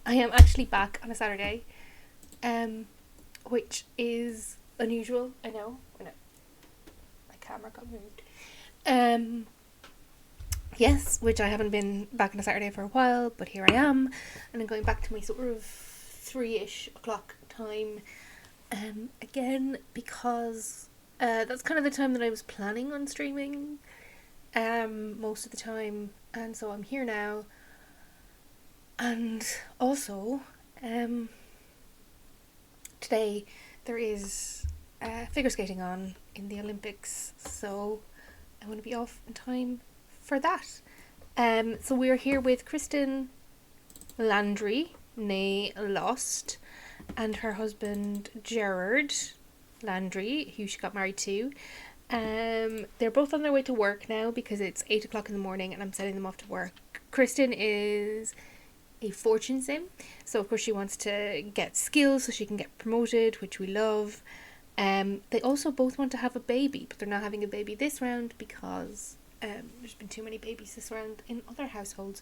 I am actually back on a Saturday, which is unusual. I know. My camera got moved. Yes, which I haven't been back on a Saturday for a while, but here I am, and I'm going back to my sort of 3-ish o'clock time, again, because that's kind of the time that I was planning on streaming, most of the time, and so I'm here now. And also, today there is figure skating on in the Olympics, so I want to be off in time for that. So we're here with Kristen Landry, née Loste, and her husband Gerard Landry, who she got married to. They're both on their way to work now because it's 8 o'clock in the morning and I'm sending them off to work. Kristen is a fortune sim, so of course she wants to get skills so she can get promoted, which we love. They also both want to have a baby, but they're not having a baby this round because there's been too many babies this round in other households,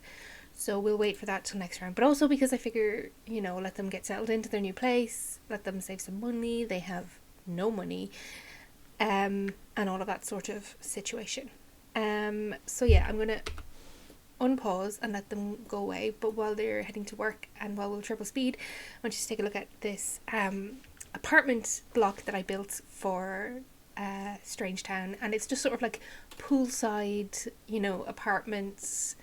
so we'll wait for that till next round. But also because I figure, let them get settled into their new place, let them save some money. They have no money, and all of that sort of situation. So yeah, I'm gonna unpause and let them go away, but while they're heading to work and while we'll triple speed, I want you to take a look at this apartment block that I built for Strangetown, and it's just sort of like poolside, apartments.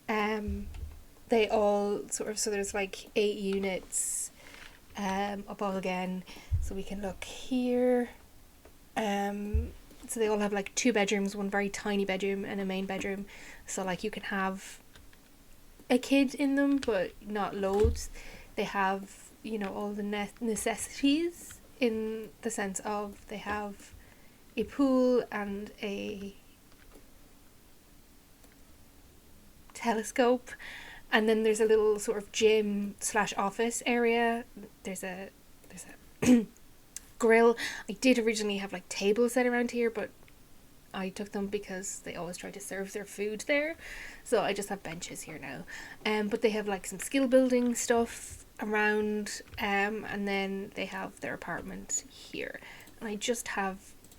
They all sort of, so there's like 8 units above again, so we can look here. So they all have like 2 bedrooms, one very tiny bedroom and a main bedroom, so like you can have a kid in them but not loads. They have, all the necessities, in the sense of they have a pool and a telescope, and then there's a little sort of gym / office area. There's a grill. I did originally have like tables set around here, but I took them because they always try to serve their food there, so I just have benches here now. But they have like some skill building stuff around, and then they have their apartment here. And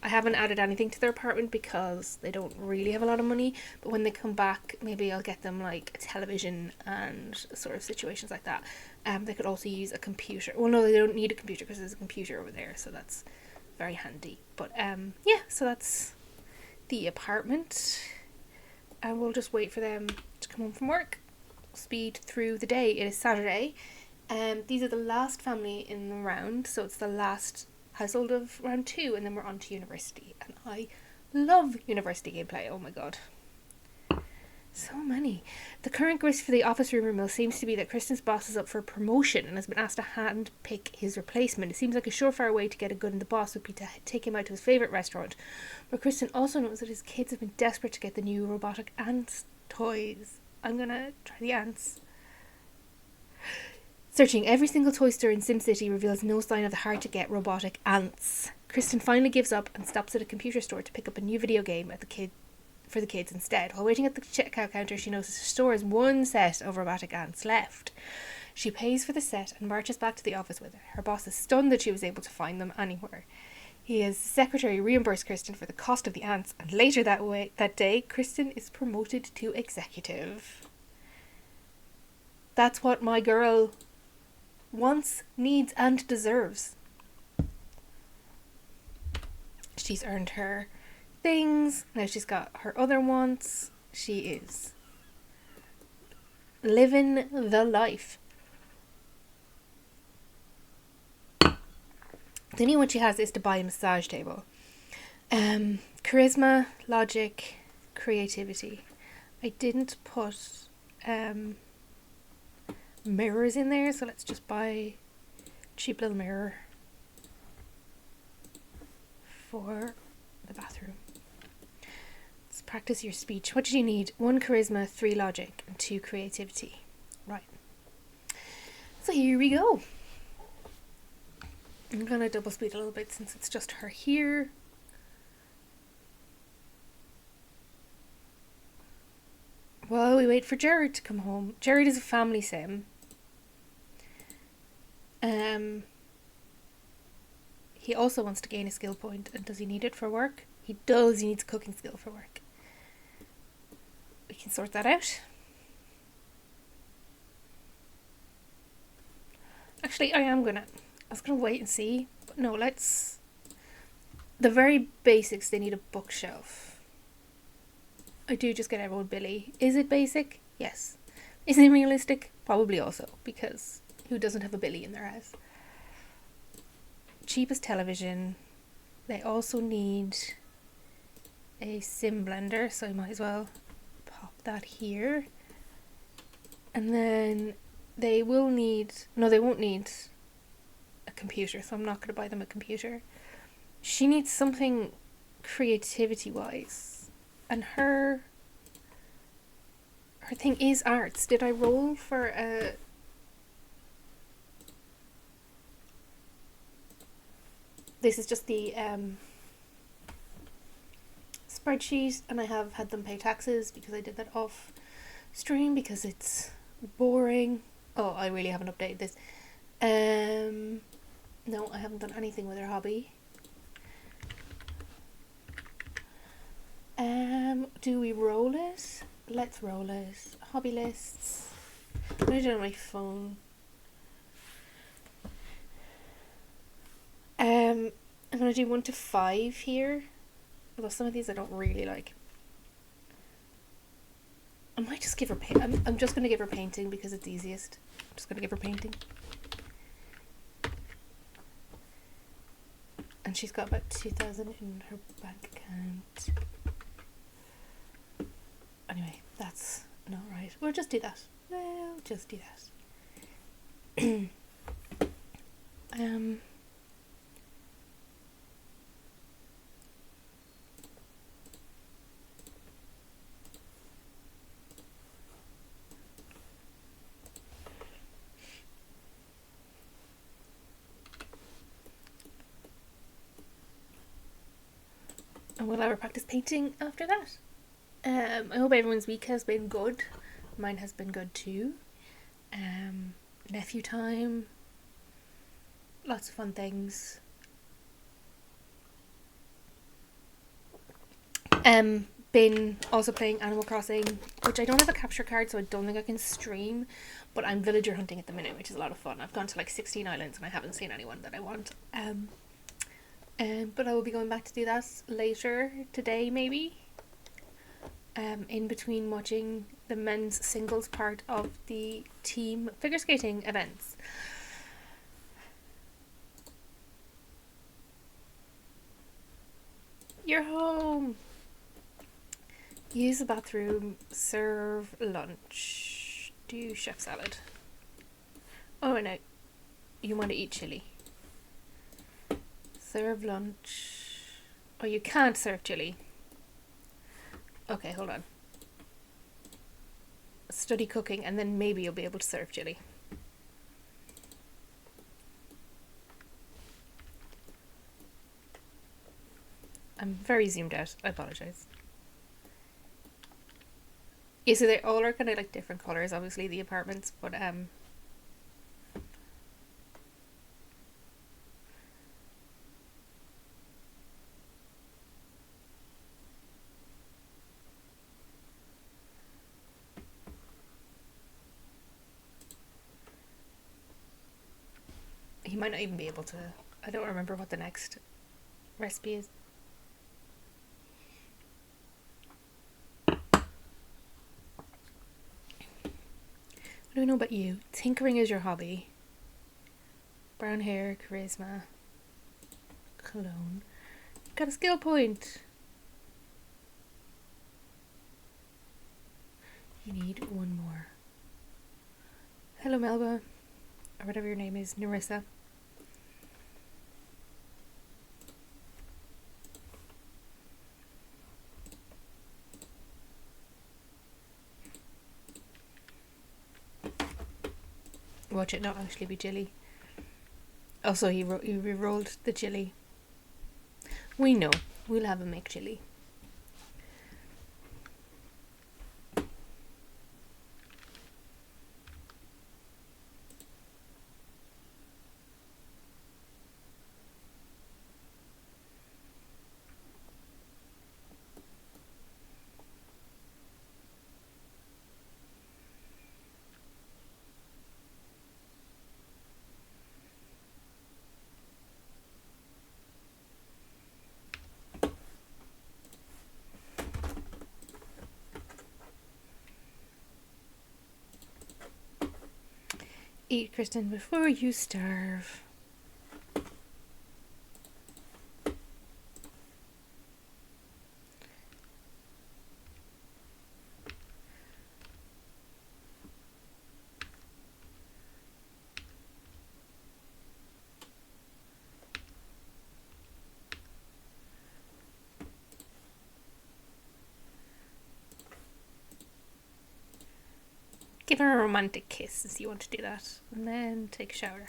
I haven't added anything to their apartment because they don't really have a lot of money, but when they come back, maybe I'll get them like a television and sort of situations like that. They could also use a computer. Well, no, they don't need a computer because there's a computer over there, so that's very handy. But yeah, so that's the apartment, and we'll just wait for them to come home from work. Speed through the day. It is Saturday. These are the last family in the round, so it's the last household of round 2, and then we're on to university, and I love university gameplay. Oh my god, so many. The current grist for the office rumour mill seems to be that Kristen's boss is up for promotion and has been asked to hand pick his replacement. It seems like a surefire way to get a good in the boss would be to take him out to his favourite restaurant, but Kristen also knows that his kids have been desperate to get the new robotic ants toys. I'm gonna try the ants. Searching every single toy store in SimCity reveals no sign of the hard-to-get robotic ants. Kristen finally gives up and stops at a computer store to pick up a new video game for the kids instead. While waiting at the checkout counter, she notices the store has 1 set of robotic ants left. She pays for the set and marches back to the office with it. Her boss is stunned that she was able to find them anywhere. His secretary reimbursed Kristen for the cost of the ants, and later that day, Kristen is promoted to executive. That's what my girl wants, needs, and deserves. She's earned her things. Now she's got her other wants. She is living the life. The new one she has is to buy a massage table. Charisma, logic, creativity. I didn't put mirrors in there, so let's just buy a cheap little mirror for the bathroom. Let's practice your speech. What did you need? 1 charisma, 3 logic, and 2 creativity. Right. So here we go. I'm gonna double speed a little bit since it's just her here. Well, we wait for Gerard to come home. Gerard is a family sim. Um, he also wants to gain a skill point, and does he need it for work? He does. He needs a cooking skill for work. We can sort that out. Actually, I was gonna wait and see. But no, let's... The very basics, they need a bookshelf. I do just get everyone Billy. Is it basic? Yes. Is it realistic? Probably also, because who doesn't have a Billy in their house? Cheapest television. They also need a sim blender, so I might as well pop that here. And then they will need... No, they won't need a computer, so I'm not going to buy them a computer. She needs something creativity-wise. And her thing is arts. Did I roll for a... This is just the spreadsheet, and I have had them pay taxes because I did that off stream because it's boring. Oh, I really haven't updated this. No, I haven't done anything with her hobby. Do we roll it? Let's roll it. Hobby lists. I'm gonna do it on my phone. I'm gonna do 1 to 5 here. Although some of these I don't really like. I might just give her I'm just gonna give her painting because it's easiest. I'm just gonna give her painting. And she's got about 2,000 in her bank account. Anyway, that's not right. We'll just do that. And we'll have her practice painting after that. I hope everyone's week has been good. Mine has been good too. Nephew time. Lots of fun things. Been also playing Animal Crossing, which I don't have a capture card, so I don't think I can stream, but I'm villager hunting at the minute, which is a lot of fun. I've gone to like 16 islands and I haven't seen anyone that I want. But I will be going back to do that later today, maybe. In between watching the men's singles part of the team figure skating events. You're home. Use the bathroom, serve lunch, do chef salad. Oh no, you want to eat chili. Serve lunch. Oh, you can't serve chili. Okay, hold on. Study cooking and then maybe you'll be able to serve chili. I'm very zoomed out. I apologise. Yeah, so they all are kind of like different colours, obviously, the apartments, but he might not even be able to. I don't remember what the next recipe is. What do I know about you? Tinkering is your hobby. Brown hair, charisma, cologne. Got a skill point. You need one more. Hello, Melba. Or whatever your name is, Narissa. Watch it not actually be chili. Also, he re-rolled the chili. We know. We'll have him make chili. Eat, Kristen, before you starve. Give her a romantic kiss if you want to do that. And then take a shower.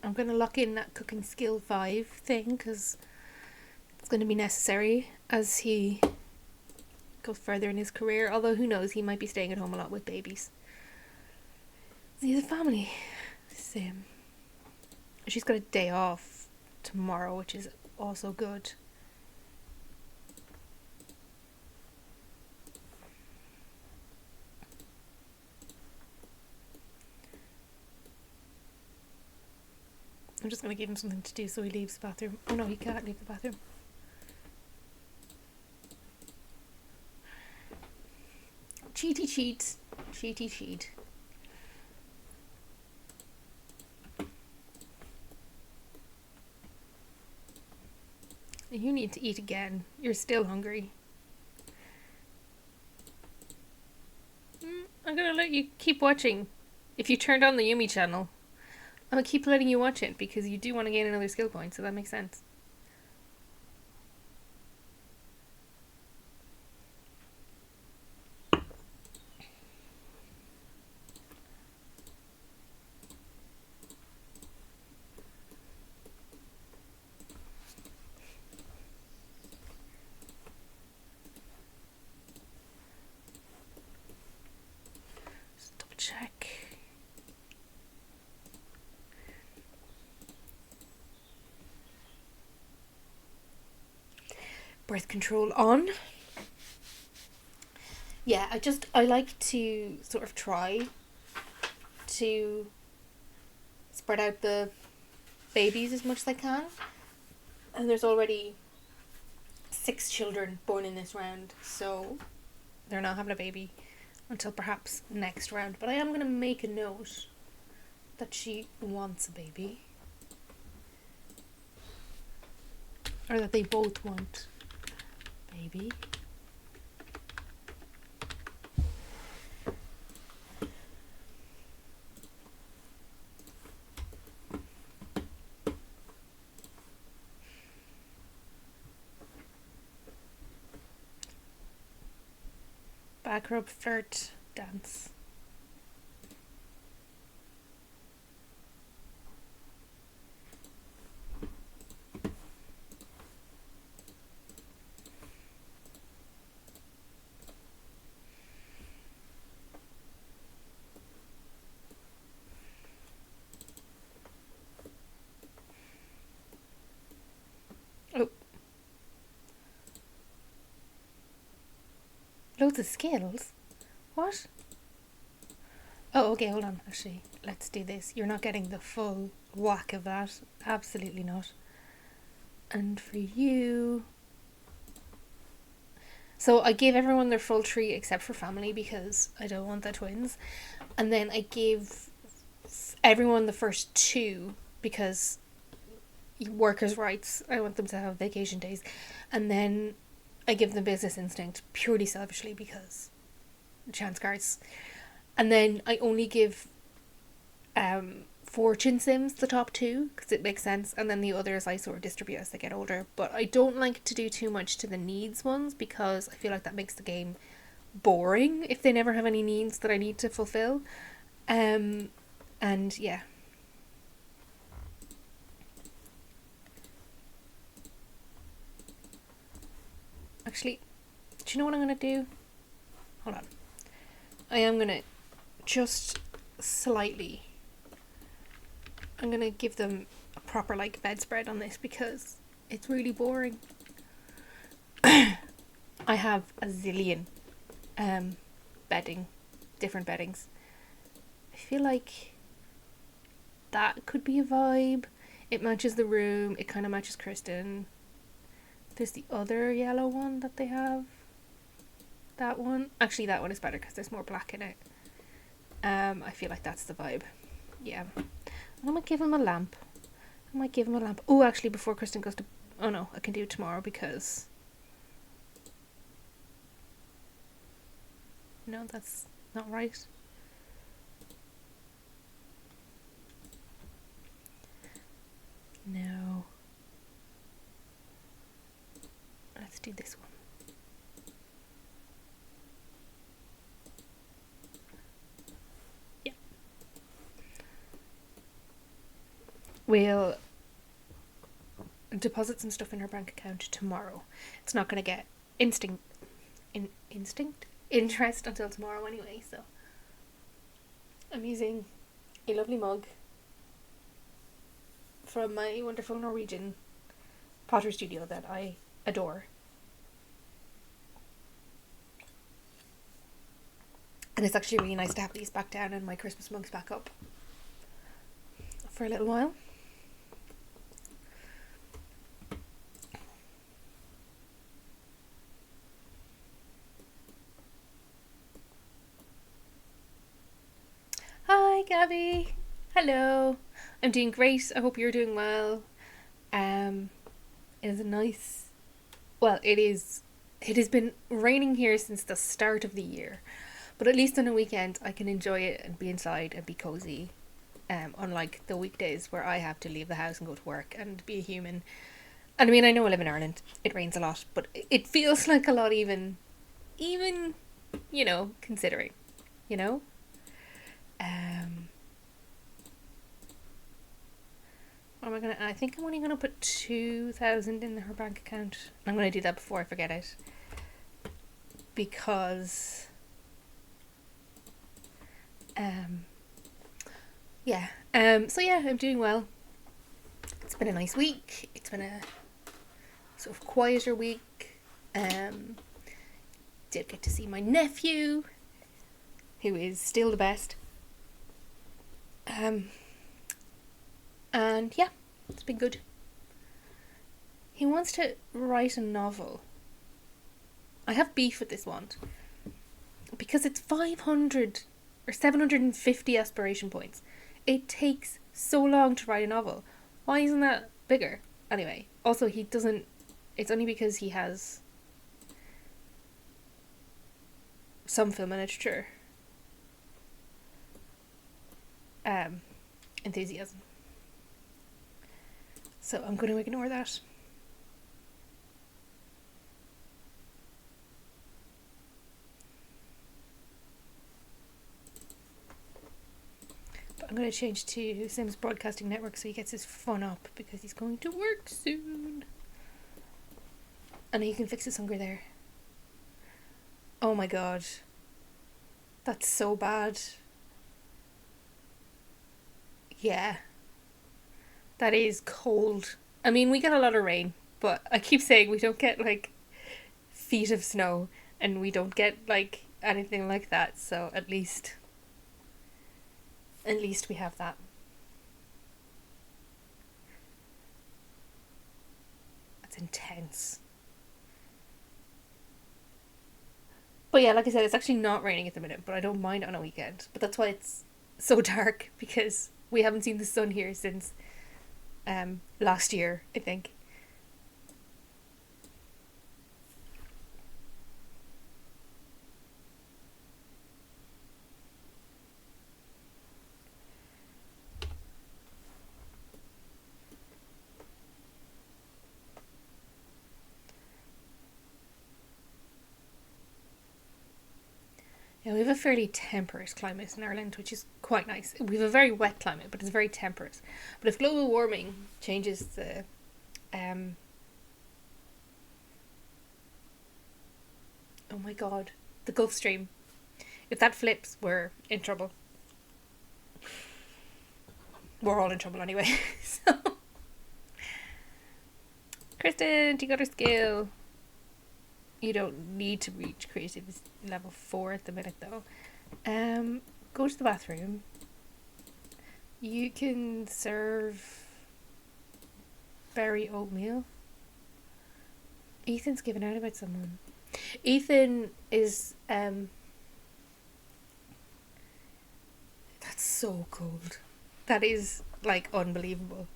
I'm going to lock in that cooking skill 5 thing because it's going to be necessary as he goes further in his career. Although who knows, he might be staying at home a lot with babies. See the family. Same. She's got a day off tomorrow, which is also good. I'm just going to give him something to do so he leaves the bathroom. Oh no, he can't leave the bathroom. Cheaty cheat. Cheaty cheat. You need to eat again. You're still hungry. I'm going to let you keep watching. If you turned on the Yumi channel, I'm going to keep letting you watch it because you do want to gain another skill point, so that makes sense. Just double check. Birth control on. Yeah, I like to sort of try to spread out the babies as much as I can. And there's already 6 children born in this round, so they're not having a baby until perhaps next round. But I am going to make a note that she wants a baby. Or that they both want baby. Back rub, flirt, dance. Oh. Loads of skills? What? Oh, okay, hold on. Actually, let's do this. You're not getting the full whack of that. Absolutely not. And for you... So I gave everyone their full tree except for family because I don't want the twins. And then I gave everyone the first 2 because workers' rights. I want them to have vacation days. And then I give them business instinct purely selfishly because chance cards. And then I only give fortune sims the top 2 because it makes sense, and then the others I sort of distribute as they get older. But I don't like to do too much to the needs ones because I feel like that makes the game boring if they never have any needs that I need to fulfill. And yeah. Actually, do you know what I'm going to do? Hold on. I am going to just slightly... I'm going to give them a proper bedspread on this because it's really boring. I have a zillion bedding, different beddings. I feel like that could be a vibe. It matches the room. It kind of matches Kristen. There's the other yellow one that they have. That one. Actually, that one is better because there's more black in it. I feel like that's the vibe. Yeah. And I might give him a lamp. Oh, actually, before Kristen goes to... Oh, no. I can do it tomorrow because... No, that's not right. No. Let's do this one. Yeah. We'll deposit some stuff in her bank account tomorrow. It's not going to get interest until tomorrow anyway, so I'm using a lovely mug from my wonderful Norwegian potter studio that I adore. And it's actually really nice to have these back down and my Christmas mugs back up for a little while. Hi, Gabby. Hello. I'm doing great. I hope you're doing well. It is a nice... Well, it is... It has been raining here since the start of the year. But at least on a weekend, I can enjoy it and be inside and be cozy. Unlike the weekdays where I have to leave the house and go to work and be a human. And I mean, I know I live in Ireland. It rains a lot. But it feels like a lot even, you know, considering. You know? What am I gonna... I think I'm only gonna put 2,000 in her bank account. I'm gonna do that before I forget it. Because... yeah. So yeah, I'm doing well. It's been a nice week. It's been a sort of quieter week. Did get to see my nephew, who is still the best. And yeah, it's been good. He wants to write a novel. I have beef with this one because it's 500 or 750 aspiration points. It takes so long to write a novel. Why isn't that bigger? Anyway, also he doesn't... It's only because he has some film and literature enthusiasm. So I'm going to ignore that. But I'm going to change to Sims Broadcasting Network so he gets his fun up because he's going to work soon. And he can fix his hunger there. Oh my god. That's so bad. Yeah. That is cold. I mean, we get a lot of rain, but I keep saying we don't get, like, feet of snow, and we don't get, like, anything like that, so at least we have that. That's intense. But yeah, like I said, it's actually not raining at the minute, but I don't mind on a weekend. But that's why it's so dark, because we haven't seen the sun here since last year, I think. Yeah, we have a fairly temperate climate in Ireland, which is quite nice. We have a very wet climate, but it's very temperate. But if global warming changes the oh my god, the Gulf Stream, if that flips, we're in trouble. We're all in trouble anyway. So, Kristen, do you got her skill? You don't need to reach creative level 4 at the minute though. Go to the bathroom. You can serve berry oatmeal. Ethan's given out about someone. Ethan is that's so cold. That is like unbelievable.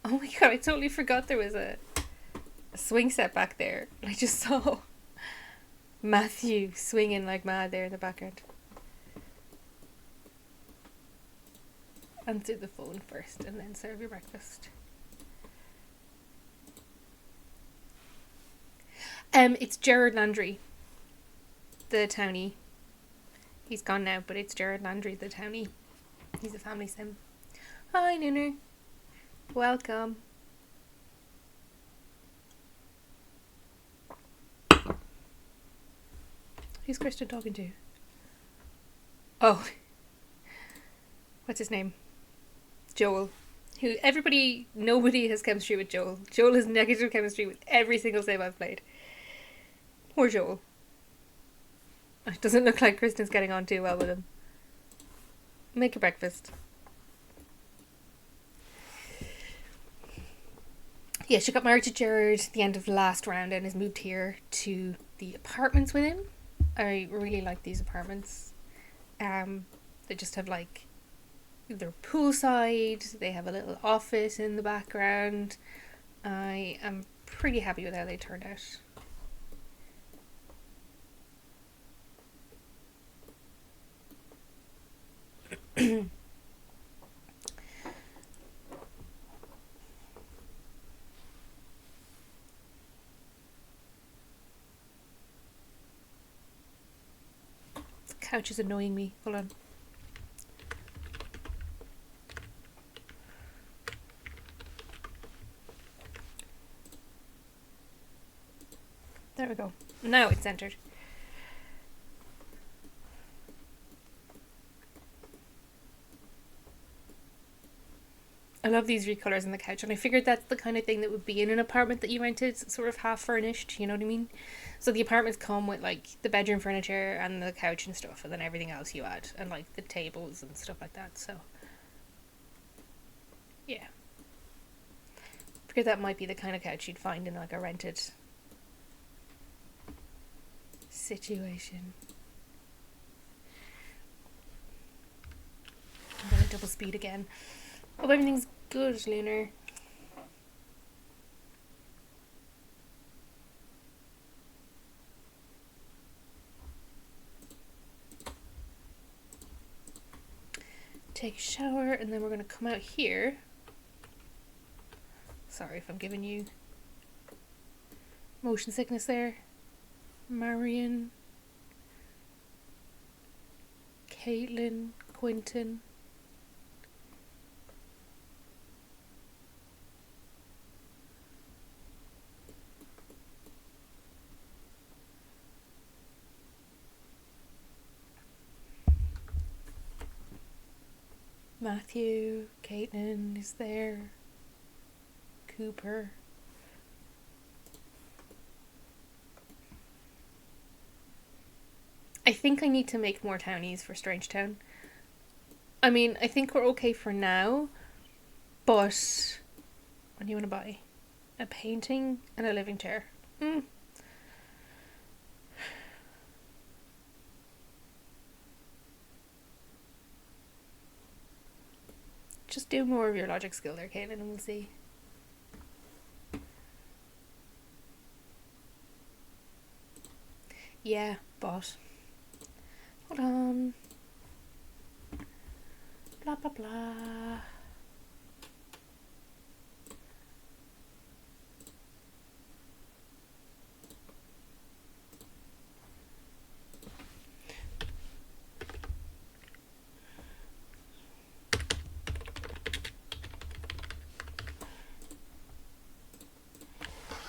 Oh my god, I totally forgot there was a swing set back there. I just saw Matthew swinging like mad there in the background. Answer the phone first and then serve your breakfast. It's Gerard Landry, the townie. He's gone now, but it's Gerard Landry, the townie. He's a family sim. Hi, Nooner. Welcome. Who's Kristen talking to? Oh. What's his name? Joel. Nobody has chemistry with Joel. Joel has negative chemistry with every single sim I've played. Poor Joel. It doesn't look like Kristen's getting on too well with him. Make a breakfast. Yeah, she got married to Jared at the end of last round and has moved here to the apartments with him. I really like these apartments. They just have like, they're poolside, they have a little office in the background. I am pretty happy with how they turned out. The couch is annoying me. Hold on. There we go. Now it's centered. I love these recolors on the couch, and I figured that's the kind of thing that would be in an apartment that you rented, sort of half furnished, you know what I mean? So the apartments come with like the bedroom furniture and the couch and stuff, and then everything else you add, and like the tables and stuff like that, so yeah. I figured that might be the kind of couch you'd find in like a rented situation. I'm gonna double speed again. Hope everything's good, Lunar. Take a shower, and then we're going to come out here. Sorry if I'm giving you motion sickness there. Marion, Caitlin, Quinton. Matthew, Caitlin is there. Cooper. I think I need to make more townies for Strangetown. I mean, I think we're okay for now, but what do you want to buy? A painting and a living chair. Just do more of your logic skill there, Caitlin, and we'll see. Yeah, but hold on. Blah blah blah.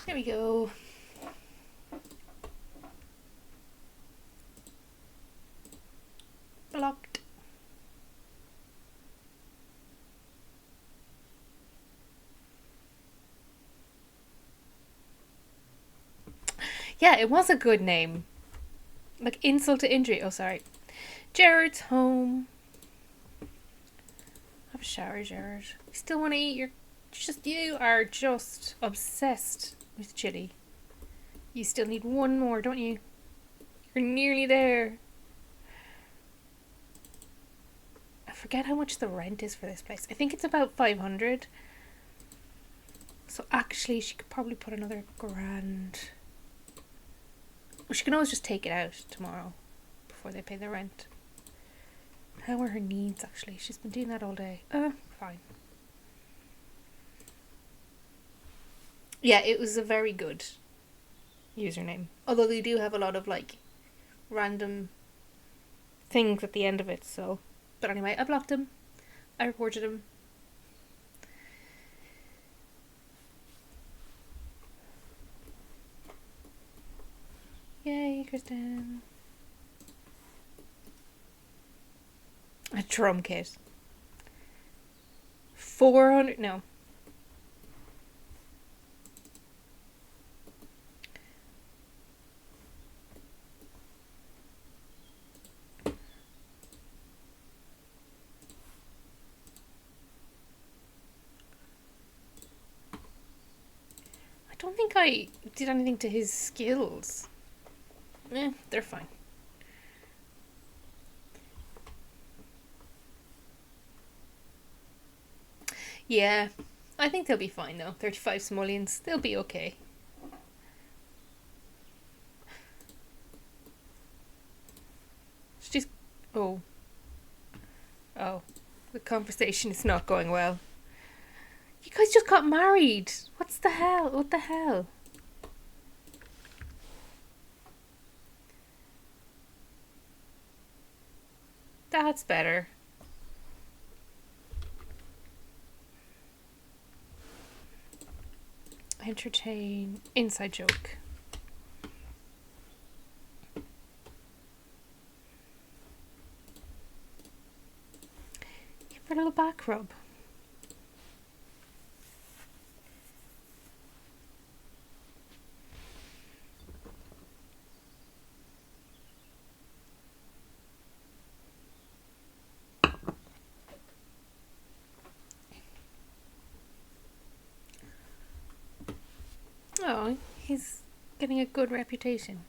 There we go. Blocked. Yeah, it was a good name. Like insult to injury. Oh, sorry. Gerard's home. Have a shower, Gerard. You still want to eat your... You are just obsessed with chili. You still need one more, don't you? You're nearly there. I forget how much the rent is for this place. I think it's about 500. So actually, she could probably put another grand. Well, she can always just take it out tomorrow before they pay the rent. How are her needs, actually? She's been doing that all day. Fine. Yeah, it was a very good username. Although they do have a lot of, like, random things at the end of it, so... But anyway, I blocked him. I reported him. Yay, Kristen. A drum kit. 400... No. I don't think I did anything to his skills. They're fine. Yeah, I think they'll be fine though. 35 simoleons, they'll be okay. She's... Oh. Oh. The conversation is not going well. You guys just got married. What's the hell? What the hell? That's better. Entertain. Inside joke. Give her a little back rub. Oh, he's getting a good reputation.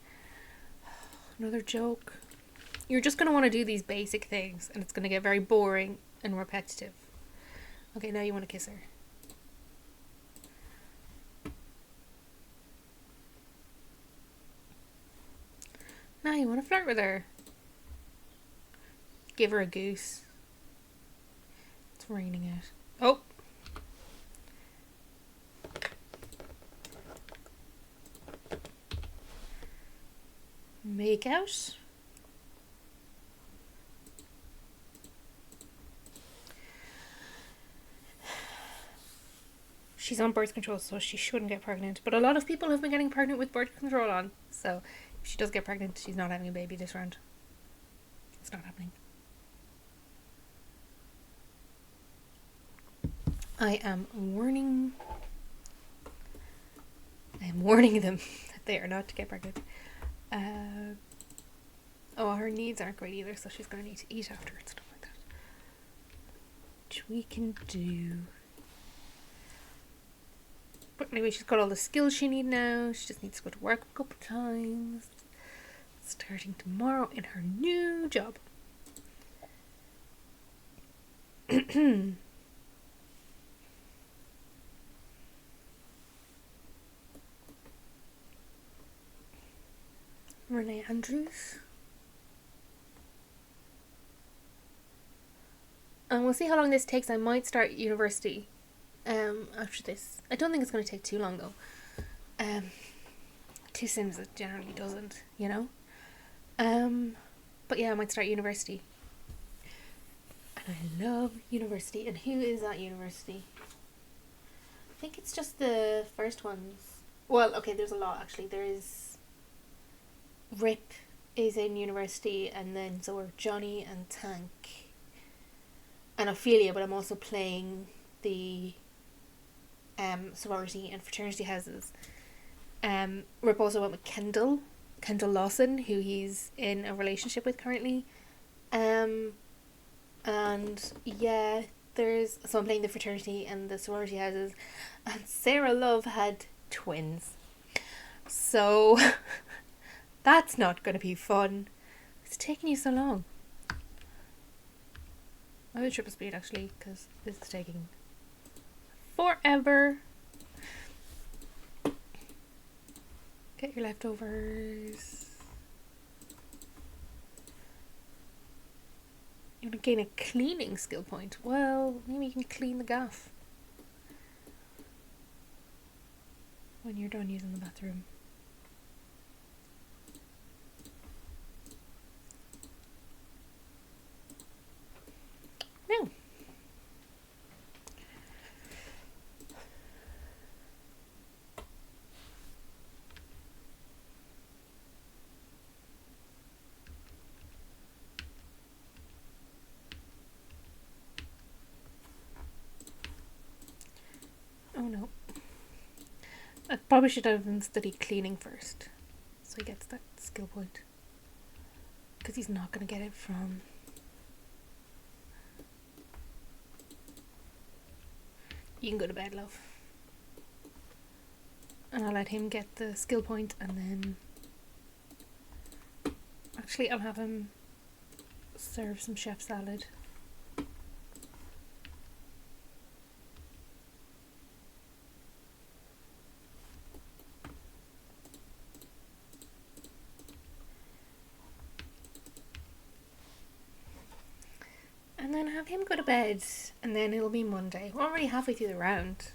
Another joke. You're just going to want to do these basic things and it's going to get very boring and repetitive. Okay, now you want to kiss her. Now you want to flirt with her. Give her a goose. It's raining out. Oh! Make out. She's on birth control, so she shouldn't get pregnant. But a lot of people have been getting pregnant with birth control on. So if she does get pregnant, she's not having a baby this round. It's not happening. I am warning them that they are not to get pregnant. Her needs aren't great either, so she's going to need to eat after and stuff like that. Which we can do. But anyway, she's got all the skills she needs now. She just needs to go to work a couple times. Starting tomorrow in her new job. Renee Andrews. And we'll see how long this takes. I might start university after this. I don't think it's going to take too long though. 2 Sims it generally doesn't, you know. But yeah, I might start university. And I love university. And who is at university? I think it's just the first ones. Well, okay, there's a lot actually. There is Rip is in university, and then so are Johnny and Tank and Ophelia, but I'm also playing the sorority and fraternity houses. Rip also went with Kendall Lawson, who he's in a relationship with currently. And yeah, so I'm playing the fraternity and the sorority houses, and Sarah Love had twins. So that's not going to be fun. It's taking you so long. I would triple speed actually, because this is taking forever. Get your leftovers. You're going to gain a cleaning skill point. Well, maybe you can clean the gaff when you're done using the bathroom. No. Oh no. I probably should have him study cleaning first, so he gets that skill point. Because he's not going to get it from... You can go to bed, love. And I'll let him get the skill point, and then... Actually, I'll have him serve some chef salad. And then have him go to bed, and then it'll be Monday. We're already halfway through the round.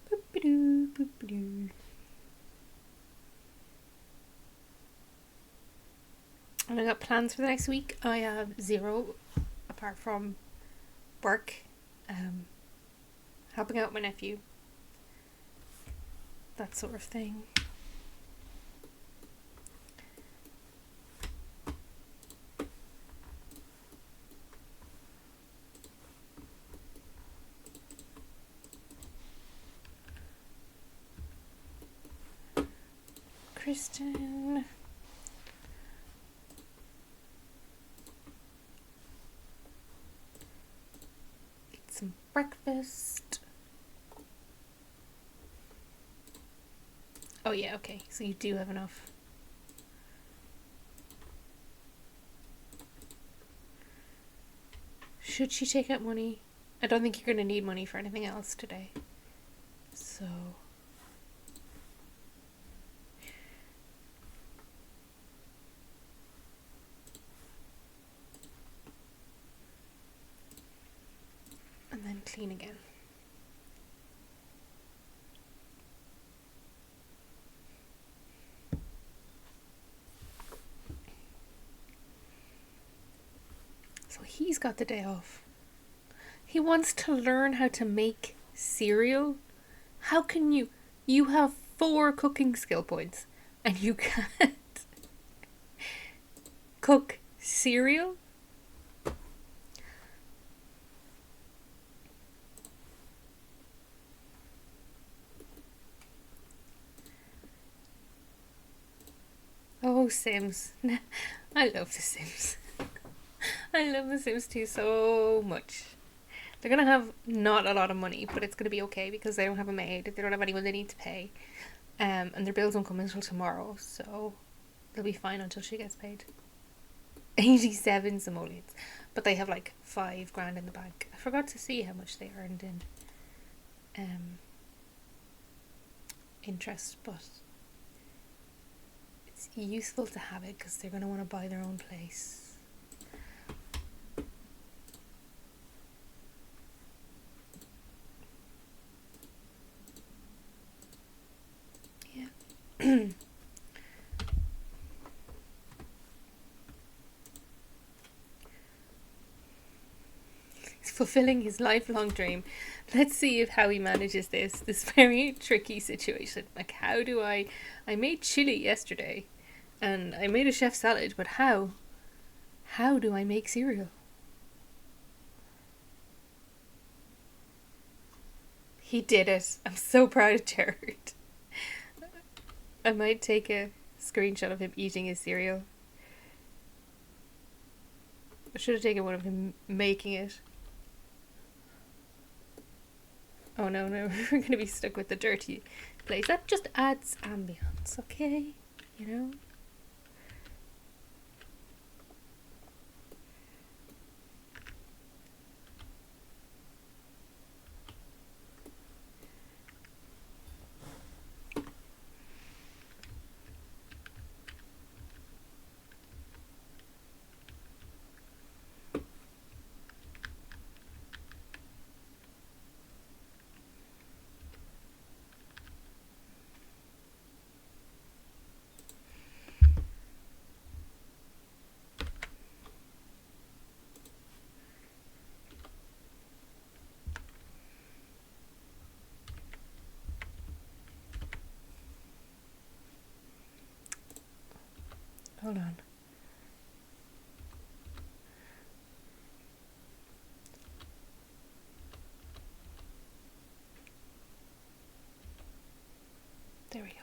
Boop-a-doo, boop-a-doo. And I got plans for the next week. I have 0, apart from work, helping out my nephew, that sort of thing. Kristen. Eat some breakfast. Oh yeah, okay, so you do have enough. Should she take out money? I don't think you're going to need money for anything else today. So... And then clean again. So he's got the day off. He wants to learn how to make cereal. How can you? You have 4 cooking skill points and you can't cook cereal? Oh, Sims. I love The Sims. I love The Sims 2 so much. They're going to have not a lot of money, but it's going to be okay because they don't have a maid. They don't have anyone they need to pay. And their bills won't come until tomorrow, so they'll be fine until she gets paid. 87 simoleons. But they have like 5 grand in the bank. I forgot to see how much they earned in interest, but it's useful to have it because they're going to want to buy their own place. Yeah. fulfilling his lifelong dream. Let's see how he manages this very tricky situation. Like, how do I made chili yesterday and I made a chef salad, but how do I make cereal? He did it. I'm so proud of Gerard. I might take a screenshot of him eating his cereal. I should have taken one of him making it. Oh no, we're going to be stuck with the dirty place. That just adds ambience, okay? You know? Hold on. There we go.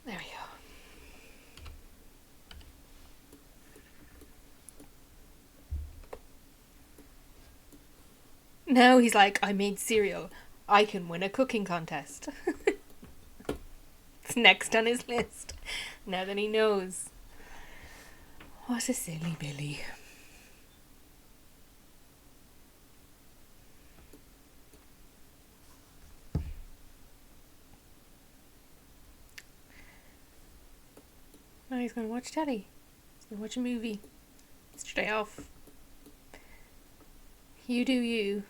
There we go. Now he's like, I made cereal. I can win a cooking contest. It's next on his list. Now that he knows. What a silly Billy. Now he's going to watch telly. He's going to watch a movie. It's your day off. You do you.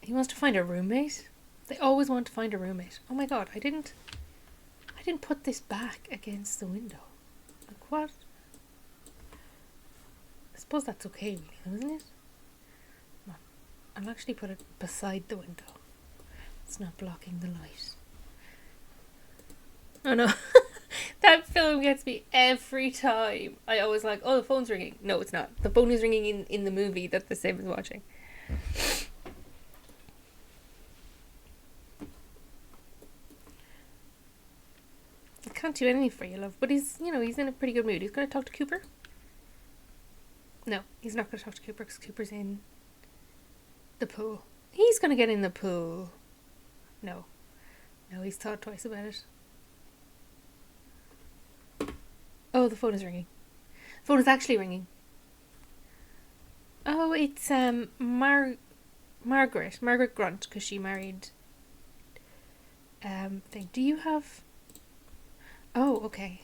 He wants to find a roommate. They always want to find a roommate. Oh my god, I didn't put this back against the window. Like, what? I suppose that's okay, really, isn't it? No, I'll actually put it beside the window. It's not blocking the light. Oh no. That film gets me every time. I always like, oh, the phone's ringing. No, it's not. The phone is ringing in the movie that the Sim is watching. Can't do anything for you, love. But he's in a pretty good mood. He's going to talk to Cooper. No, he's not going to talk to Cooper because Cooper's in the pool. He's going to get in the pool. No, he's thought twice about it. Oh, the phone is ringing. The phone is actually ringing. Oh, it's Margaret Grunt, because she married thing. Do you have... Oh, okay.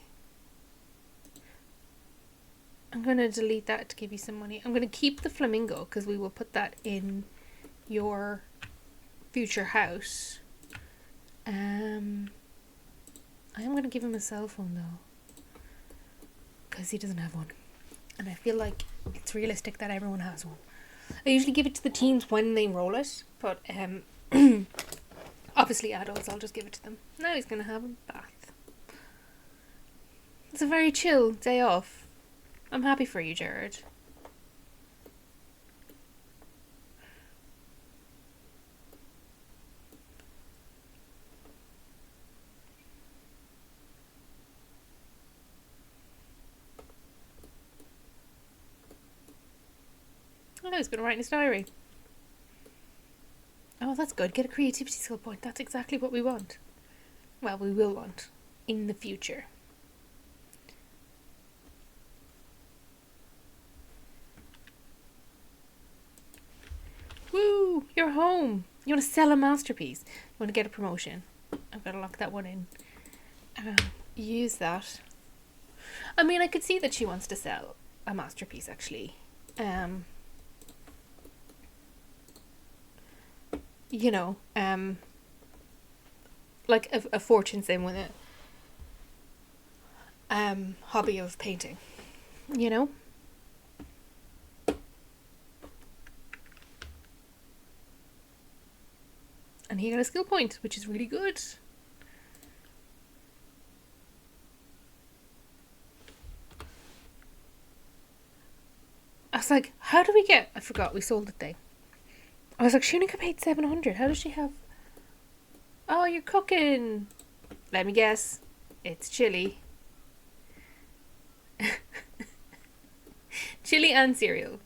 I'm going to delete that to give you some money. I'm going to keep the flamingo because we will put that in your future house. I am going to give him a cell phone though, because he doesn't have one. And I feel like it's realistic that everyone has one. I usually give it to the teens when they roll it, but obviously adults, I'll just give it to them. Now he's going to have a bath. It's a very chill day off. I'm happy for you, Gerard. Oh, he's going to write in his diary. Oh, that's good. Get a creativity skill point. That's exactly what we want. Well, we will want in the future. You're home. You want to sell a masterpiece. You want to get a promotion. I've got to lock that one in. Um, Use that. I mean, I could see that she wants to sell a masterpiece, actually. You know, like a fortune sim with a hobby of painting. You know? And he got a skill point, which is really good. I was like, how do we get... I forgot, we sold the thing. I was like, she only got paid 700. How does she have... Oh, you're cooking. Let me guess. It's chili. Chili and cereal.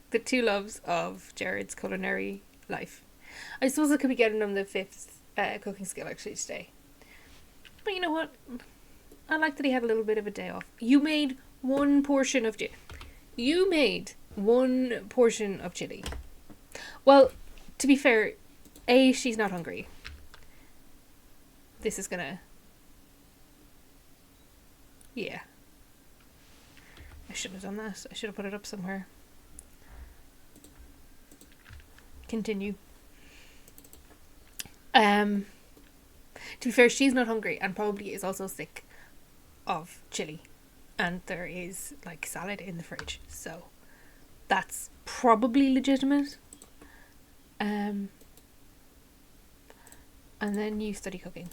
The two loves of Gerard's culinary life. I suppose I could be getting him the 5th cooking skill actually today. But you know what? I like that he had a little bit of a day off. You made one portion of chili. You made one portion of chili. Well, to be fair, A, she's not hungry. This is gonna... Yeah. I shouldn't have done that. I should have put it up somewhere. Continue. To be fair, she's not hungry and probably is also sick of chili. And there is like salad in the fridge. So that's probably legitimate. And then you study cooking.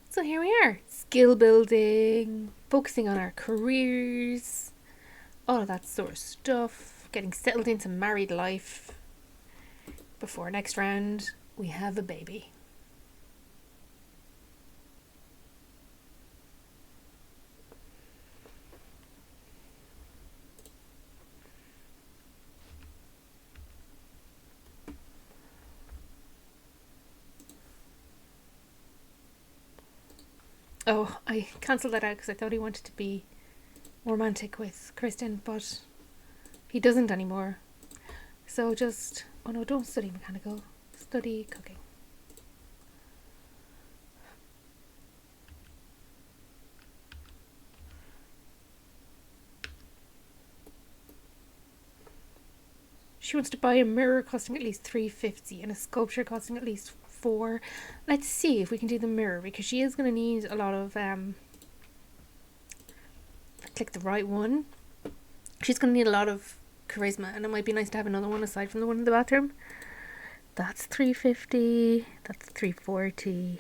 So here we are, skill building, focusing on our careers, all of that sort of stuff, getting settled into married life. Before next round, we have a baby. Oh, I cancelled that out because I thought he wanted to be romantic with Kristen, but he doesn't anymore. So just... Oh no, don't study mechanical. Study cooking. She wants to buy a mirror costing at least $350 and a sculpture costing at least $4. Let's see if we can do the mirror, because she is going to need a lot of click the right one. She's going to need a lot of charisma, and it might be nice to have another one aside from the one in the bathroom. That's $350. That's $340.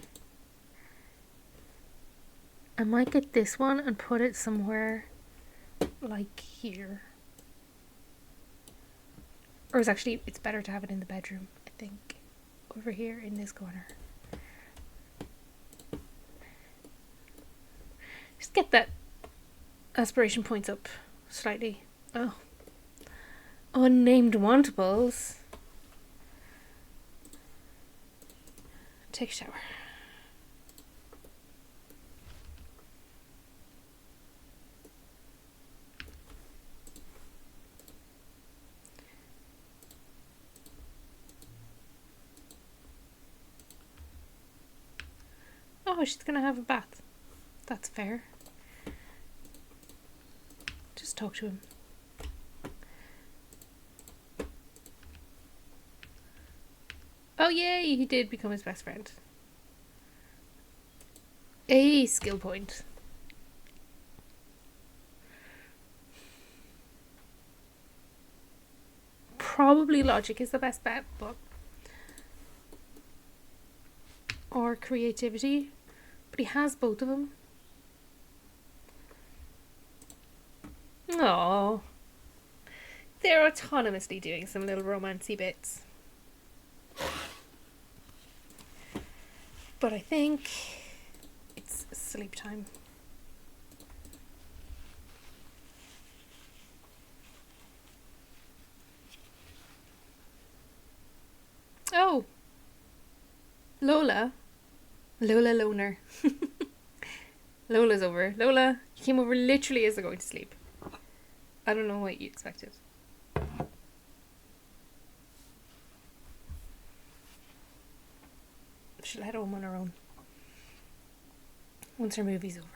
I might get this one and put it somewhere like here. Or it's better to have it in the bedroom, I think. Over here in this corner. Just get that aspiration points up slightly. Oh. Unnamed wantables. Take a shower. Oh, she's gonna have a bath. That's fair. Just talk to him. Oh yay, he did become his best friend. A skill point. Probably logic is the best bet, but... Or creativity. But he has both of them. Aww. They're autonomously doing some little romancy bits. But I think it's sleep time. Oh. Lola, Lola Loner. Lola's over. Lola came over literally as they're going to sleep. I don't know what you expected. She'll head home on her own once her movie's over.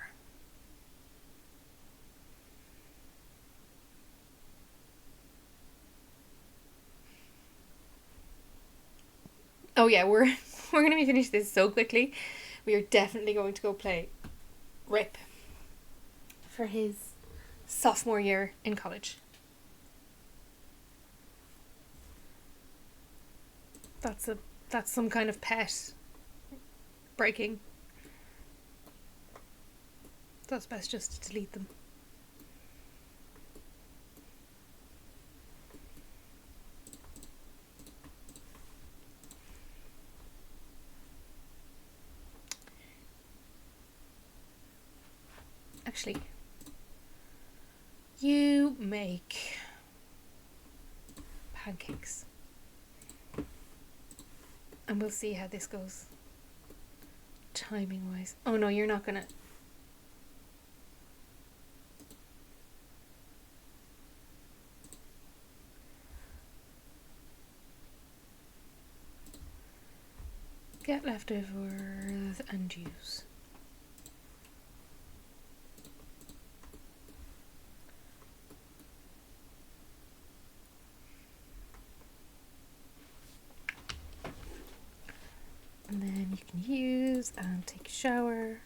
Oh yeah, we're going to be finished this so quickly. We are definitely going to go play Rip for his sophomore year in college. That's some kind of pet breaking. So it's best just to delete them. Actually, you make pancakes. And we'll see how this goes. Timing wise. Oh no, you're not gonna. Get leftovers and use. And then you can use and take a shower.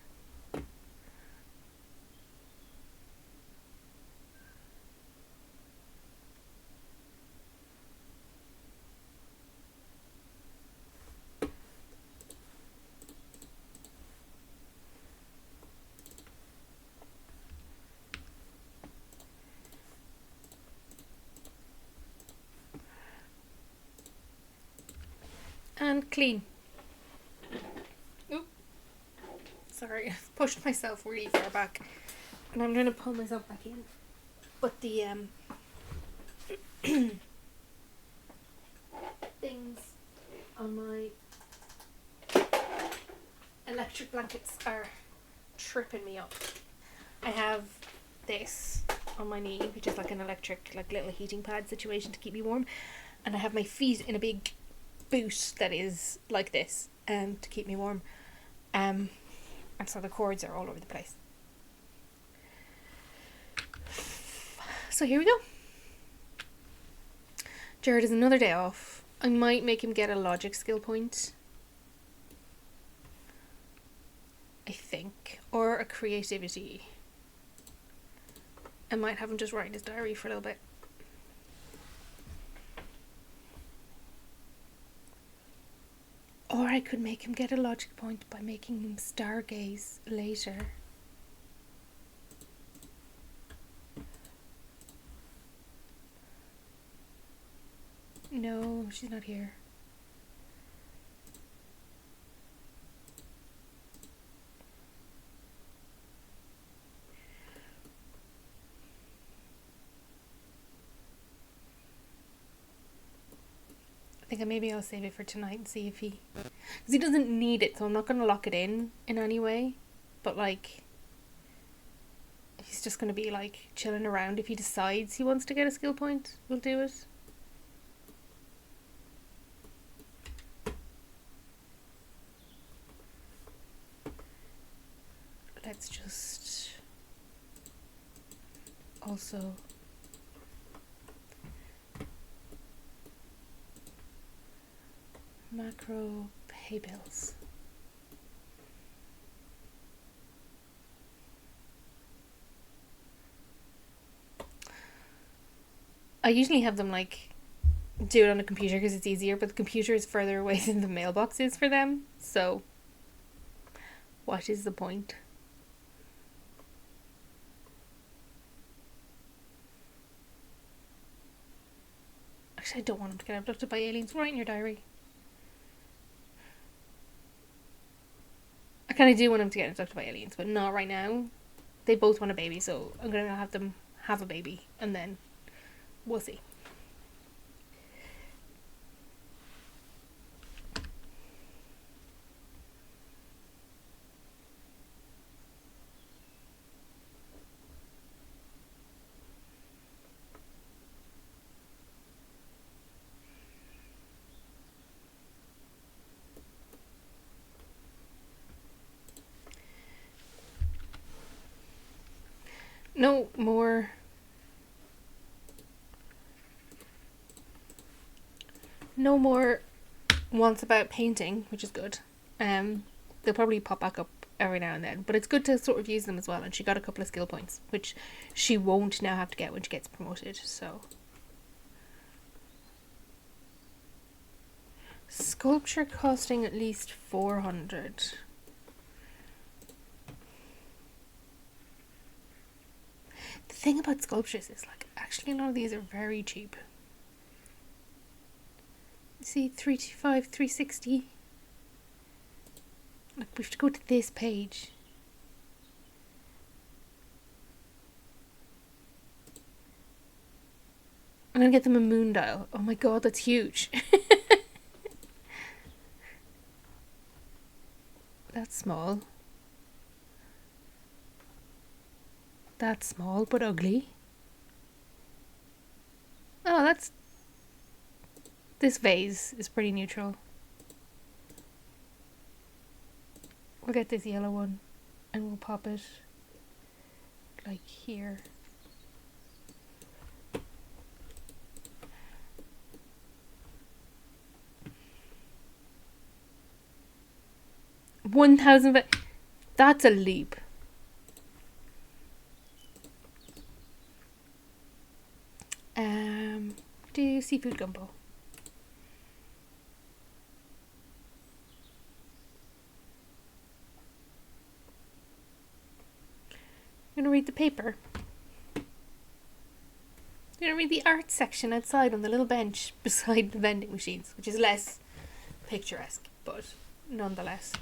And clean. Oop. Sorry, I pushed myself really far back. And I'm going to pull myself back in. But the things on my electric blankets are tripping me up. I have this on my knee, which is like an electric, like little heating pad situation to keep me warm. And I have my feet in a big boot that is like this to keep me warm. And so the cords are all over the place. So here we go. Gerard is another day off. I might make him get a logic skill point, I think, or a creativity. I might have him just write in his diary for a little bit. Or I could make him get a logic point by making him stargaze later. No, she's not here. I think maybe I'll save it for tonight and see if he... Because he doesn't need it, so I'm not going to lock it in any way. But, like, he's just going to be, like, chilling around. If he decides he wants to get a skill point, we'll do it. Let's just also macro pay bills. I usually have them like do it on a computer because it's easier, but the computer is further away than the mailbox is for them, so what is the point? Actually, I don't want him to get abducted by aliens. Write in your diary. I kind of do want him to get abducted by aliens, but not right now. They both want a baby, so I'm going to have them have a baby, and then we'll see. No more. No more wants about painting, which is good. They'll probably pop back up every now and then, but it's good to sort of use them as well. And she got a couple of skill points, which she won't now have to get when she gets promoted. So sculpture costing at least 400. The thing about sculptures is, like, actually a lot of these are very cheap. You see, 325, 360. Like, we have to go to this page. I'm gonna get them a moon dial. Oh my god, that's huge. That's small. That's small but ugly. Oh, that's... This vase is pretty neutral. We'll get this yellow one and we'll pop it like here. $1,000. That's a leap. Do seafood gumbo. I'm gonna read the paper. I'm gonna read the art section outside on the little bench beside the vending machines, which is less picturesque, but nonetheless.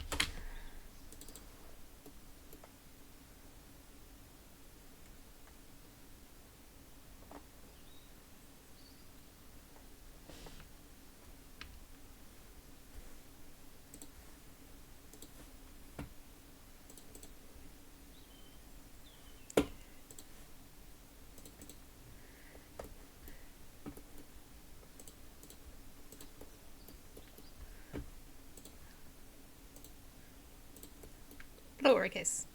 Lowercase.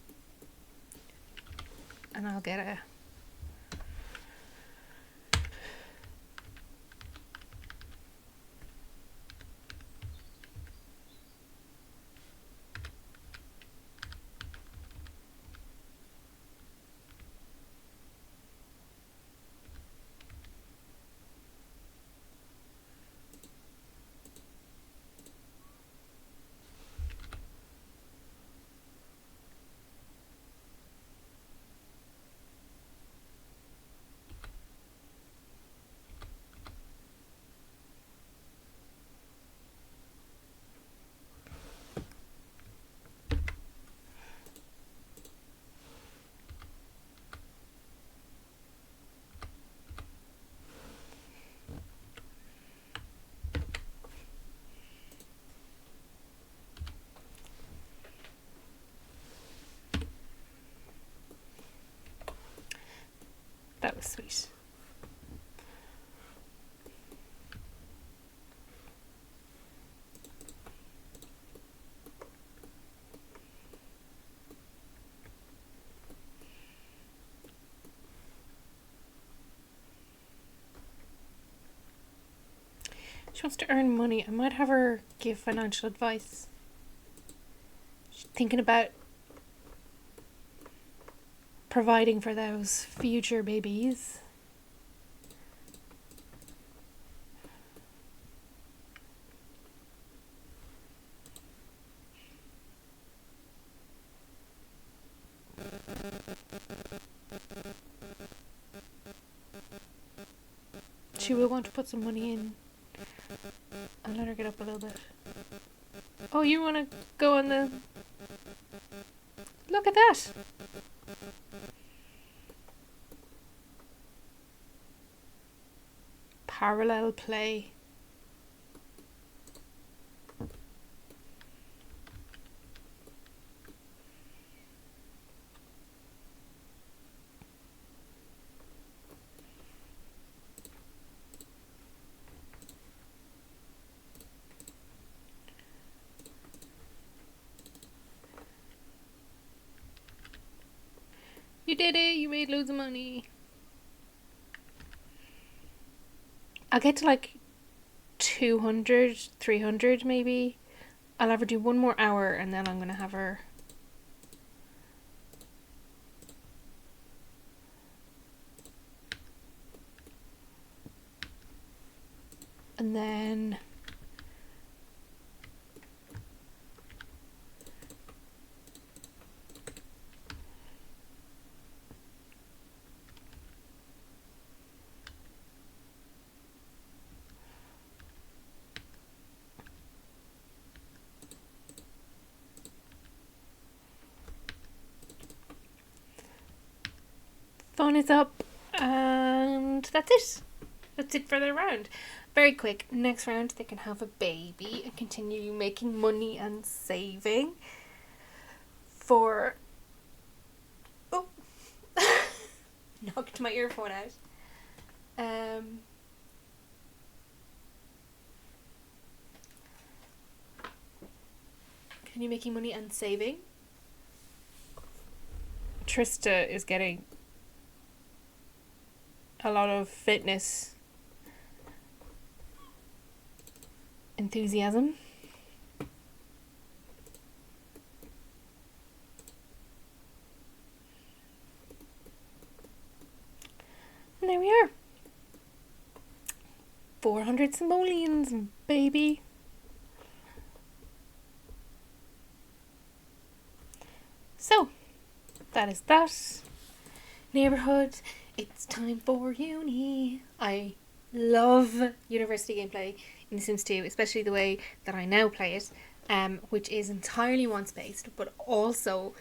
And I'll get a... That was sweet. She wants to earn money. I might have her give financial advice. She's thinking about providing for those future babies. She will want to put some money in. I'll let her get up a little bit. Oh, you want to go on the... Look at that! Parallel play. You did it. You made loads of money. I'll get to like 200, 300 maybe. I'll have her do one more hour and then I'm going to have her... And then... phone is up, and that's it. That's it for the round. Very quick. Next round, they can have a baby and continue making money and saving for... Oh, knocked my earphone out. Continue making money and saving. Trista is getting a lot of fitness enthusiasm. And there we are. 400 simoleons, baby. So, that is that. Neighbourhood. It's time for uni. I love university gameplay in The Sims 2, especially the way that I now play it, which is entirely once based, but also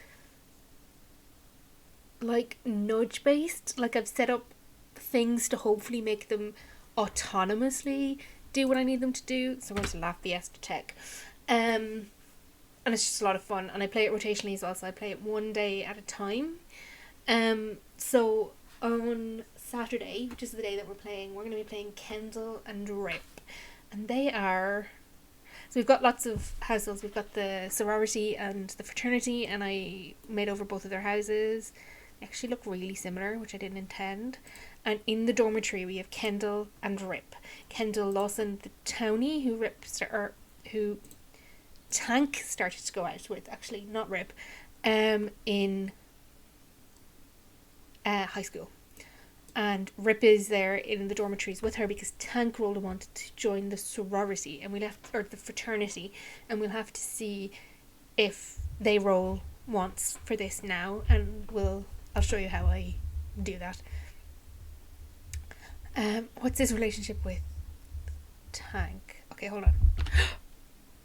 like nudge based. Like I've set up things to hopefully make them autonomously do what I need them to do. So we're to Laugh Fiesta Tech. And it's just a lot of fun, and I play it rotationally as well, so I play it one day at a time. So on Saturday, which is the day that we're going to be playing Kendall and Rip, and they are... So we've got lots of households. We've got the sorority and the fraternity, and I made over both of their houses. They actually look really similar, which I didn't intend. And in the dormitory, we have Kendall and Rip. Kendall Lawson, the townie who Tank started to go out with, actually, not Rip, in high school. And Rip is there in the dormitories with her because Tank Roller wanted to join the sorority, and the fraternity, and we'll have to see if they roll once for this now, and I'll show you how I do that. What's his relationship with Tank? Okay, hold on.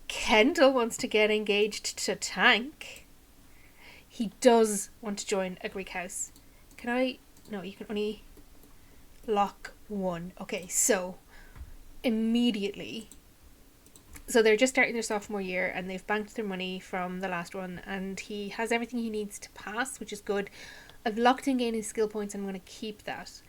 Kendall wants to get engaged to Tank. He does want to join a Greek house. No, you can only lock one. Okay, so immediately, so they're just starting their sophomore year and they've banked their money from the last one, and he has everything he needs to pass, which is good. I've locked in gaining skill points and I'm going to keep that.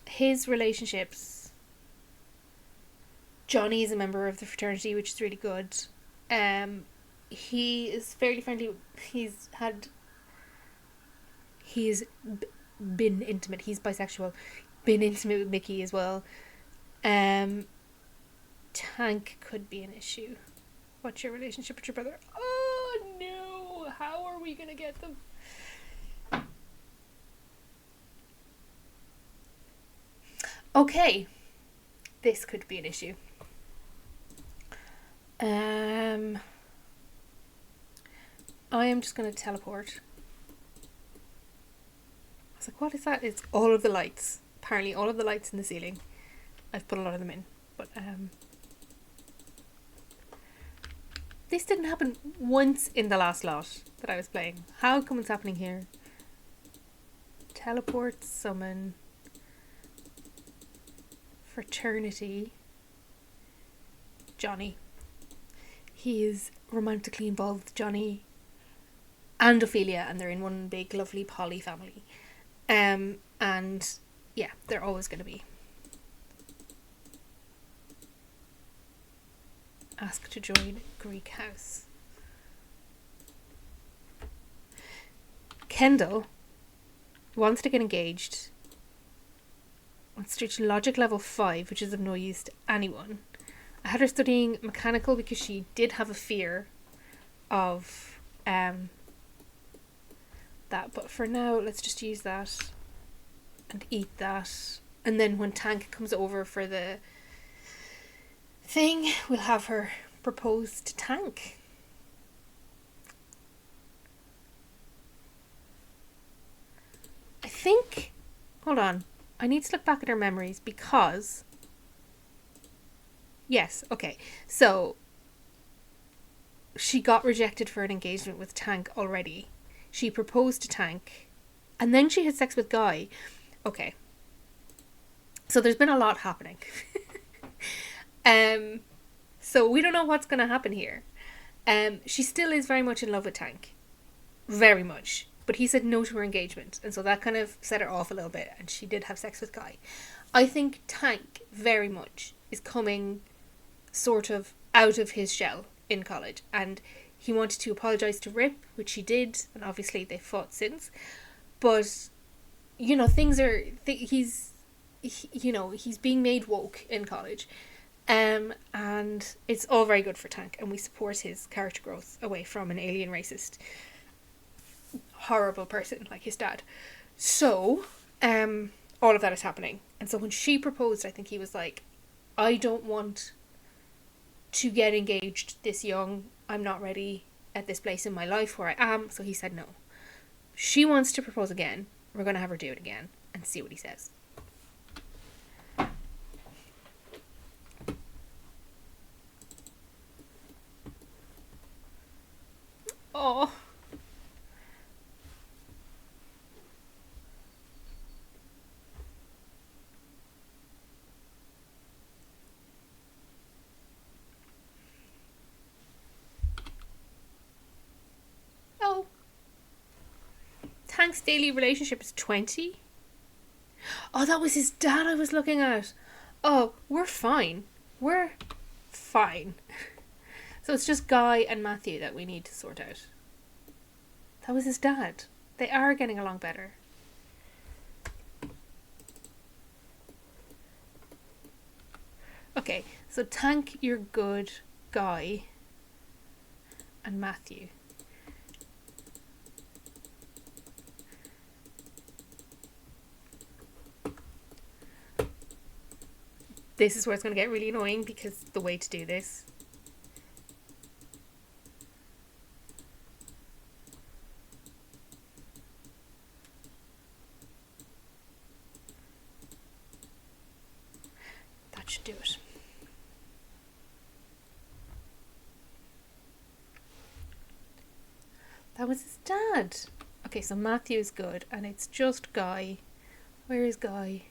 His relationships, Johnny is a member of the fraternity, which is really good. He is fairly friendly. He's been intimate. He's bisexual. Been intimate with Mickey as well. Tank could be an issue. What's your relationship with your brother? Oh no! How are we gonna get them? Okay, this could be an issue. I am just going to teleport. I was like, what is that? It's all of the lights. Apparently all of the lights in the ceiling. I've put a lot of them in. But this didn't happen once in the last lot that I was playing. How come it's happening here? Teleport, summon, fraternity, Johnny. He is romantically involved with Johnny and Ophelia, and they're in one big lovely poly family. And yeah, they're always going to be. ask to join Greek house. Kendall wants to get engaged, wants to reach logic level 5, which is of no use to anyone. I had her studying mechanical because she did have a fear of that, but for now let's just use that and eat that, and then when Tank comes over for the thing, we'll have her propose to Tank. I think, hold on, I need to look back at her memories because yes, okay, so she got rejected for an engagement with Tank already. She proposed to Tank and then she had sex with Guy. Okay, so there's been a lot happening. So we don't know what's going to happen here. She still is very much in love with Tank, very much, but he said no to her engagement, and so that kind of set her off a little bit, and she did have sex with Guy. I think Tank very much is coming sort of out of his shell in college, and he wanted to apologise to Rip, which he did, and obviously they fought since, but you know, he's being made woke in college, and it's all very good for Tank, and we support his character growth away from an alien racist horrible person like his dad. So all of that is happening, and so when she proposed, I think he was like, I don't want to get engaged this young, I'm not ready at this place in my life where I am. So he said no. She wants to propose again. We're going to have her do it again and see what he says. Oh. Oh. Tank's daily relationship is 20. Oh, that was his dad I was looking at. Oh, we're fine. We're fine. So it's just Guy and Matthew that we need to sort out. That was his dad. They are getting along better. Okay, so Tank, you're good. Guy and Matthew. This is where it's going to get really annoying, because the way to do this. That should do it. That was his dad. Okay, so Matthew's good, and it's just Guy. Where is Guy?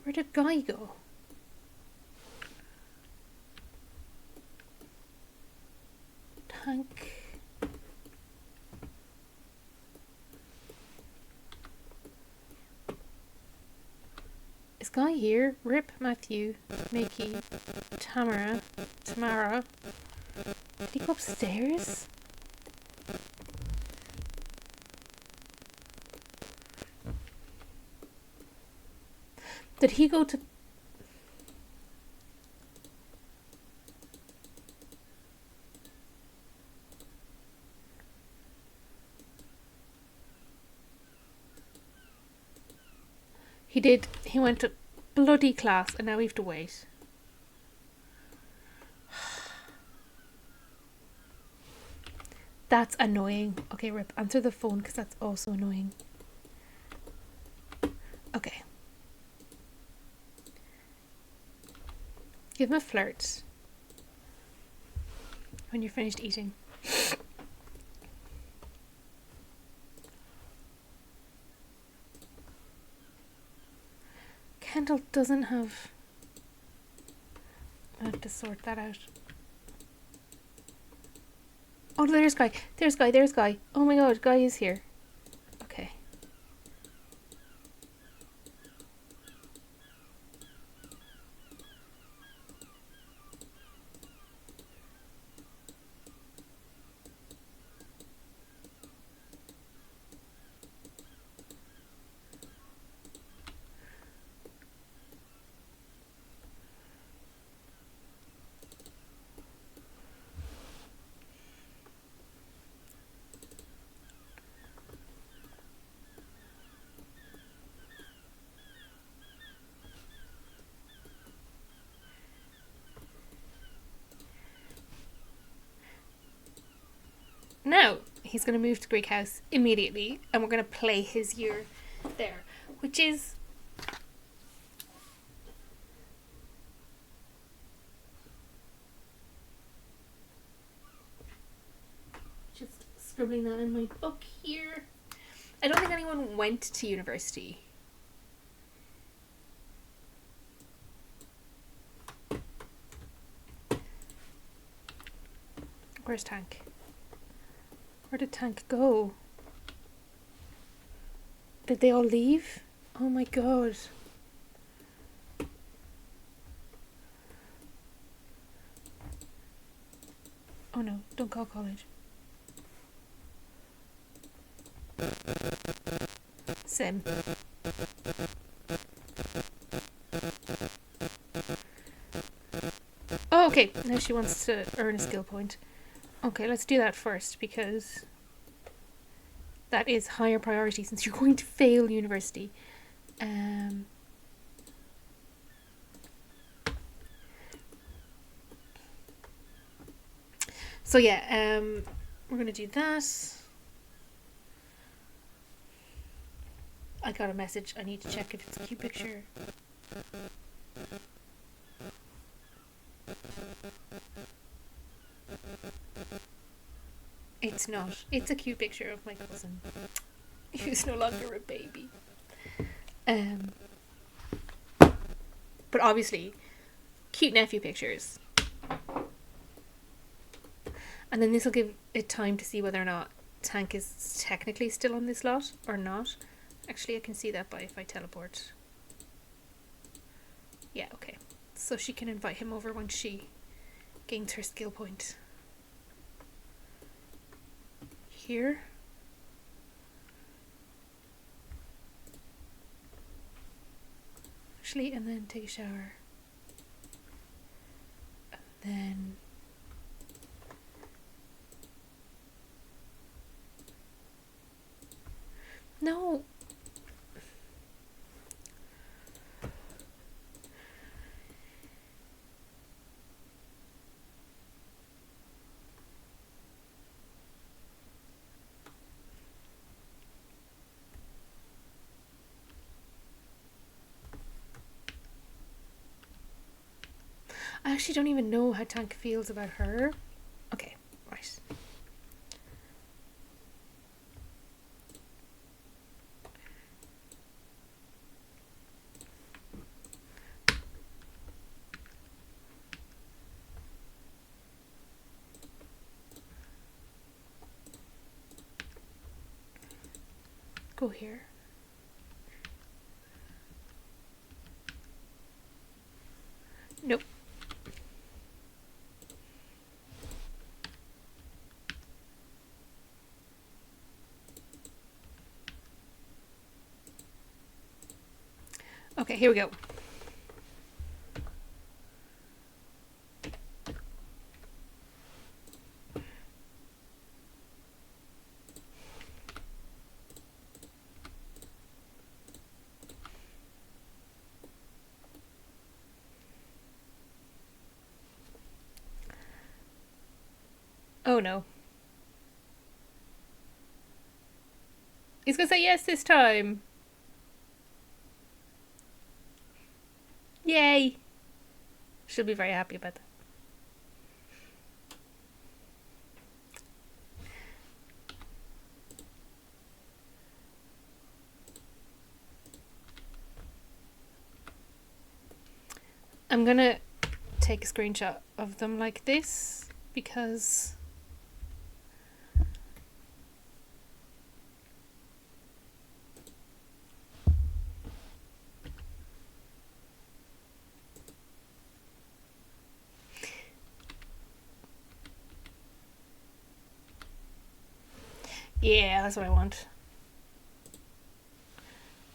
Where did Guy go? Tank. Is Guy here? Rip, Matthew, Mickey, Tamara. Did he go upstairs? Did he go to... He did. He went to bloody class, and now we have to wait. That's annoying. Okay, Rip, answer the phone, because that's also annoying. Okay. Give him a flirt when you're finished eating. Kendall doesn't have... I have to sort that out. Oh, there's Guy. There's Guy. Oh my god, Guy is here. Okay. now he's going to move to Greek House immediately, and we're going to play his year there, which is just scribbling that in my book here. I don't think anyone went to university. Where's Tank? Where did Tank go? Did they all leave? Oh my god. Oh no, don't call college. Sim. Oh, okay. Now she wants to earn a skill point. Okay, let's do that first because that is higher priority since you're going to fail university. So yeah, we're gonna do that. I got a message. I need to check if it's a cute picture. It's not. It's a cute picture of my cousin, who's no longer a baby. But obviously, cute nephew pictures. And then this will give it time to see whether or not Tank is technically still on this lot or not. Actually, I can see that by if I teleport. Yeah, okay. So she can invite him over once she gains her skill point. Here. Actually, and then take a shower. And then no. I actually don't even know how Tank feels about her. Okay, right. Go here. Nope. Okay, here we go. Oh no. He's gonna say yes this time. Yay. She'll be very happy about that. I'm gonna take a screenshot of them like this because yeah, that's what I want.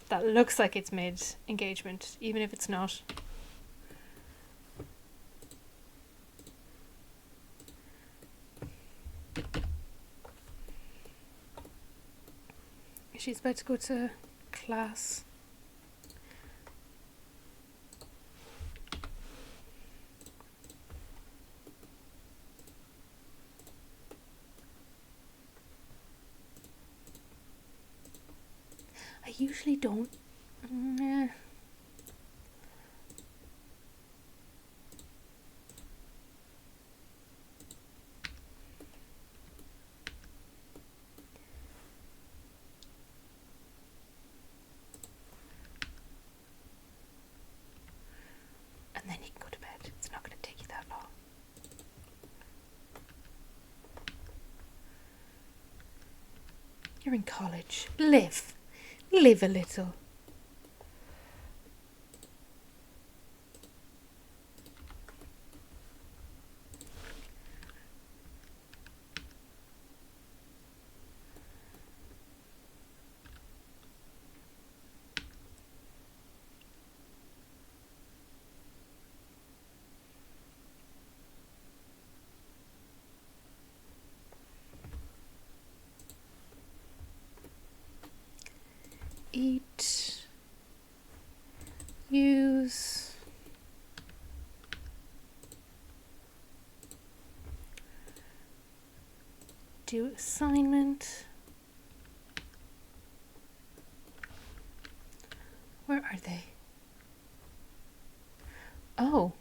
That looks like it's mid-engagement, even if it's not. She's about to go to class. usually don't. Mm, and then you can go to bed. It's not going to take you that long. You're in college. Live a little. Eat, use, do assignment. Where are they? Oh.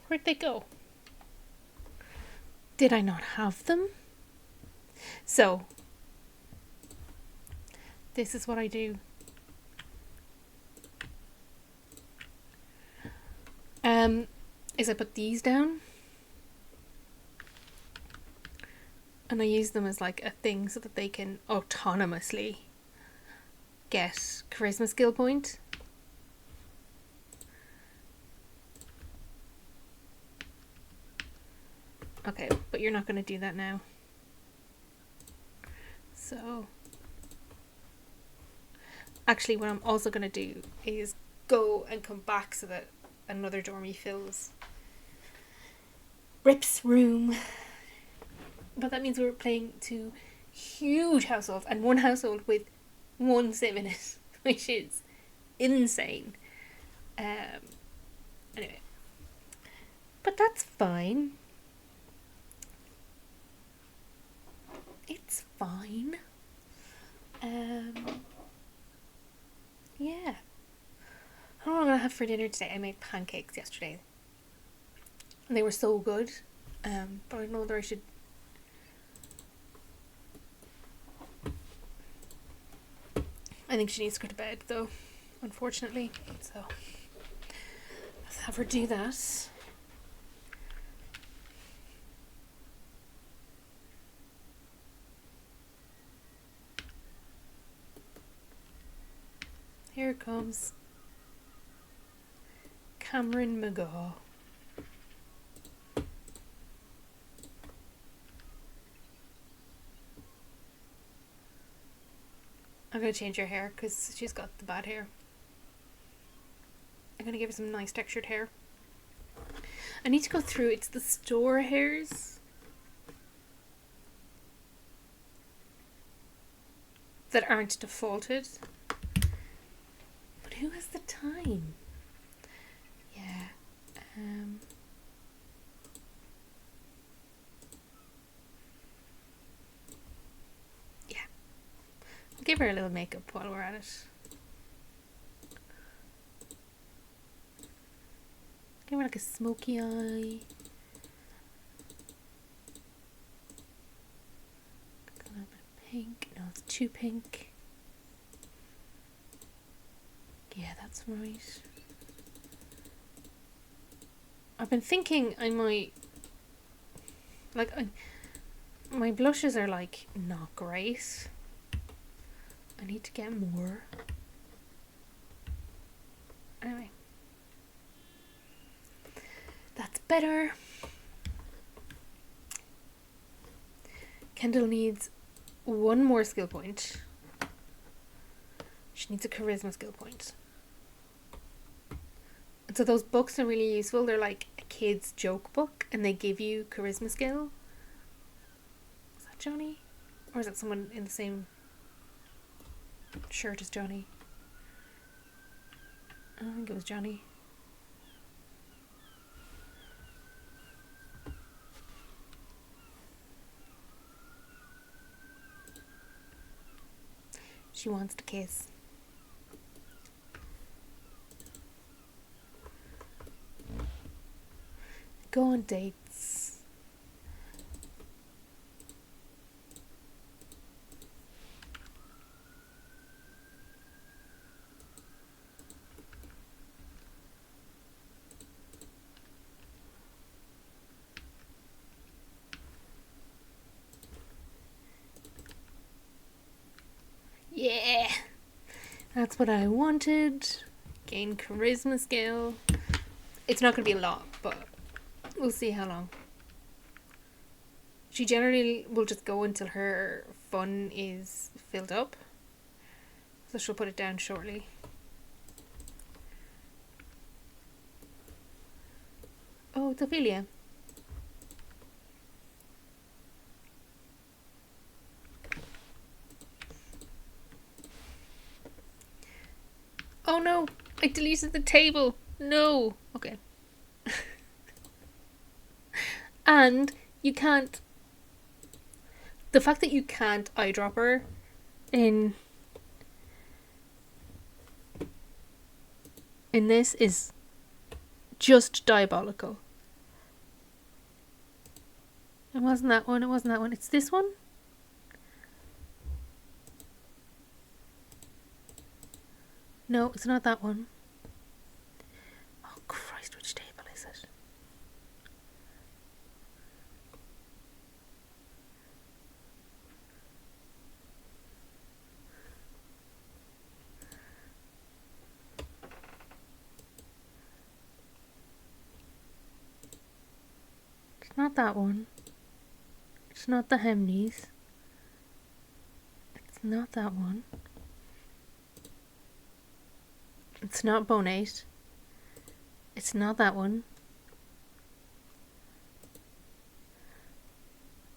Where'd they go? Did I not have them? So, this is what I do. Is I put these down and I use them as like a thing so that they can autonomously get charisma skill point. Okay, but you're not going to do that now. So, actually what I'm also going to do is go and come back so that another dormy fills Rip's room. But that means we're playing two huge households and one household with one sim in it, which is insane. Anyway. But that's fine. It's fine. Yeah. I don't know what I'm gonna have for dinner today. I made pancakes yesterday. And they were so good. But I don't know whether I should. I think she needs to go to bed though, unfortunately. So let's have her do that. Here comes Cameron McGaw. I'm going to change her hair because she's got the bad hair. I'm going to give her some nice textured hair. I need to go through, it's the store hairs that aren't defaulted. But who has the time? Yeah. I'll give her a little makeup while we're at it. Give her like a smoky eye. A little bit of pink. No, it's too pink. Yeah, that's right. I've been thinking I might, like, my blushes are like not great. I need to get more. Anyway, that's better. Kendall needs one more skill point. She needs a charisma skill point. And so those books are really useful. They're like a kid's joke book and they give you charisma skill. Is that Johnny? Or is that someone in the same shirt as Johnny? I don't think it was Johnny. She wants to kiss. Go on dates. Yeah, that's what I wanted. Gain charisma skill. It's not going to be a lot, but we'll see how long. She generally will just go until her fun is filled up. So she'll put it down shortly. Oh, it's Ophelia. Oh no, I deleted the table. No. Okay. And you can't. The fact that you can't eyedrop her in this is just diabolical. It wasn't that one. It wasn't that one. It's this one. No, it's not that one. Oh Christ, which table is it? It's not that one. It's not the Hemneys. It's not that one. It's not Bonate. It's not that one.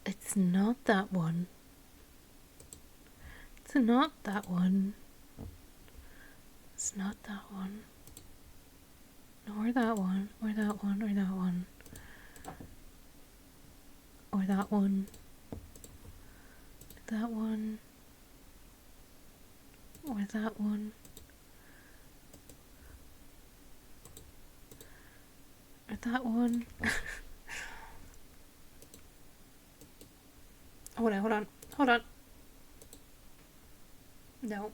It's not that one. It's not that one. It's not that one. Or that one. Or that one. Or that one. Or that one. That one. Or that one. Or that one. Hold on. Hold on. No.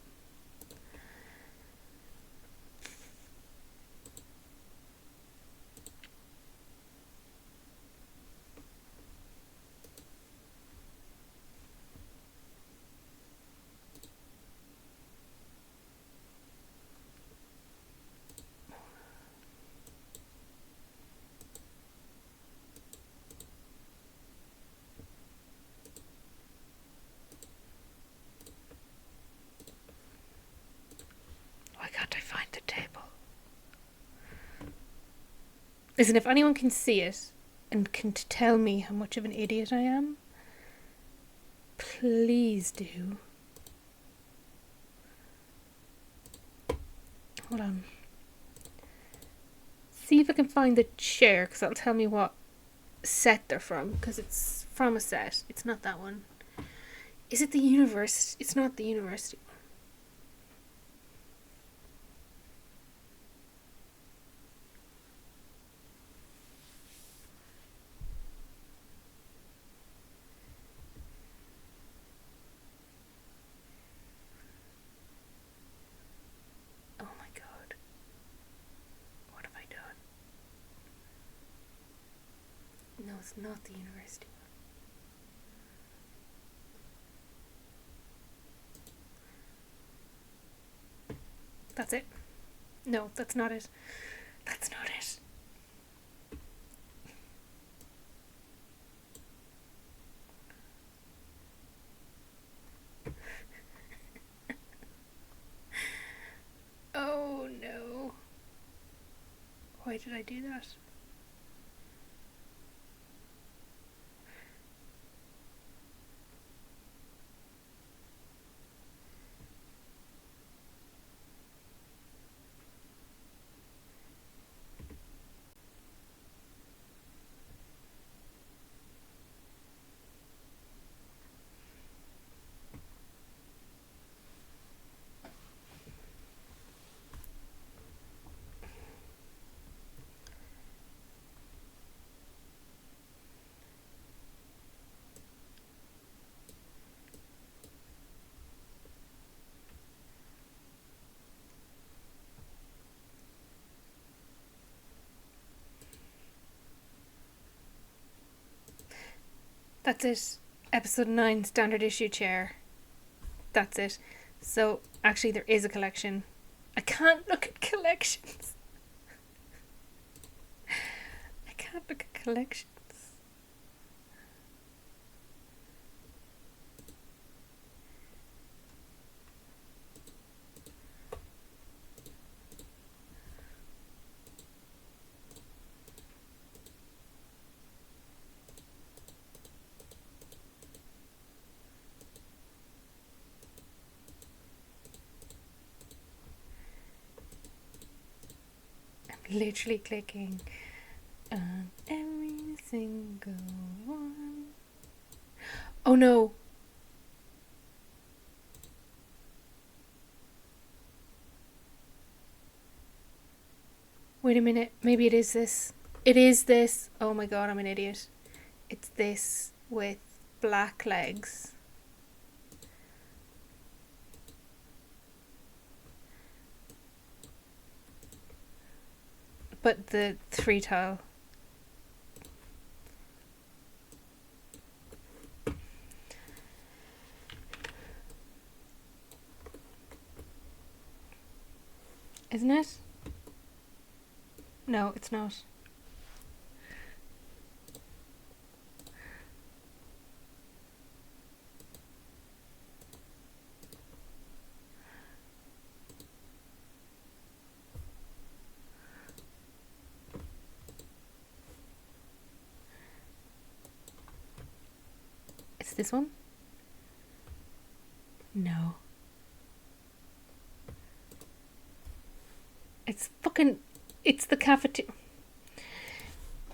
Why can't I find the table? Listen, if anyone can see it and can tell me how much of an idiot I am, please do. Hold on. See if I can find the chair, because that'll tell me what set they're from, because it's from a set. It's not that one. Is it the university? It's not the university one. Oh my god. What have I done? No, it's not the university one. That's it. No, that's not it. That's not it. Oh no. Why did I do that? That's it. Episode 9, standard issue chair. That's it. So, actually, there is a collection. I can't look at collections. I can't look at collections. Literally clicking on every single one. Oh no. Wait a minute. Maybe it is this. It is this. Oh my god, I'm an idiot. It's this with black legs. But the 3 tile. Isn't it? No, it's not. It's this one? No. It's fucking... It's the cafeteria.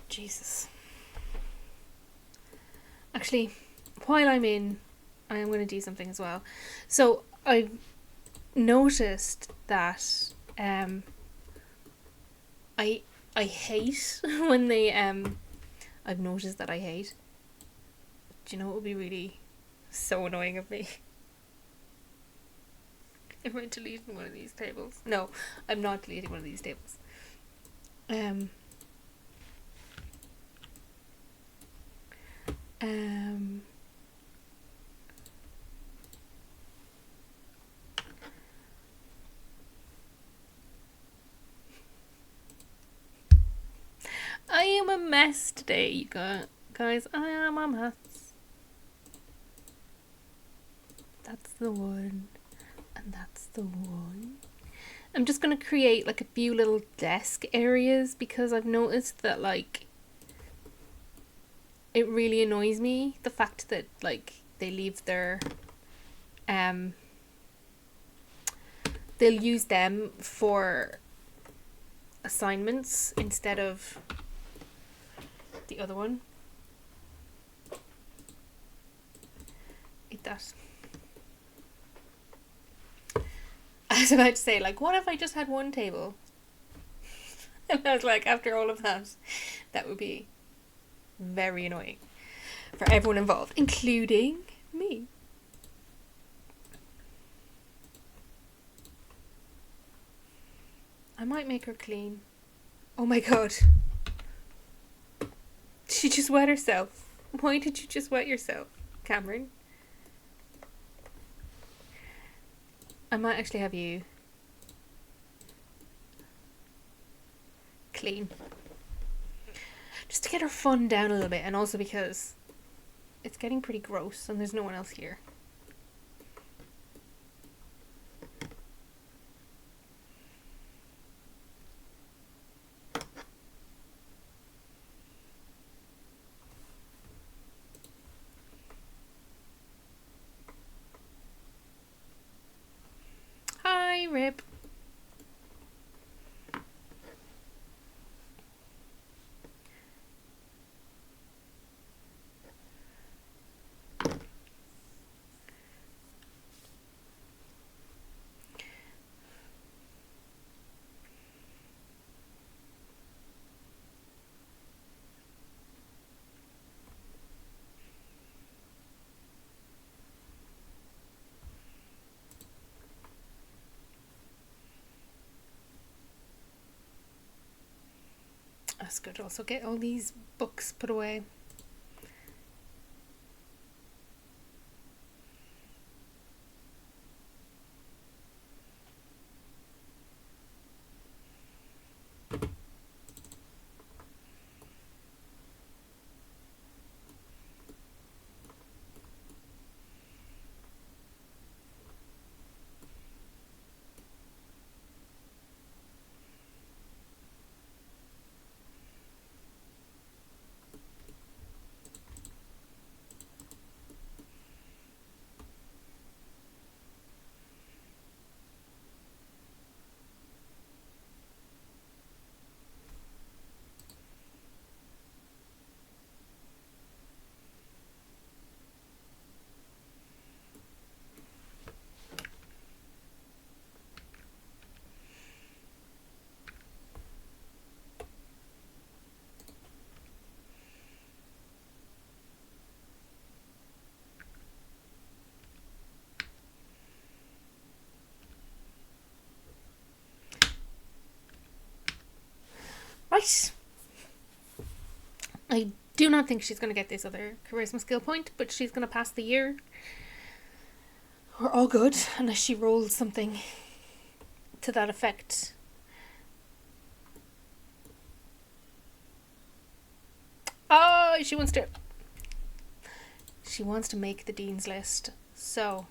Jesus. Actually, while I'm in, I am going to do something as well. So, I've noticed that I hate when they... I've noticed that I hate... Do you know what would be really so annoying of me? Am I deleting one of these tables? No, I'm not deleting one of these tables. I am a mess today, you guys. I am a mess. That's the one. And that's the one. I'm just going to create like a few little desk areas because I've noticed that like it really annoys me the fact that like they leave their they'll use them for assignments instead of the other one. Eat that. I was about to say, like, what if I just had one table? And I was like, after all of that, that would be very annoying for everyone involved, including me. I might make her clean. Oh my god. She just wet herself. Why did you just wet yourself, Cameron? I might actually have you clean. Just to get her fun down a little bit, and also because it's getting pretty gross and there's no one else here. Hi, Rip. That's good. Also get all these books put away. But I do not think she's going to get this other charisma skill point, but she's going to pass the year. We're all good, unless she rolls something to that effect. Oh, she wants to make the Dean's List. So,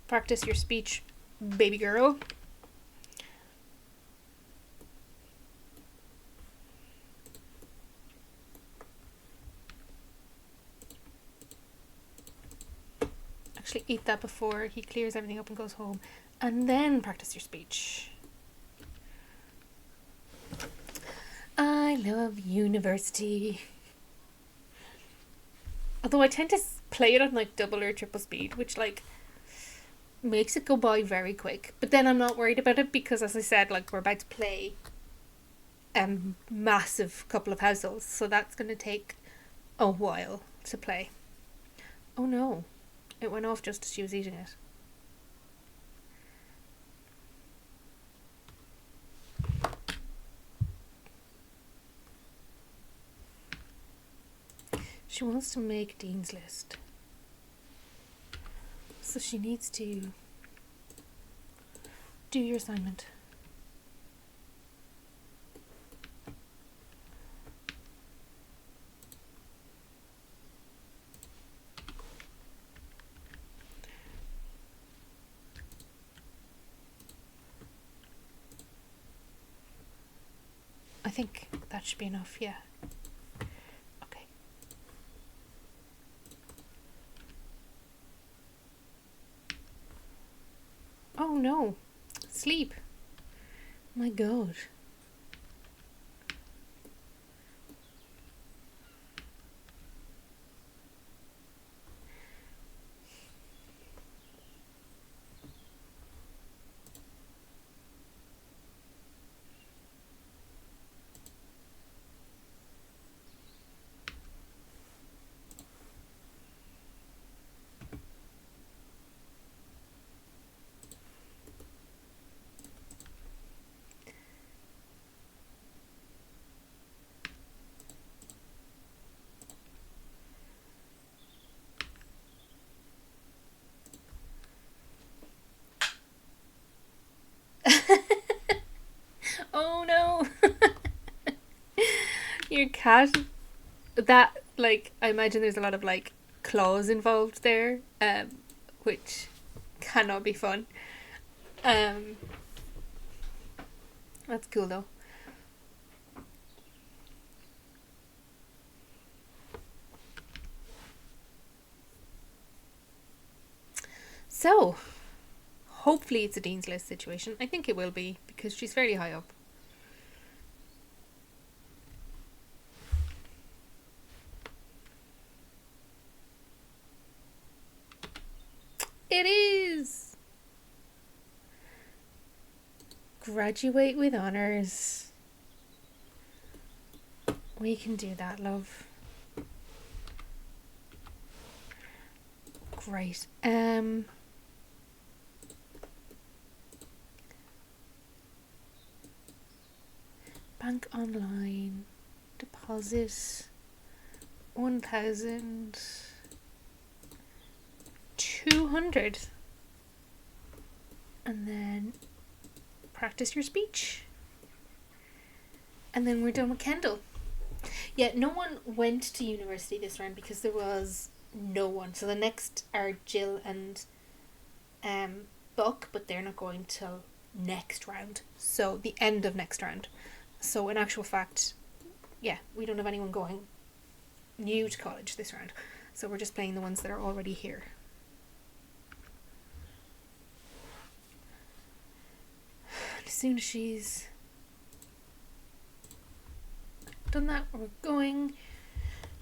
practice your speech, baby girl. Actually, eat that before he clears everything up and goes home. And then practice your speech. I love university. Although I tend to play it on like double or triple speed, which like makes it go by very quick. But then I'm not worried about it because, as I said, like we're about to play a massive couple of households, so that's going to take a while to play. Oh no, it went off just as she was eating it. She wants to make Dean's List. So she needs to do your assignment. I think that should be enough, yeah. Oh no, sleep. My God. Oh no. Your cat, that, like, I imagine there's a lot of like claws involved there, which cannot be fun. That's cool though. So, hopefully it's a Dean's List situation. I think it will be, because she's fairly high up. It is! Graduate with honours. We can do that, love. Great. Bank online. Deposit 1,200. And then practice your speech. And then we're done with Kendall. Yeah, no one went to university this round because there was no one. So the next are Jill and Buck, but they're not going till next round. So the end of next round. So in actual fact, yeah, we don't have anyone going new to college this round. So we're just playing the ones that are already here. As soon as she's done that, we're going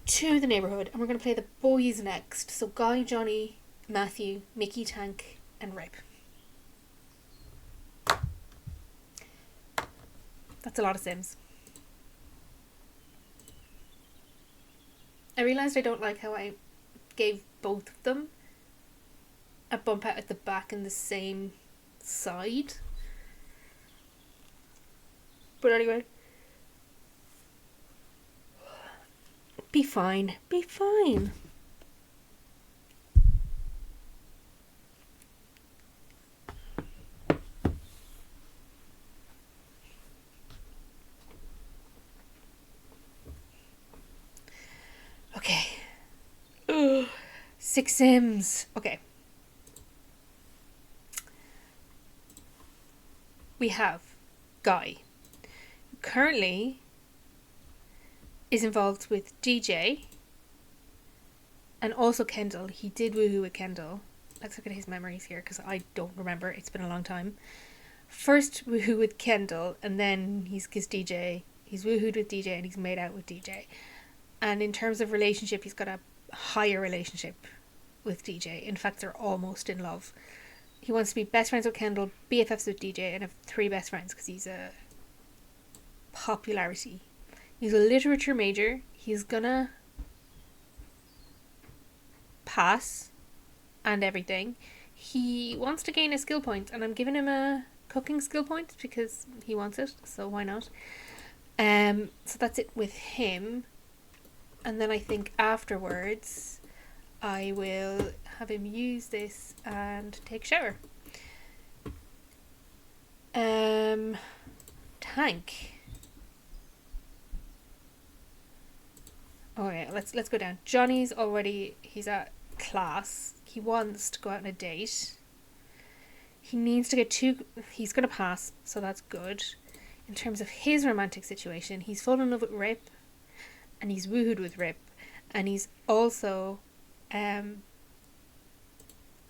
to the neighbourhood and we're going to play the boys next. So Guy, Johnny, Matthew, Mickey, Tank and Ripe. That's a lot of Sims. I realised I don't like how I gave both of them a bump out at the back and the same side. But anyway. Be fine. Be fine. Okay. Ugh. 6 Sims. Okay. We have Guy, who currently is involved with DJ and also Kendall. He did woohoo with Kendall. Let's look at his memories here because I don't remember. It's been a long time. First woohoo with Kendall, and then he's kissed DJ. He's woohooed with DJ and he's made out with DJ. And in terms of relationship, he's got a higher relationship with DJ. In fact, they're almost in love. He wants to be best friends with Kendall, BFFs with DJ, and have 3 best friends because he's a popularity. He's a literature major. He's gonna pass and everything. He wants to gain a skill point, and I'm giving him a cooking skill point because he wants it, so why not? So that's it with him. And then I think afterwards I will have him use this and take a shower. Tank. Oh yeah, let's go down. Johnny's he's at class. He wants to go out on a date. He needs to get 2. He's gonna pass, so that's good. In terms of his romantic situation, he's fallen in love with Rip, and he's woohooed with Rip, and he's also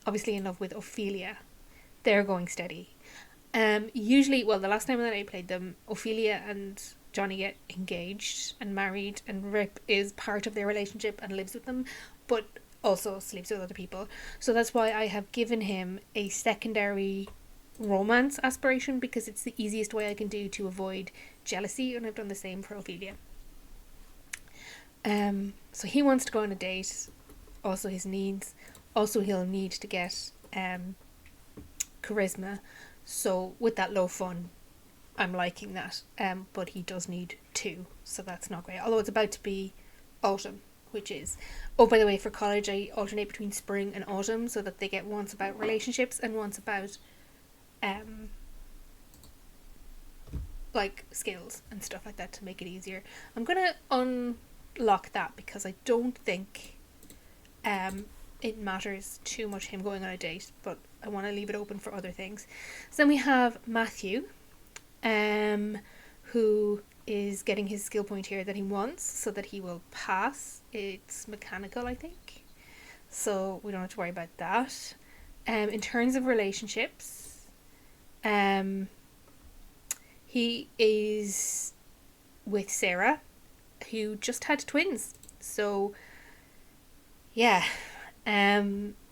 obviously in love with Ophelia. They're going steady. Usually, well, the last time that I played them, Ophelia and Johnny get engaged and married, and Rip is part of their relationship and lives with them, but also sleeps with other people. So that's why I have given him a secondary romance aspiration, because it's the easiest way I can do to avoid jealousy, and I've done the same for Ophelia. So he wants to go on a date. Also his needs. Also he'll need to get charisma. So with that low fun, I'm liking that. But he does need 2, so that's not great. Although it's about to be autumn, which is... Oh, by the way, for college I alternate between spring and autumn, so that they get once about relationships and once about like skills and stuff like that to make it easier. I'm gonna unlock that because I don't think it matters too much him going on a date, but I want to leave it open for other things. So then we have Matthew, who is getting his skill point here that he wants so that he will pass. It's mechanical, I think, so we don't have to worry about that. In terms of relationships, he is with Sarah, who just had twins, so yeah.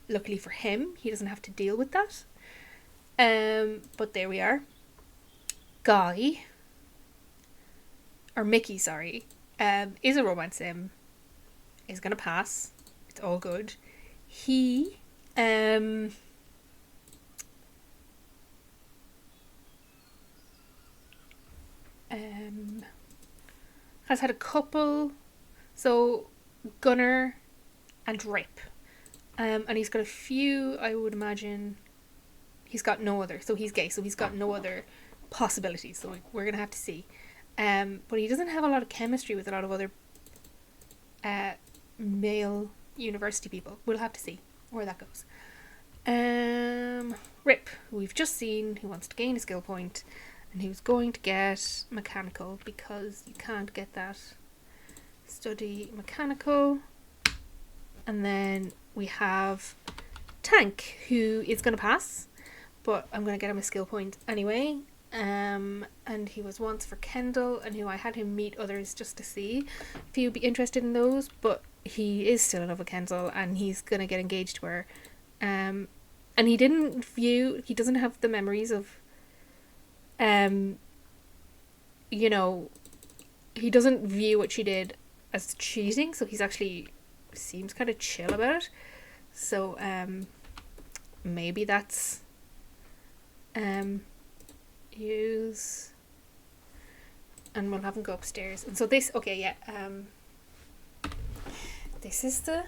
Luckily for him, he doesn't have to deal with that. But there we are. Guy, or Mickey, sorry, is a romance sim. Is gonna pass. It's all good. He has had a couple. So Gunnar and Rip. And he's got a few, I would imagine. He's got no other, so he's gay, so he's got no other possibilities, so we're gonna have to see. But he doesn't have a lot of chemistry with a lot of other male university people. We'll have to see where that goes. Rip, who we've just seen, who wants to gain a skill point, and who's going to get mechanical because you can't get that. Study mechanical. And then we have Tank, who is going to pass, but I'm going to get him a skill point anyway. And he was once for Kendall, and who I had him meet others just to see if he would be interested in those, but he is still in love with Kendall, and he's going to get engaged to her. And he doesn't have the memories of, he doesn't view what she did as cheating, so he's actually seems kind of chill about it. So maybe that's use, and we'll have him go upstairs. And so this, okay, yeah, this is the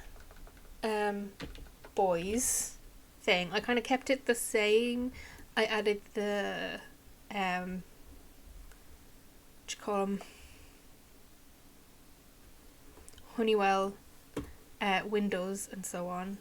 boys thing. I kind of kept it the same. I added the what you call them, Honeywell windows and so on.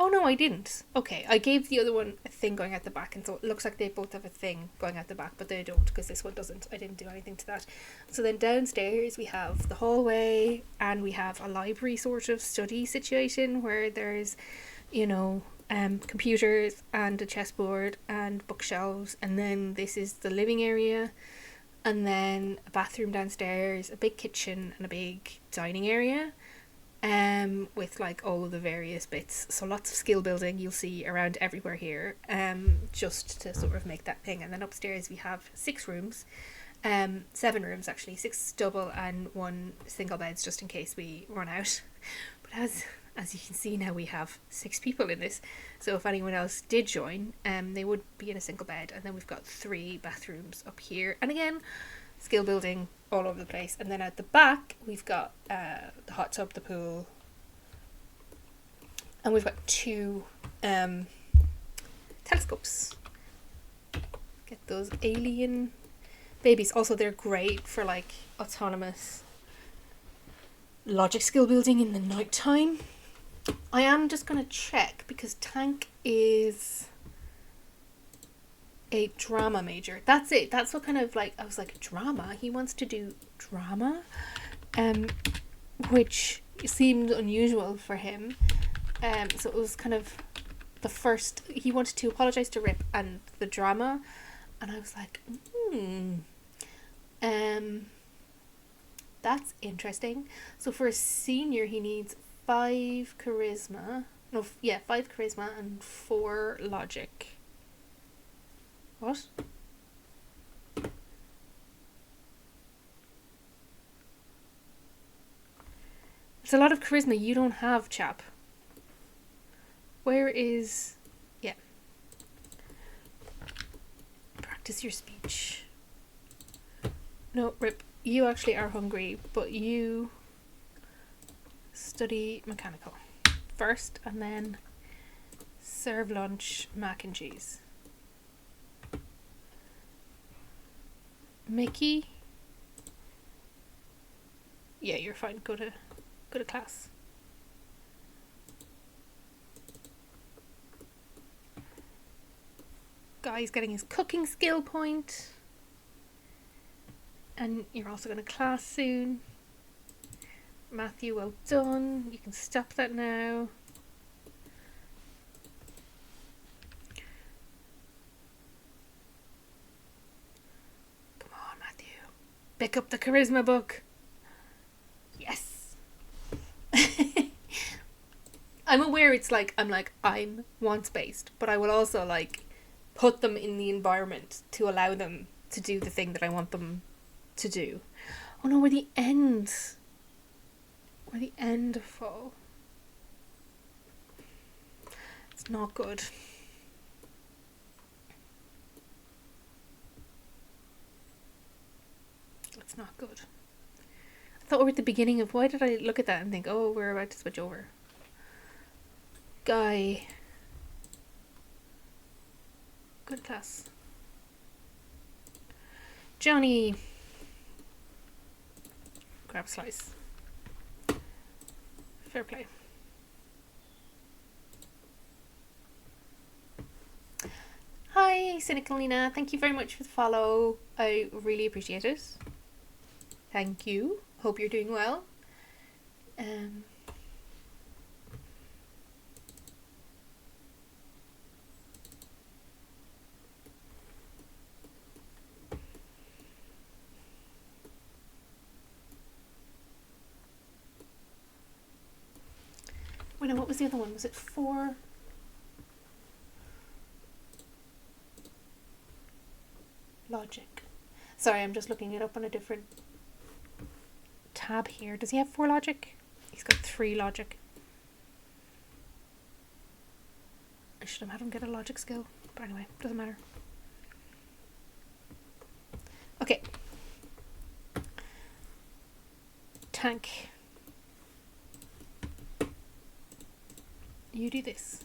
Oh no, I didn't. Okay, I gave the other one a thing going at the back, and so it looks like they both have a thing going at the back, but they don't, because this one doesn't. I didn't do anything to that. So then downstairs we have the hallway, and we have a library sort of study situation where there's, computers and a chessboard and bookshelves, and then this is the living area, and then a bathroom downstairs, a big kitchen, and a big dining area. With like all of the various bits, so lots of skill building you'll see around everywhere here, just to sort of make that thing. And then upstairs we have 6 rooms, 7 rooms actually, 6 double and 1 single beds, just in case we run out. But as you can see now, we have 6 people in this, so if anyone else did join, they would be in a single bed. And then we've got 3 bathrooms up here, and again, skill building all over the place. And then at the back we've got the hot tub, the pool, and we've got 2 telescopes. Get those alien babies. Also, they're great for like autonomous logic skill building in the night time. I am just gonna check, because Tank is a drama major. That's it. That's what kind of like, I was like, drama? He wants to do drama? Which seemed unusual for him. So it was kind of the first, he wanted to apologise to Rip and the drama, and I was like, that's interesting. So for a senior he needs 5 charisma and 4 logic. What? It's a lot of charisma you don't have, chap. Where is... Yeah. Practice your speech. No, Rip, you actually are hungry, but you study mechanical first, and then serve lunch mac and cheese. Mickey? Yeah, you're fine. Go to class. Guy's getting his cooking skill point. And you're also going to class soon. Matthew, well done. You can stop that now. Come on, Matthew. Pick up the charisma book. Yes. I'm aware it's like, I'm wants based, but I will also like put them in the environment to allow them to do the thing that I want them to do. Oh no, we're the end. We're the end of fall. It's not good. It's not good. I thought we were at the beginning of... Why did I look at that and think, oh, we're about to switch over? Guy. Good class. Johnny. Grab a slice. Fair play. Hi, Cynical Nina. Thank you very much for the follow. I really appreciate it. Thank you. Hope you're doing well. Wait, no, what was the other one? Was it 4? Logic. Sorry, I'm just looking it up on a different tab here. Does he have 4 logic? He's got 3 logic. I should have had him get a logic skill, but anyway, doesn't matter. Okay. You do this.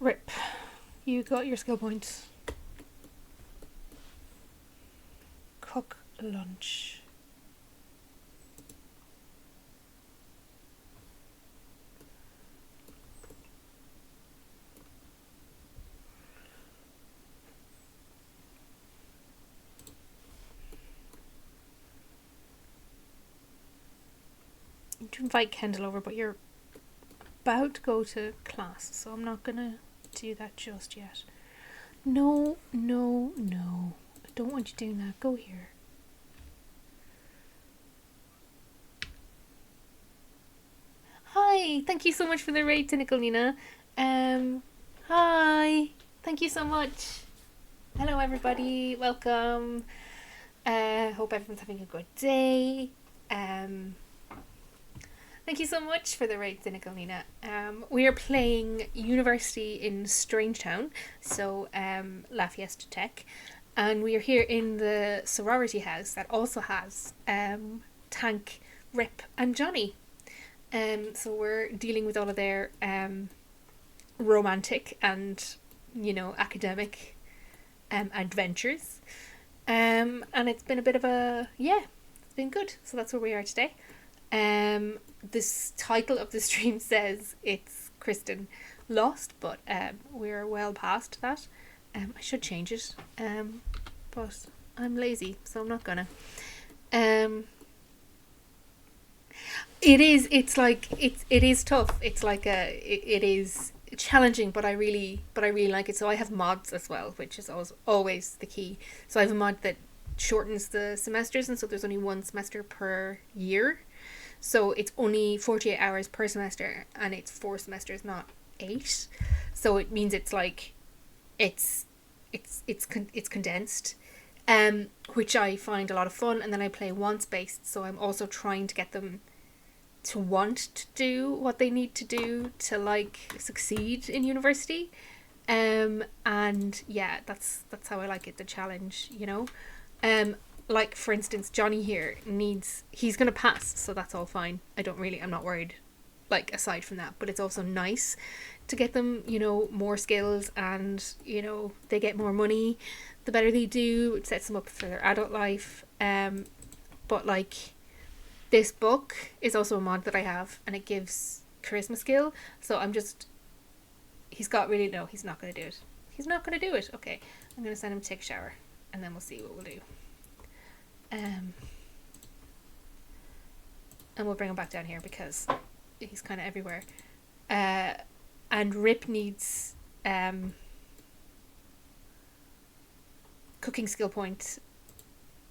Rip. You got your skill points. Cook lunch. To invite Kendall over, but you're about to go to class, so I'm not gonna do that just yet. No. I don't want you doing that. Go here. Hi, thank you so much for the raid to Nicolina. Hi, thank you so much. Hello everybody, welcome. Hope everyone's having a good day. Thank you so much for the raid to Nicolina. We are playing University in Strangetown, so La Fiesta Tech, and we are here in the sorority house that also has Tank, Rip and Johnny. So we're dealing with all of their romantic and, academic adventures. And it's been a bit of it's been good. So that's where we are today. This title of the stream says it's Kristen Loste, but we're well past that. I should change it, but I'm lazy, so I'm not gonna. It is tough. It's like it is challenging, but I really like it. So I have mods as well, which is always the key. So I have a mod that shortens the semesters, and so there's only one semester per year. So it's only 48 hours per semester, and it's 4 semesters, not 8. So it means it's like it's condensed, which I find a lot of fun. And then I play wants based, so I'm also trying to get them to want to do what they need to do to like succeed in university. And yeah, that's how I like it, the challenge, like for instance, Johnny here he's gonna pass, so that's all fine. I'm not worried, like, aside from that. But it's also nice to get them, more skills, and they get more money the better they do. It sets them up for their adult life. But like, this book is also a mod that I have, and it gives charisma skill. So he's not going to do it. He's not going to do it. Okay, I'm going to send him to take a shower, and then we'll see what we'll do. And we'll bring him back down here because he's kind of everywhere. And Rip needs cooking skill points.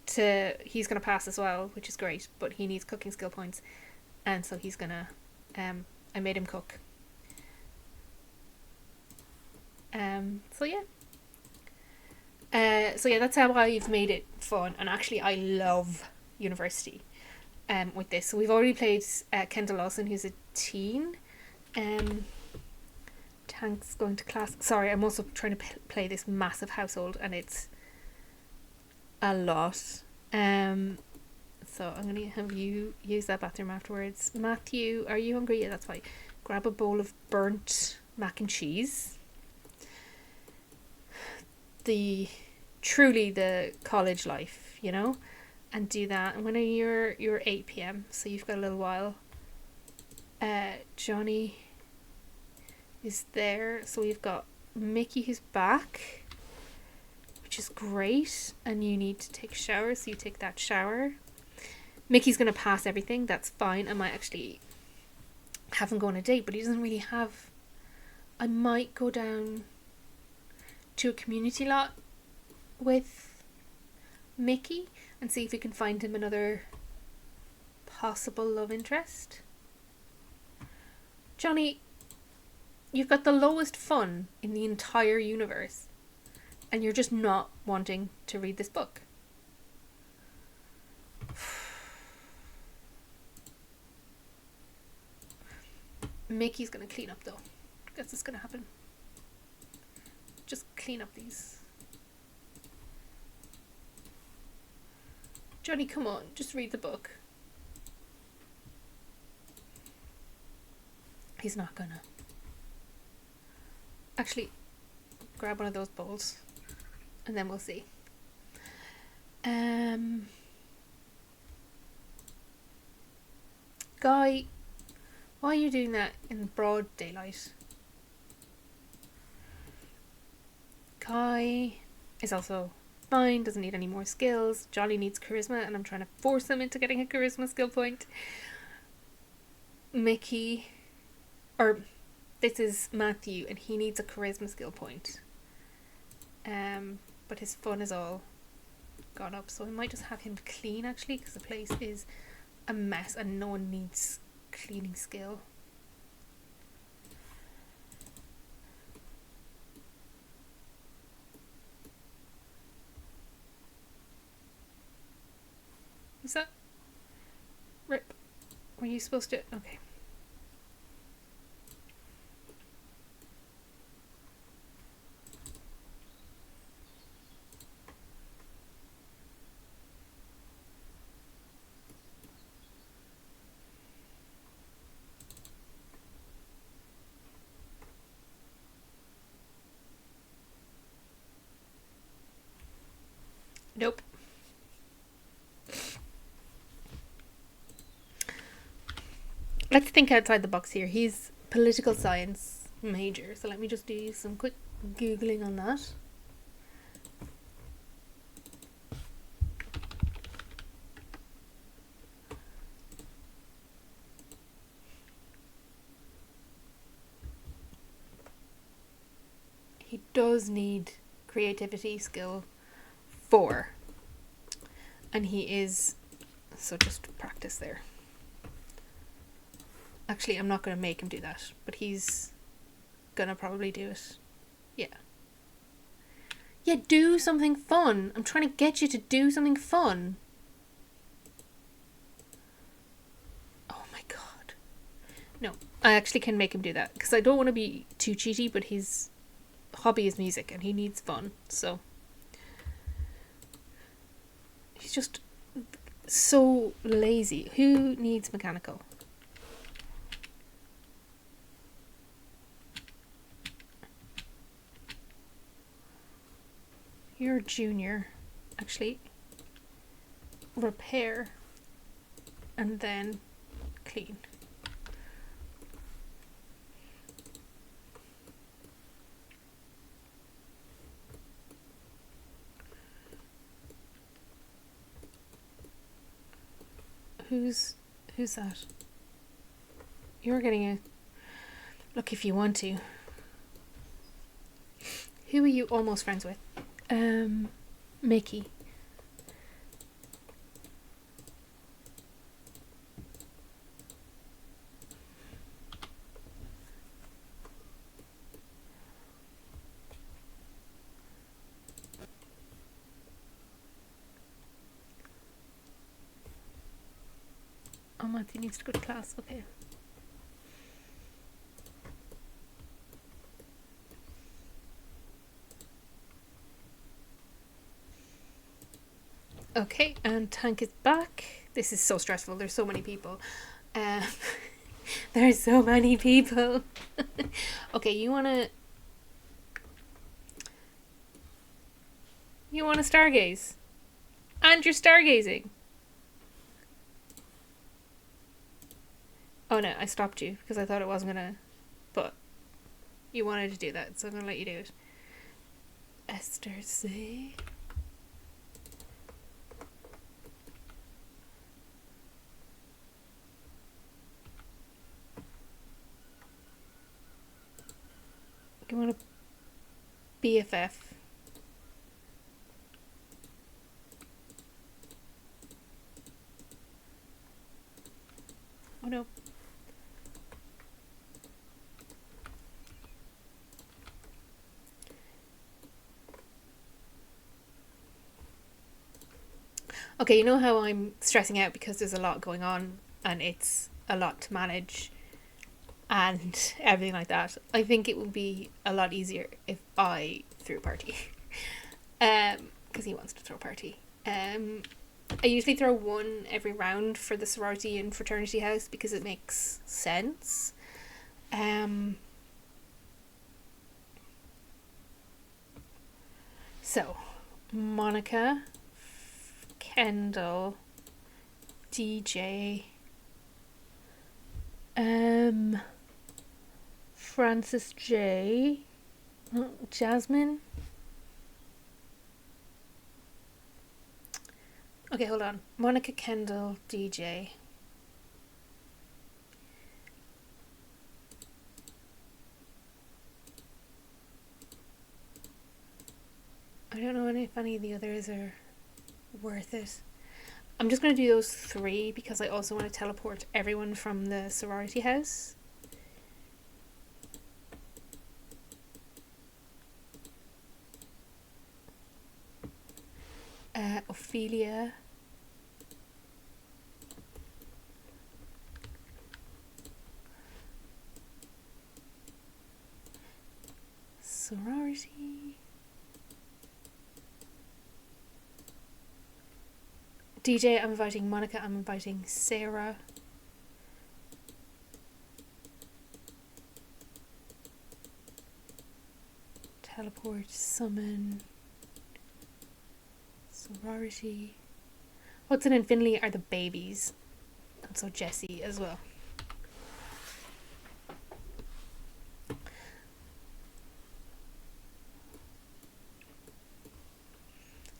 He's going to pass as well, which is great, but he needs cooking skill points, and so he's going to I made him cook. So yeah, that's how I've made it fun. And actually I love university with this. So we've already played Kendall Lawson, who's a teen. Tank's going to class. Sorry, I'm also trying to play this massive household, and it's a lot. So I'm going to have you use that bathroom afterwards. Matthew, are you hungry? Yeah, that's fine. Grab a bowl of burnt mac and cheese. Truly the college life, and do that. And when you're 8 p.m, so you've got a little while. Johnny is there, so we've got Mickey who's back, which is great. And you need to take a shower, so you take that shower. Mickey's gonna pass everything, that's fine. I might actually have him go on a date, but he doesn't really have. I might go down to a community lot with Mickey and see if we can find him another possible love interest. Johnny, you've got the lowest fun in the entire universe, and you're just not wanting to read this book. Mickey's gonna clean up though. Guess it's gonna happen. Just clean up these. Johnny, come on, just read the book. He's not gonna. Actually, grab one of those bowls and then we'll see. Guy, why are you doing that in broad daylight? Kai is also fine, doesn't need any more skills. Jolly needs charisma, and I'm trying to force him into getting a charisma skill point. Mickey, or this is Matthew, and he needs a charisma skill point. But his fun is all gone up, so I might just have him clean actually, because the place is a mess and no one needs cleaning skill. Is that Rip? Were you supposed to? Okay. Nope. Let's think outside the box here. He's political science major, so let me just do some quick Googling on that. He does need creativity skill 4. And he is, so just practice there. Actually, I'm not going to make him do that, but he's going to probably do it. Yeah. Yeah, do something fun. I'm trying to get you to do something fun. Oh my god. No, I actually can make him do that, because I don't want to be too cheaty, but his hobby is music and he needs fun, so he's just so lazy. Who needs mechanical? You're a junior. Actually, repair and then clean. Who's that? You're getting a look if you want to. Who are you almost friends with? Mickey. Oh, Matthew needs to go to class. Okay. Okay, and Tank is back. This is so stressful. There's so many people. There's so many people. Okay, you wanna stargaze? And you're stargazing. Oh no, I stopped you because I thought it wasn't gonna, but you wanted to do that, so I'm gonna let you do it. Esther C. You want to BFF? Oh no. Okay, you know how I'm stressing out because there's a lot going on and it's a lot to manage and everything like that. I think it would be a lot easier if I threw a party. Because he wants to throw a party. I usually throw one every round for the sorority and fraternity house because it makes sense. So, Monica, Kendall, DJ, Francis J, Jasmine. Okay, hold on. Monica, Kendall, DJ. I don't know if any of the others are worth it. I'm just going to do those 3 because I also want to teleport everyone from the sorority house. Ophelia. Sorority. DJ, I'm inviting Monica. I'm inviting Sarah. Teleport, summon, sorority. Hudson and Finley are the babies. And so Jessie as well.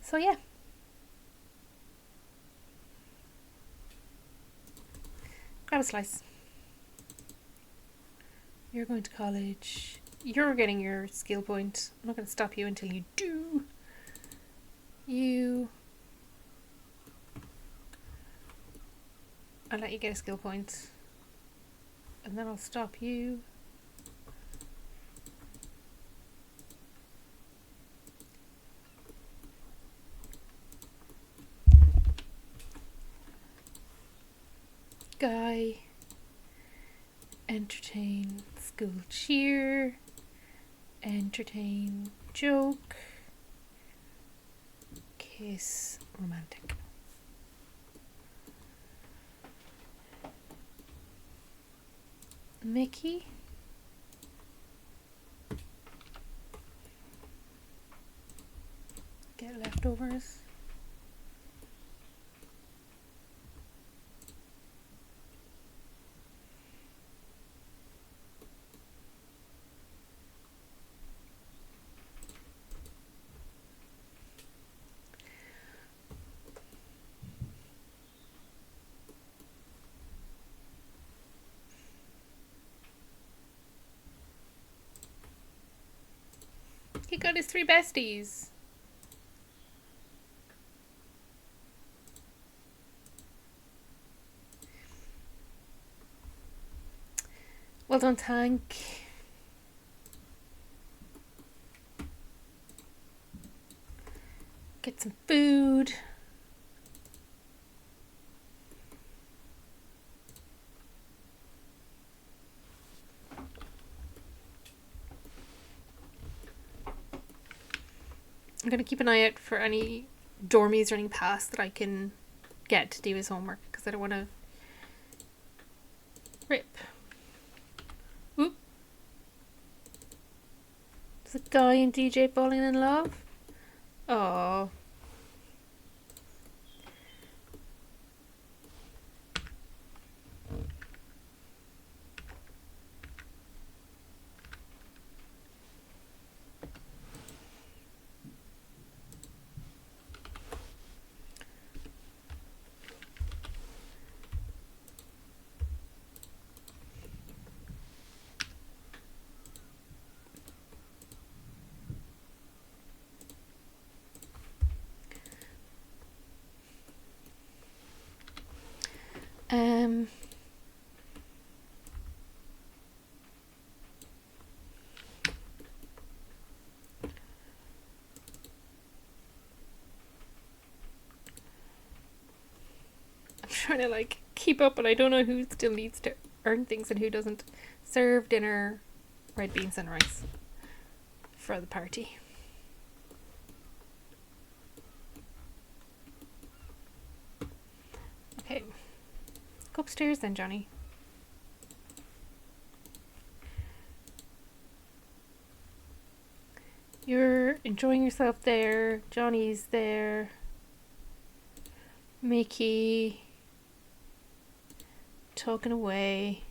So yeah. Grab a slice. You're going to college. You're getting your skill point. I'm not going to stop you until you do. I'll let you get a skill point. And then I'll stop you. Guy. Entertain, school cheer. Entertain, joke. Kiss, romantic. Mickey. Get leftovers. He got his 3 besties. Well done, Tank. Get some food. I'm going to keep an eye out for any dormies running past that I can get to do his homework because I don't want to rip. Oop. Is a guy and DJ falling in love? Oh. I'm trying to like keep up, but I don't know who still needs to earn things and who doesn't. Serve dinner, red beans and rice for the party. Okay, go upstairs then, Johnny. You're enjoying yourself there. Johnny's there. Mickey talking away.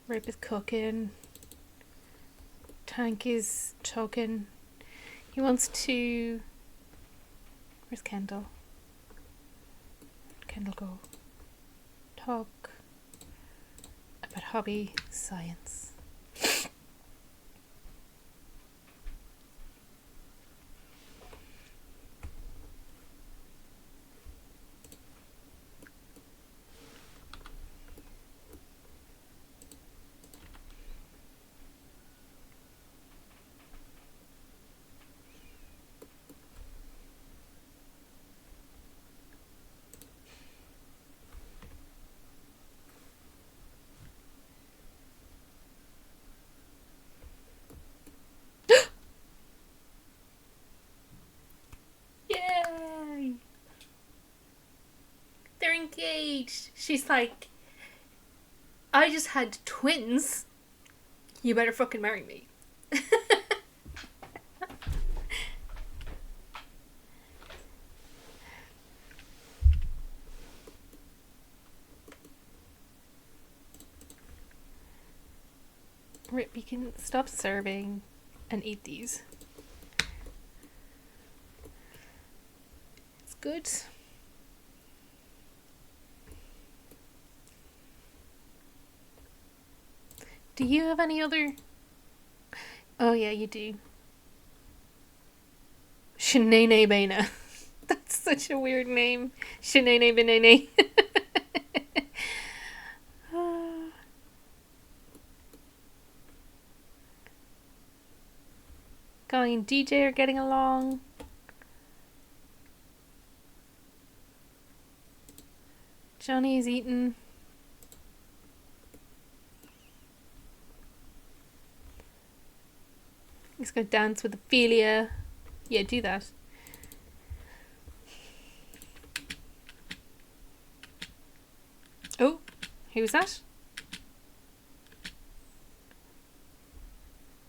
Rip is cooking. Tank is talking. He wants to... Where's Kendall? Where'd Kendall go? Talk about hobby science. Yay! They're engaged. She's like, I just had twins. You better fucking marry me. Rip, you can stop serving and eat these. It's good. Do you have any other... Oh yeah, you do. Shanae Bana. That's such a weird name. Shanae Banane. Guy and DJ are getting along. Johnny's eating. He's gonna dance with Ophelia. Yeah, do that. Oh, who's that?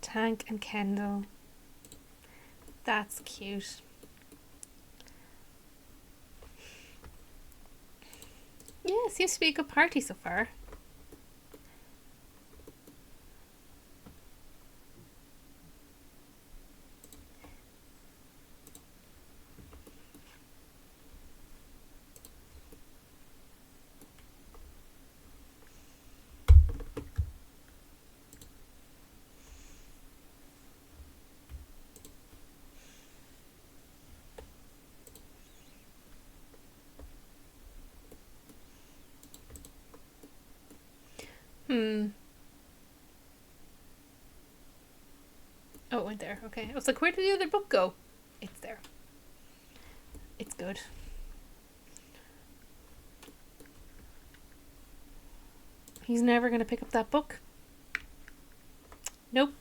Tank and Kendall. That's cute. Yeah, seems to be a good party so far. Oh, it went there. Okay. I was like, where did the other book go? It's there. It's good. He's never going to pick up that book. Nope.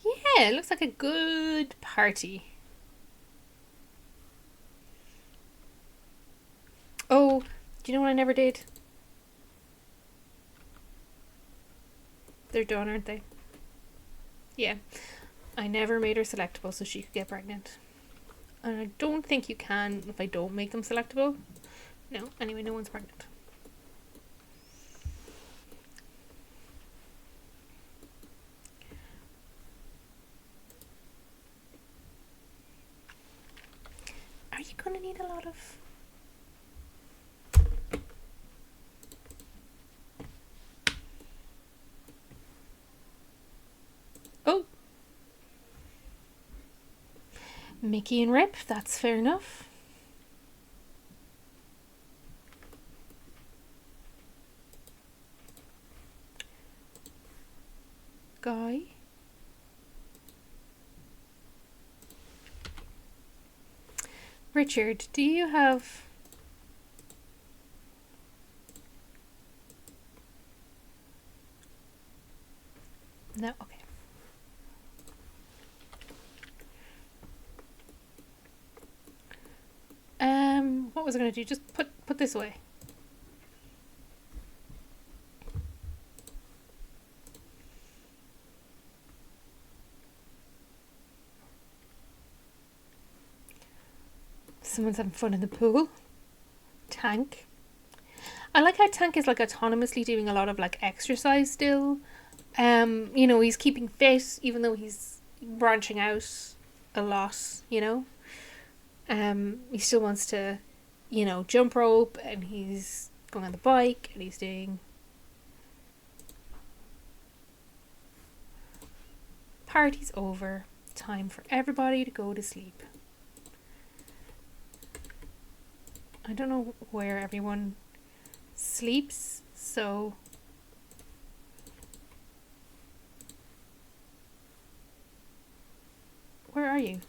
Yeah, it looks like a good party. Oh, do you know what I never did? They're done, aren't they? Yeah. I never made her selectable so she could get pregnant. And I don't think you can if I don't make them selectable. No, anyway, no one's pregnant. Are you going to need a lot of... Oh! Mickey and Rip, that's fair enough. Guy. Richard, do you have... No, okay. What was I going to do? Just put this away. Someone's having fun in the pool. Tank. I like how Tank is like autonomously doing a lot of like exercise still. You know, he's keeping fit even though he's branching out a lot, you know. He still wants to, you know, jump rope, and he's going on the bike, and he's doing party's over. Time for everybody to go to sleep. I don't know where everyone sleeps, so where are you?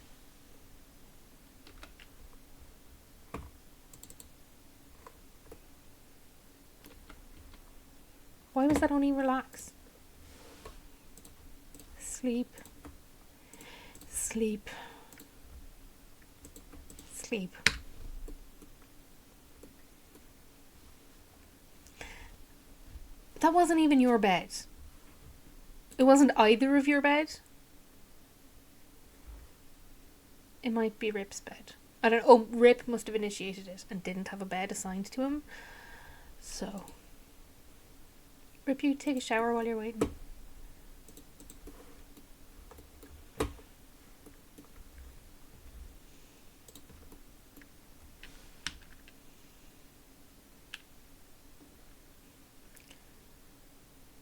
Why was that only relax? Sleep. Sleep. Sleep. That wasn't even your bed. It wasn't either of your bed. It might be Rip's bed. I don't know. Oh, Rip must have initiated it and didn't have a bed assigned to him. So, Rip, you take a shower while you're waiting.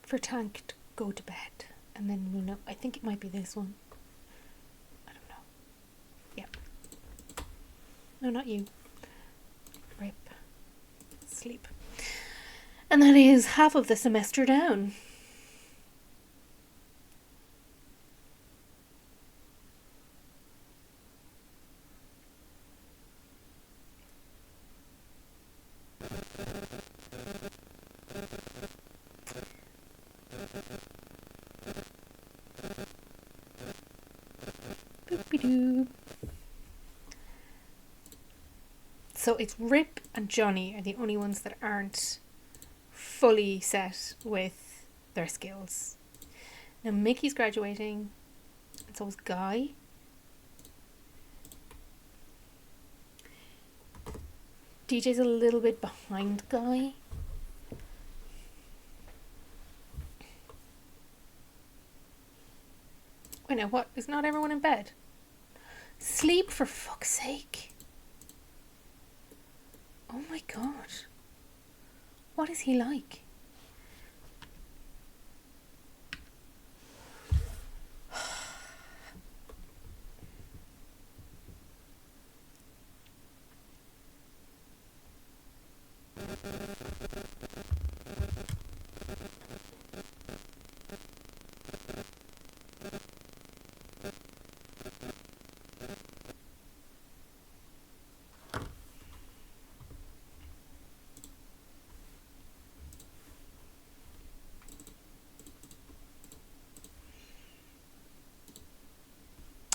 For Tank to go to bed, and then we'll know. I think it might be this one. I don't know. Yep. No, not you. Rip. Sleep. And that is half of the semester down. Boop-be-doo. So it's Rip and Johnny are the only ones that aren't fully set with their skills. Now Mickey's graduating, and so is Guy. DJ's a little bit behind Guy. Wait, now what? Is not everyone in bed? Sleep, for fuck's sake. Oh my god. What is he like?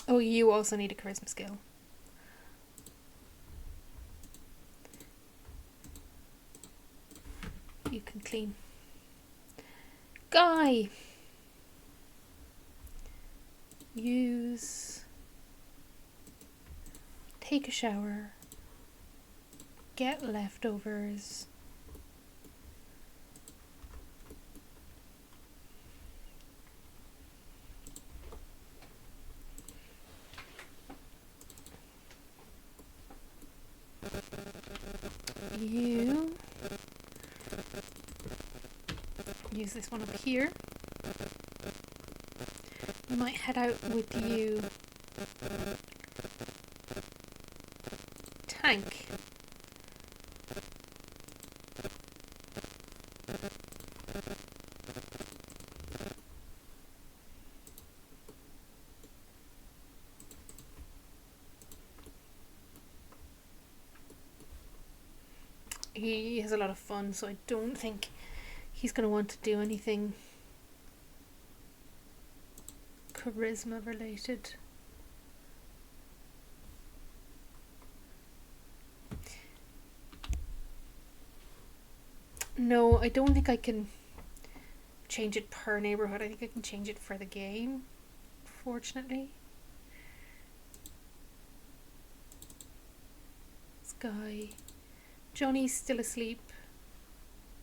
Oh, you also need a charisma skill. You can clean. Guy! Use. Take a shower. Get leftovers. You use this one up here. We might head out with you, Tank. He has a lot of fun, so I don't think he's going to want to do anything charisma related. No, I don't think I can change it per neighborhood. I think I can change it for the game, fortunately. Sky. Johnny's still asleep.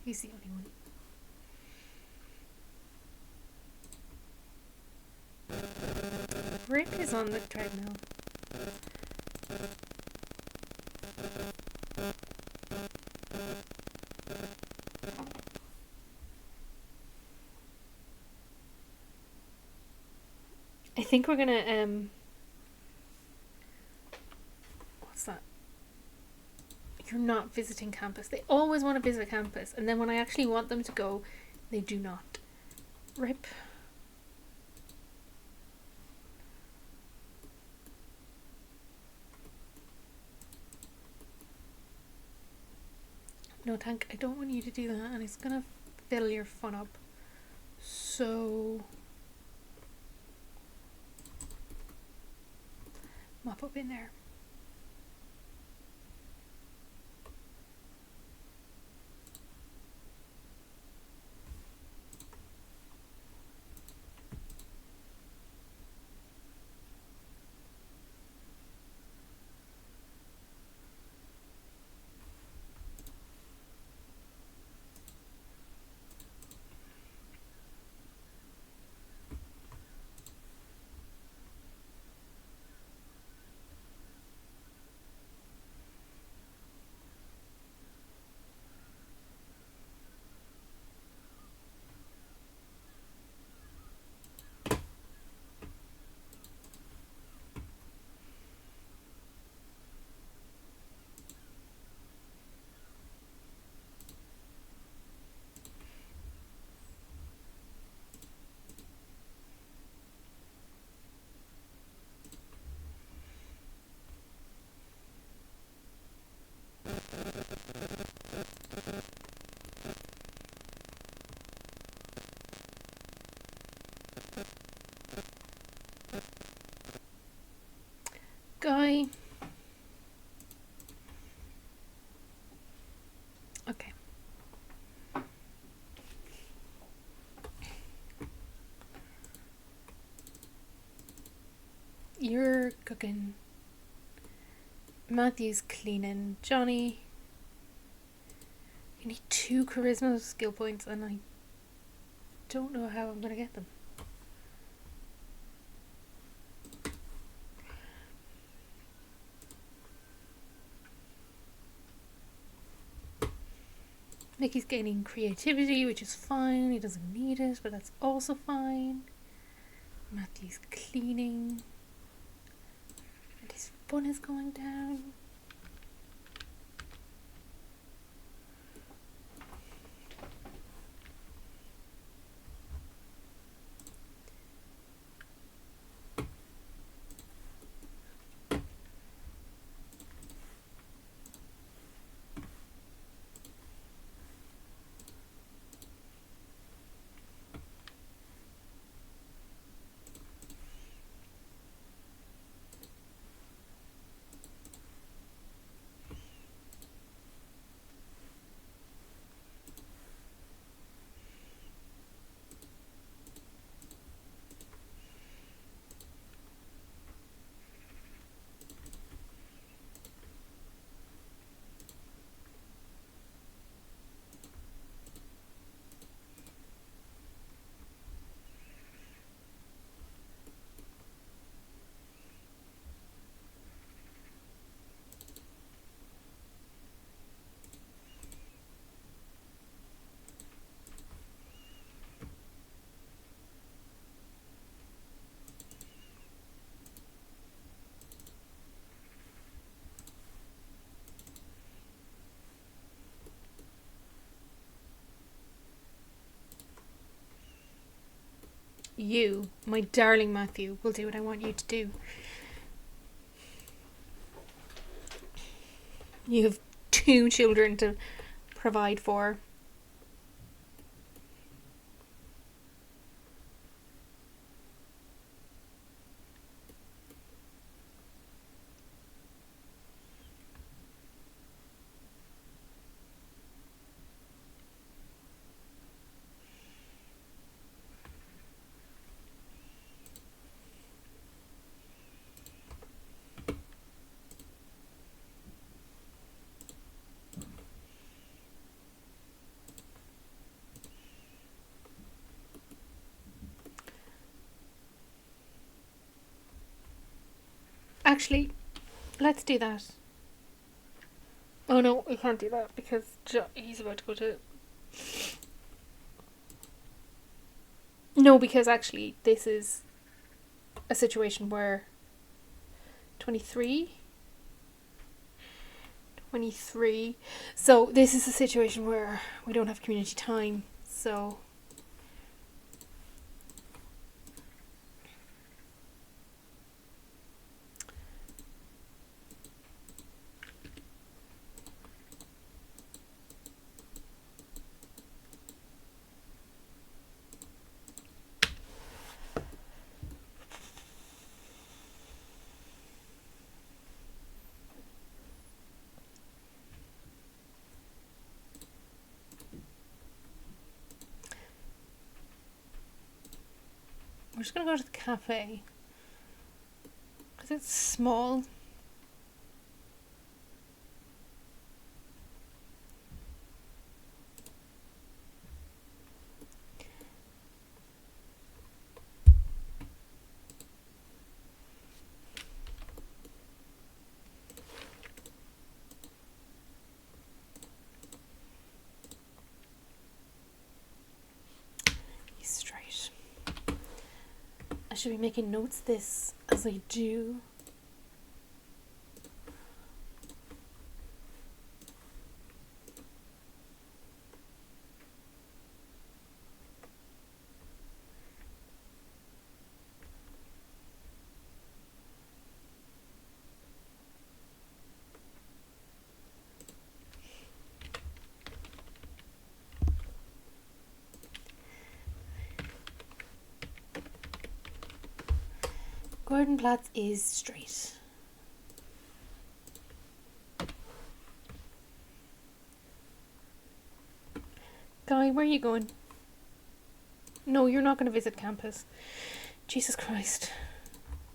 He's the only one. Rick is on the treadmill. I think we're gonna what's that? You're not visiting campus. They always want to visit campus, and then when I actually want them to go, they do not. Rip. No, Tank, I don't want you to do that, and it's gonna fill your fun up. So mop up in there. Guy. Okay. You're cooking. Matthew's cleaning. Johnny. You need 2 charisma skill points, and I don't know how I'm gonna get them. Nicky's gaining creativity, which is fine. He doesn't need it, but that's also fine. Matthew's cleaning. And his fun is going down. You, my darling Matthew, will do what I want you to do. You have 2 children to provide for. Actually, let's do that. Oh no, we can't do that because he's about to go to... No, because actually this is a situation where 23. So this is a situation where we don't have community time. So we're just going to go to the cafe because it's small. He's straight. I should be making notes this as I do. Gordon Platz is straight. Guy, where are you going? No, you're not going to visit campus. Jesus Christ.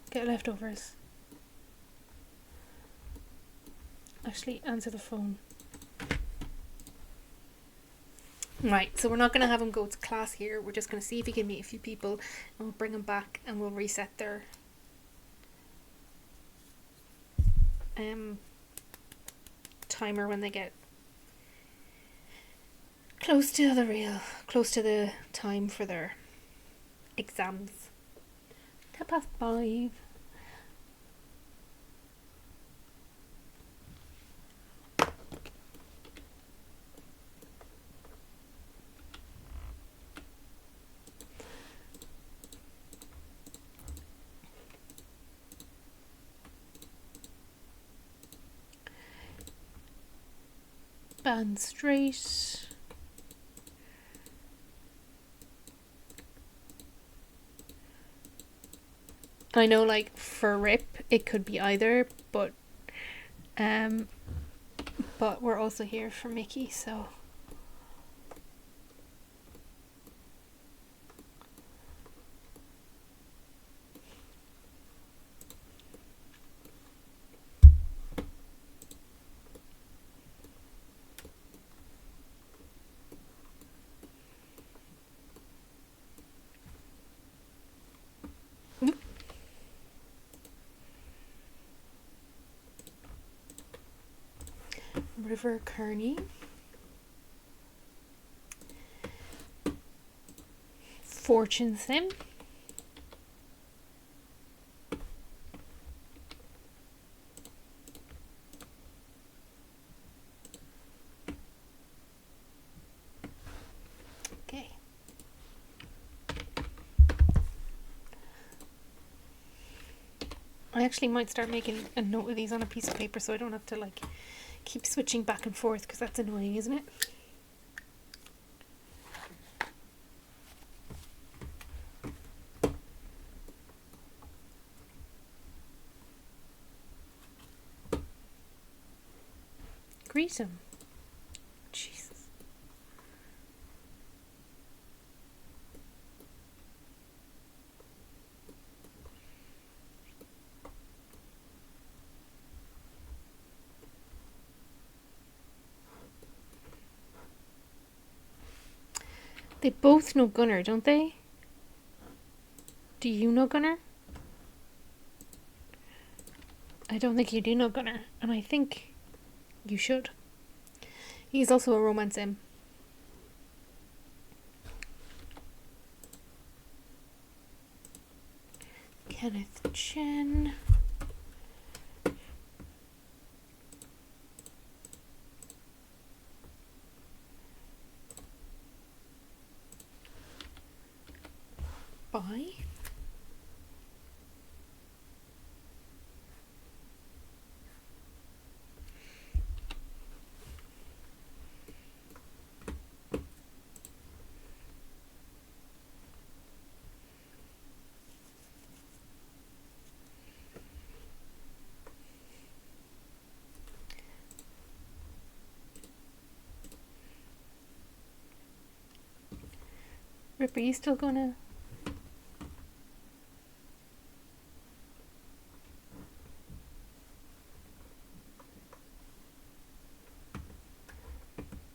Get leftovers. Actually, answer the phone. Right, so we're not going to have him go to class here. We're just going to see if he can meet a few people and we'll bring him back and we'll reset their timer when they get close to the time for their exams. 5:10. Band straight. I know, like, for Rip it could be either, but we're also here for Mickey, so River Kearney. Fortune Sim. Okay. I actually might start making a note of these on a piece of paper so I don't have to, like, keep switching back and forth, because that's annoying, isn't it? Greet him. Jesus. They both know Gunnar, don't they? Do you know Gunnar? I don't think you do know Gunnar, and I think you should. He's also a romance sim. Kenneth Chen. Bye. Rip, are you still gonna...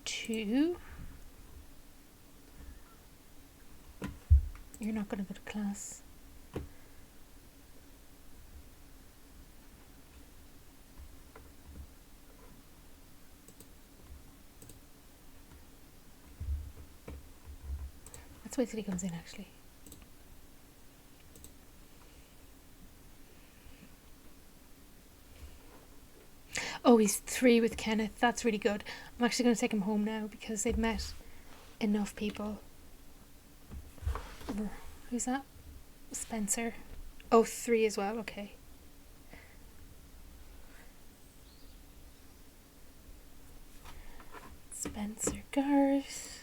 Two? You're not gonna go to class. Let's wait till he comes in, actually. Oh, he's 3 with Kenneth. That's really good. I'm actually going to take him home now because they've met enough people. Who's that? Spencer. Oh, 3 as well. Okay. Spencer Garth.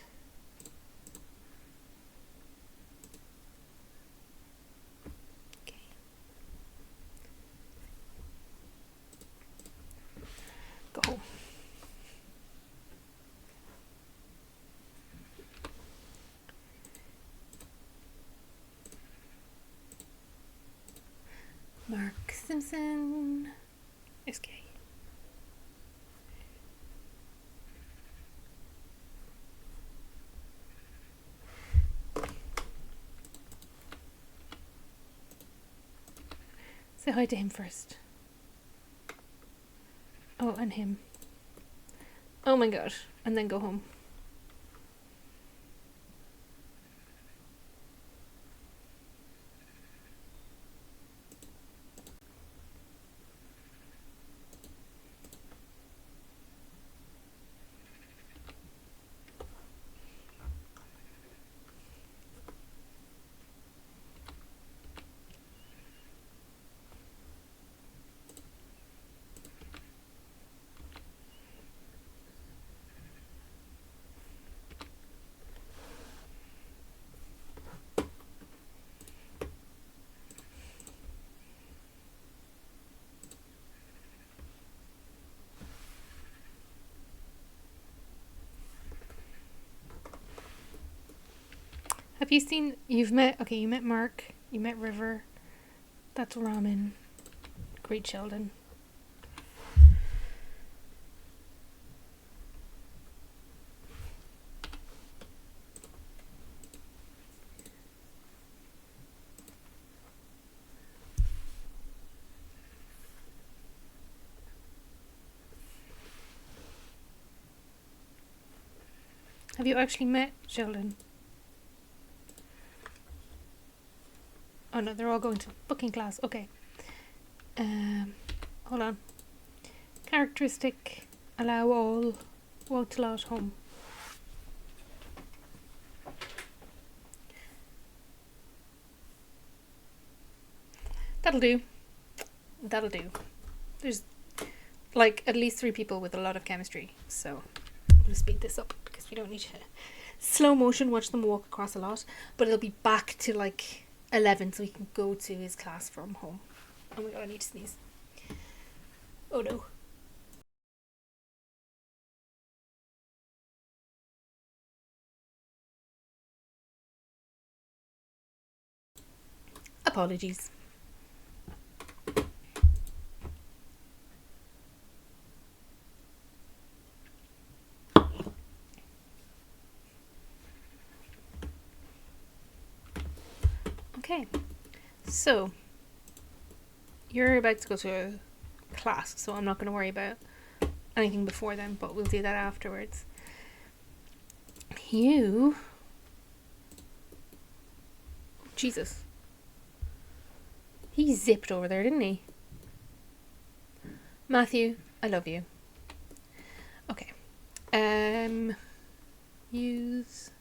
Okay. Go. Mark Simpson. SK. Say hi to him first. Oh, and him. Oh my god. And then go home. Have you seen... You've met... Okay, you met Mark. You met River. That's Ramen. Great Sheldon. Have you actually met Sheldon? Oh no, they're all going to booking class. Okay. Hold on. Characteristic. Allow all. Won't allow at home. That'll do. That'll do. There's like at least 3 people with a lot of chemistry, so I'm gonna speed this up because we don't need to slow motion watch them walk across a lot, but it'll be back to like 11 so he can go to his class from home. Oh my god, I need to sneeze. Oh no. Apologies. Okay, so you're about to go to class, so I'm not going to worry about anything before then, but we'll do that afterwards. You... Jesus. He zipped over there, didn't he? Matthew, I love you. Okay. Use...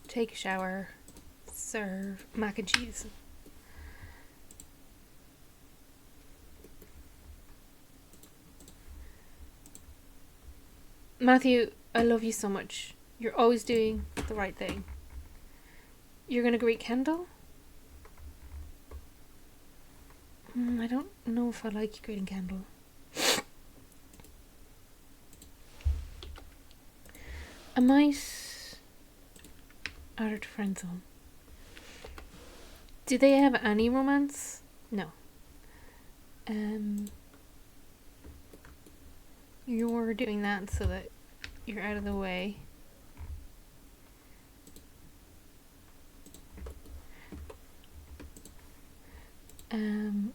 Take a shower. Serve mac and cheese. Matthew, I love you so much. You're always doing the right thing. You're gonna greet Kendall? I don't know if I like greeting Kendall. I might add her to friend zone. Do they have any romance? No. You're doing that so that you're out of the way.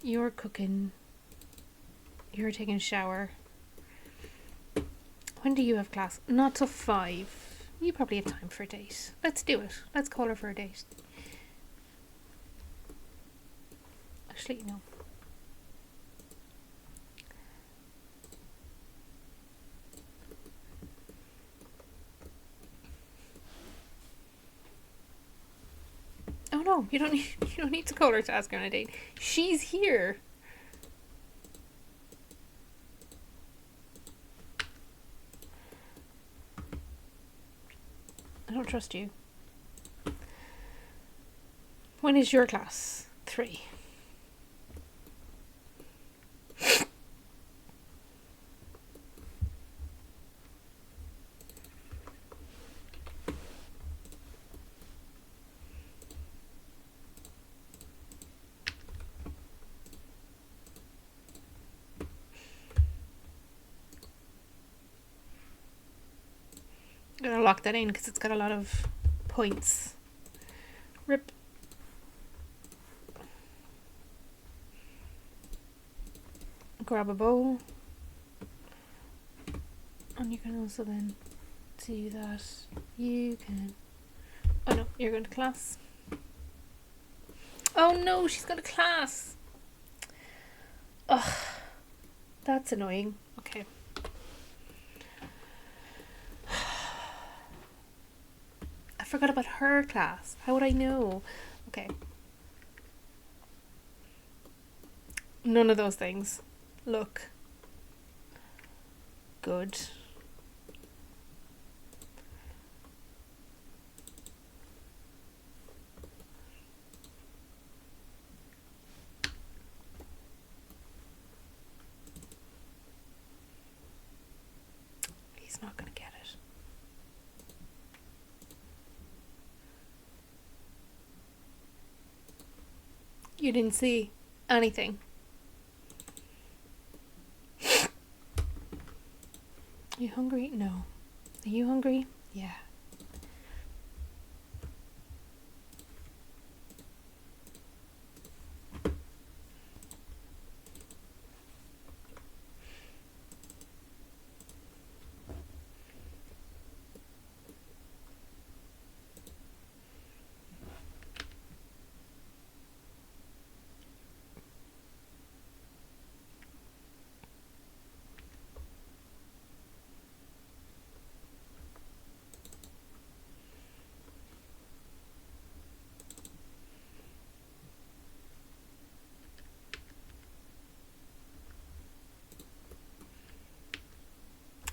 You're cooking. You're taking a shower. When do you have class? Not till 5. You probably have time for a date. Let's do it. Let's call her for a date. Actually, no. Oh no, you don't need to call her to ask her on a date. She's here. I don't trust you. When is your class? 3. I'm gonna lock that in because it's got a lot of points. Rip. Grab a bowl. And you can also then do that. You can... Oh no, you're going to class. Oh no, she's got a class. Ugh. That's annoying. Okay. I forgot about her class. How would I know? Okay. None of those things look good. He's not going to get it. You didn't see anything. You hungry? No. Are you hungry? Yeah.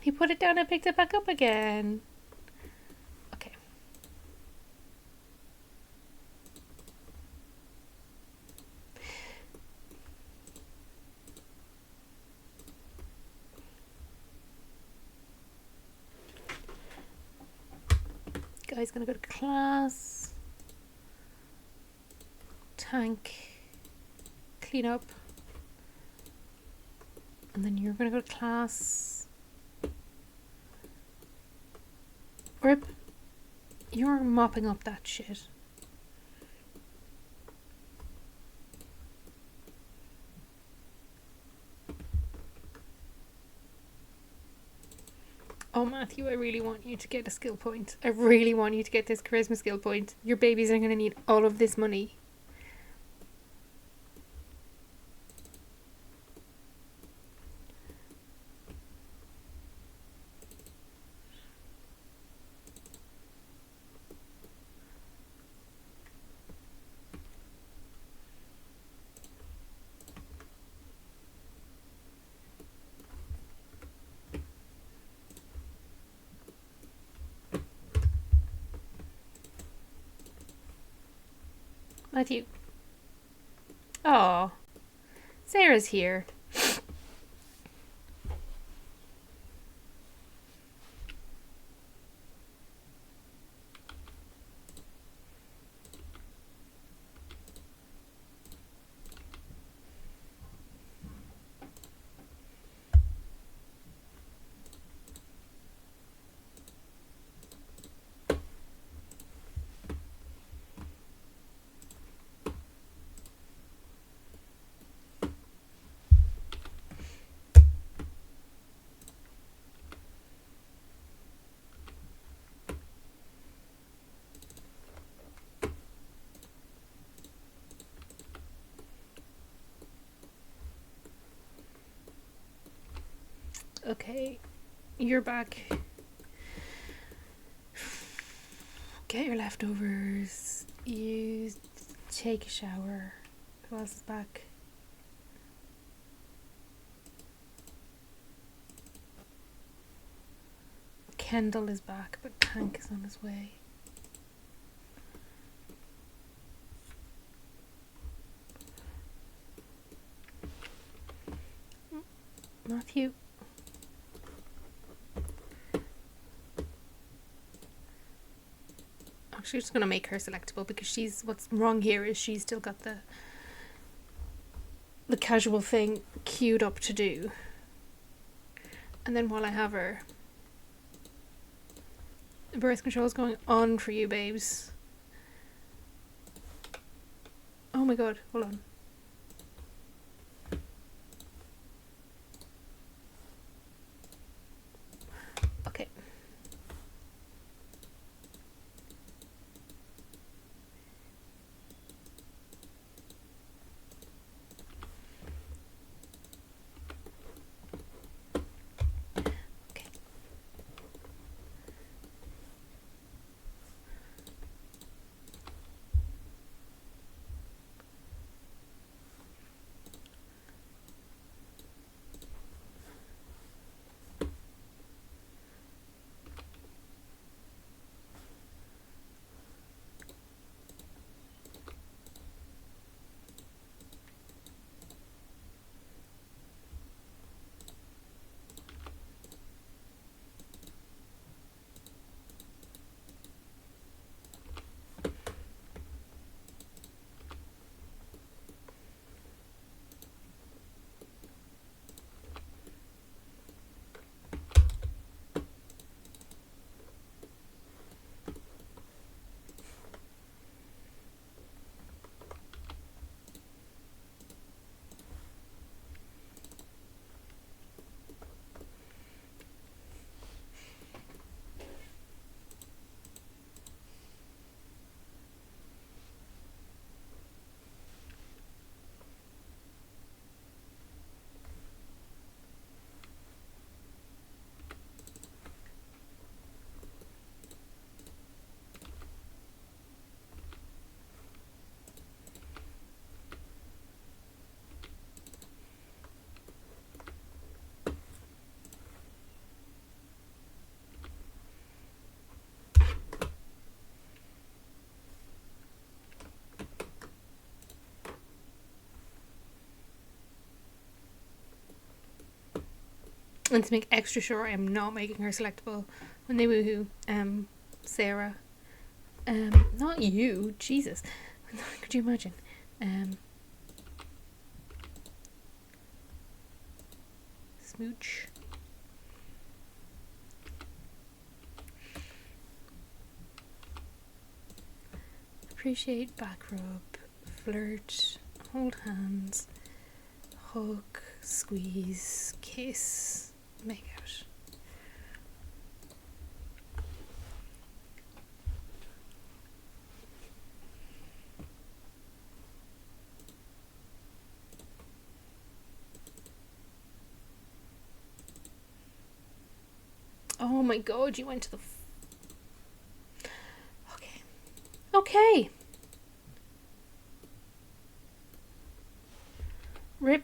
He put it down and picked it back up again. Okay. Guy's gonna go to class. Tank. Clean up. And then you're gonna go to class. Rip, you're mopping up that shit. Oh, Matthew, I really want you to get a skill point. I really want you to get this charisma skill point. Your babies are going to need all of this money. Matthew. Oh, Sarah's here. Okay, you're back. Get your leftovers. You take a shower. Who else is back? Kendall is back, but Hank is on his way. Matthew. Actually, just gonna make her selectable because what's wrong here is she's still got the casual thing queued up to do. And then while I have her, birth control is going on for you, babes. Oh my god, hold on. Okay. And to make extra sure I am not making her selectable when they woohoo, Sarah. Not you, Jesus. Could you imagine? Smooch. Appreciate, back rub, flirt, hold hands, hug, squeeze, kiss, make out. Oh my god, you went to the... Okay. Okay. Rip.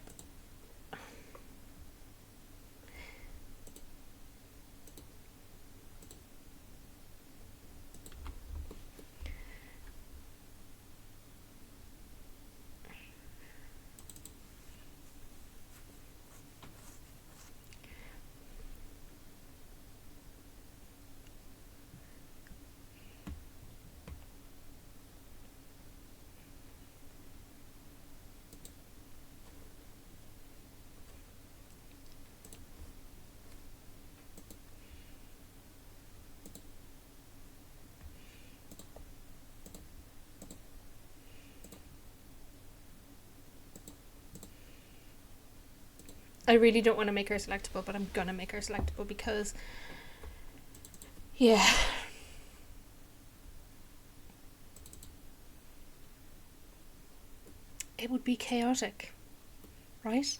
I really don't want to make her selectable, but I'm gonna make her selectable because... Yeah. It would be chaotic, right?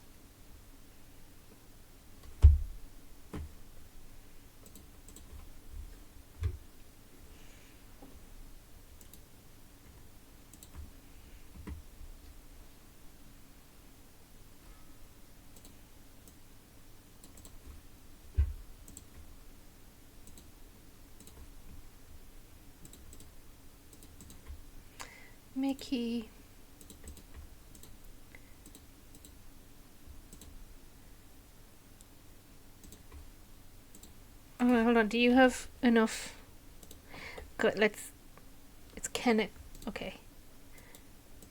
Mickey. Oh, hold on. Do you have enough? Good. Let's. It's Kenneth. Okay.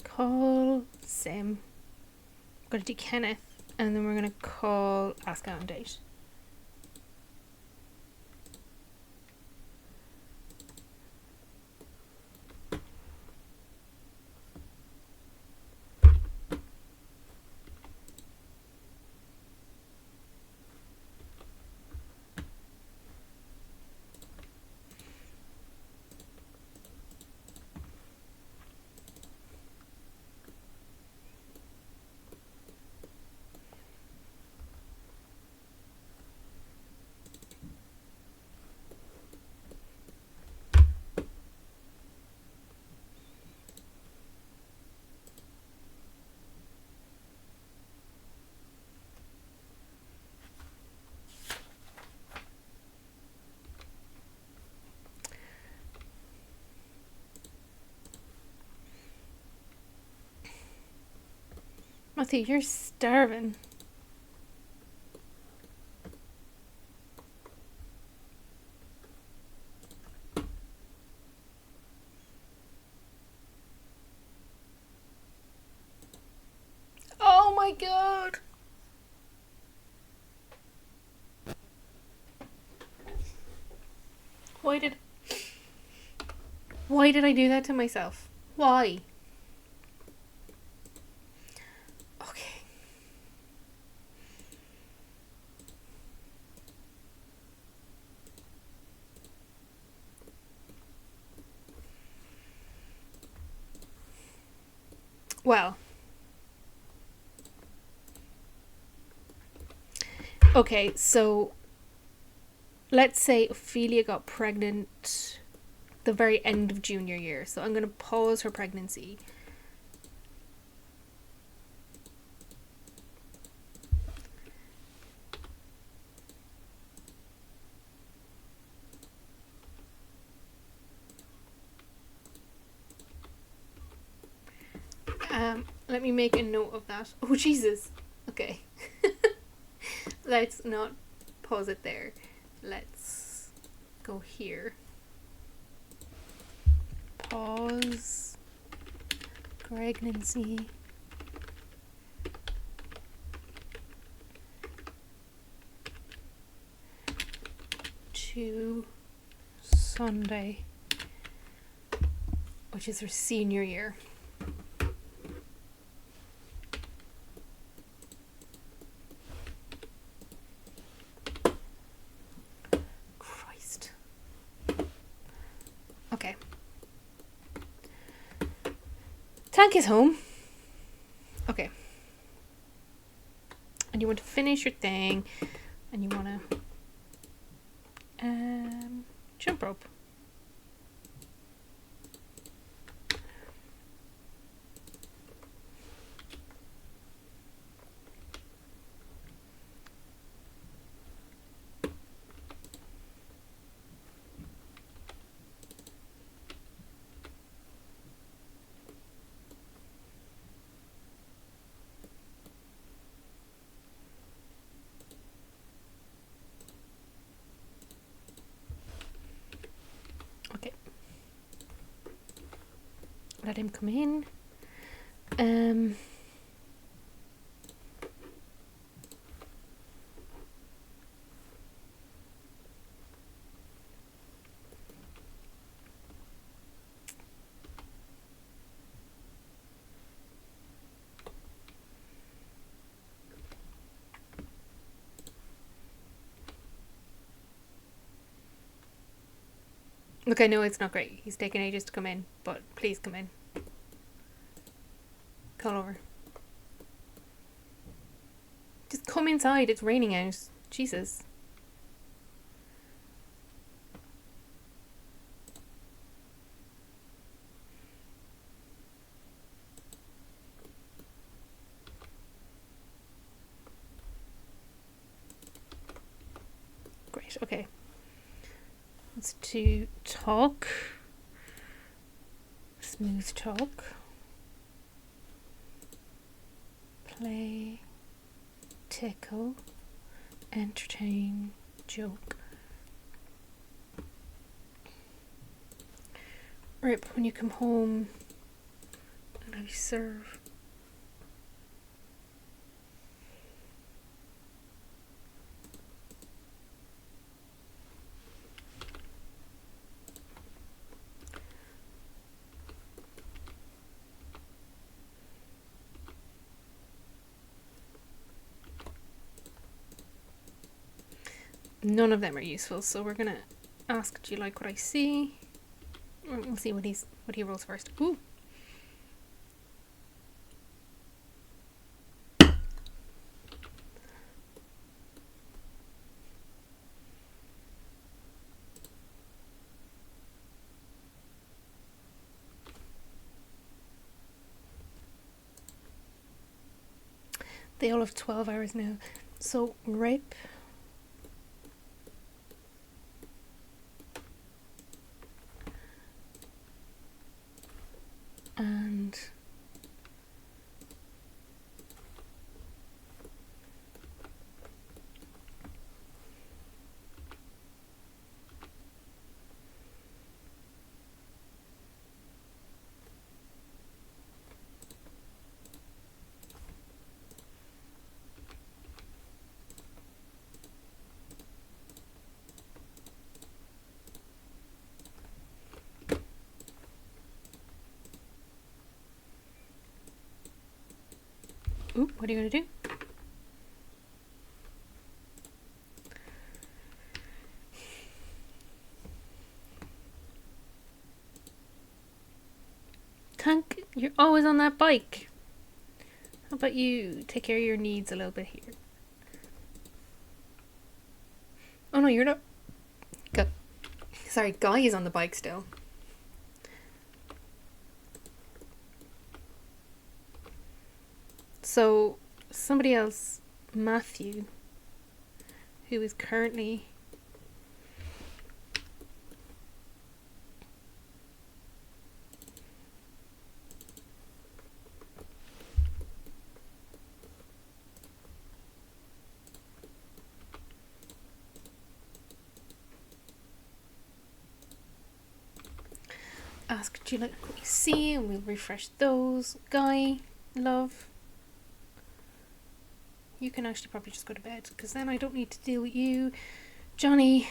Call Sim. I'm gonna do Kenneth, and then we're gonna call Ask Out on Date. Matthew, you're starving. Oh my god! Why did I do that to myself? Why? Okay. Well. Okay, so let's say Ophelia got pregnant the very end of junior year. So I'm going to pause her pregnancy. Let me make a note of that. Oh, Jesus. Okay. Let's not pause it there. Let's go here. Pause. Pregnancy. To Sunday, which is her senior year. Christ. Okay. Tank is home. Okay. And you want to finish your thing, and you want to Jump rope. Okay. Let him come in. Look, I know it's not great. He's taken ages to come in, but please come in. Call over. Just come inside. It's raining out. Jesus. Great. Okay. Let's do talk. Smooth talk. Play. Tickle. Entertain. Joke. Rip, when you come home, and I serve. None of them are useful, so we're gonna ask, do you like what I see? We'll see what he rolls first. Ooh. They all have 12 hours now. So rape. And ooh, what are you gonna do? Tank, you're always on that bike. How about you take care of your needs a little bit here? Oh no, you're not. Sorry, Guy is on the bike still. So somebody else, Matthew, who is currently ask, do you like what you see? And we'll refresh those. Guy, love. You can actually probably just go to bed, because then I don't need to deal with you. Johnny.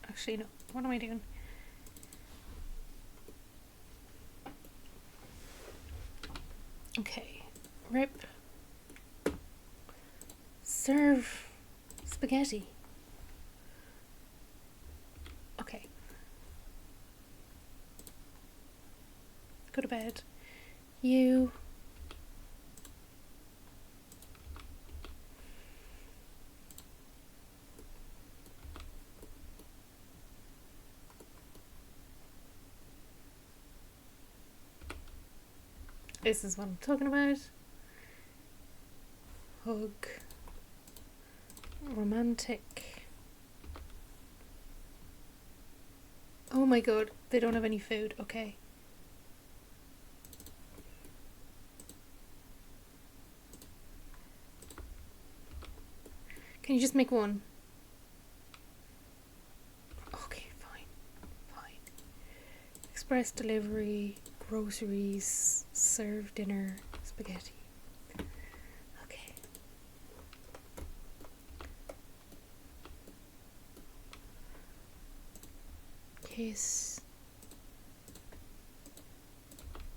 Actually, no. What am I doing? Okay. Rip. Serve. Spaghetti. Okay. Go to bed. You. This is what I'm talking about. Hug. Romantic. Oh my god, they don't have any food. Okay. Can you just make one? Okay, fine. Fine. Express delivery, groceries, serve dinner, spaghetti. Okay. Kiss.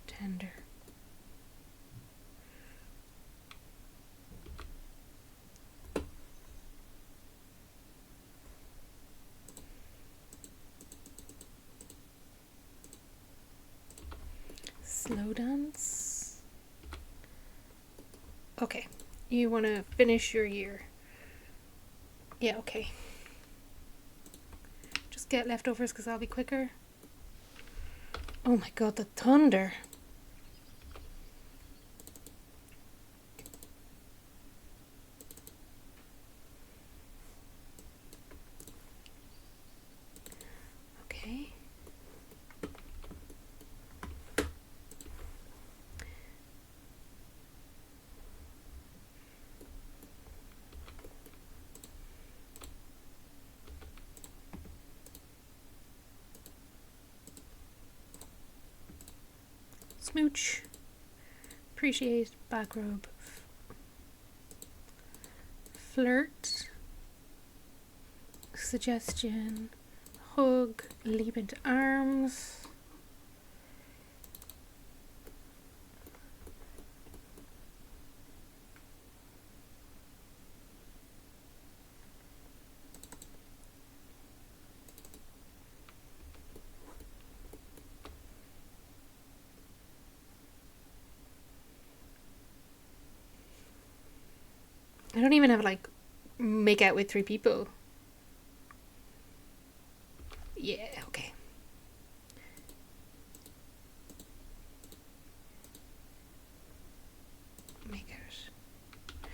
Tender. Slow dance. Okay. You want to finish your year. Yeah, okay. Just get leftovers because I'll be quicker. Oh my god, the thunder. Okay. Smooch. Appreciate. Backrobe. Flirt. Suggestion. Hug. Leap into arms. I don't even have like make out with 3 people. Yeah, okay. Make out.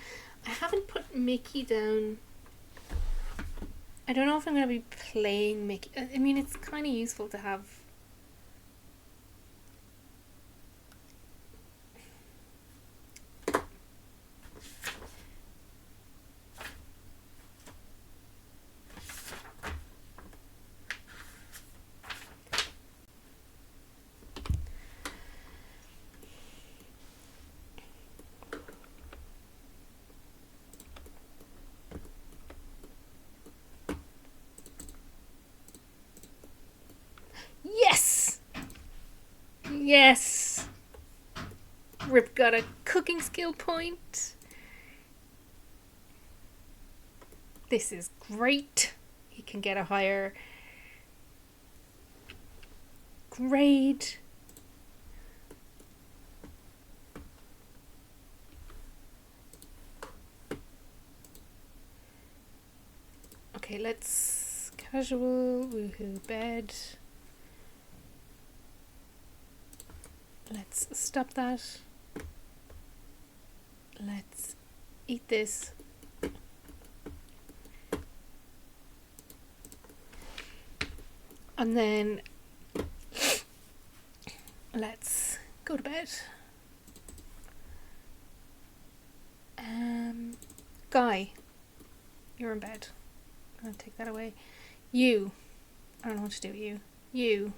I haven't put Mickey down. I don't know if I'm going to be playing Mickey. I mean, it's kind of useful to have. Yes! Yes! Rip got a cooking skill point. This is great. He can get a higher grade. Okay, let's casual, woohoo, bed. Let's stop that. Let's eat this. And then let's go to bed. Guy, you're in bed. I'm gonna take that away. You, I don't know what to do with you. You.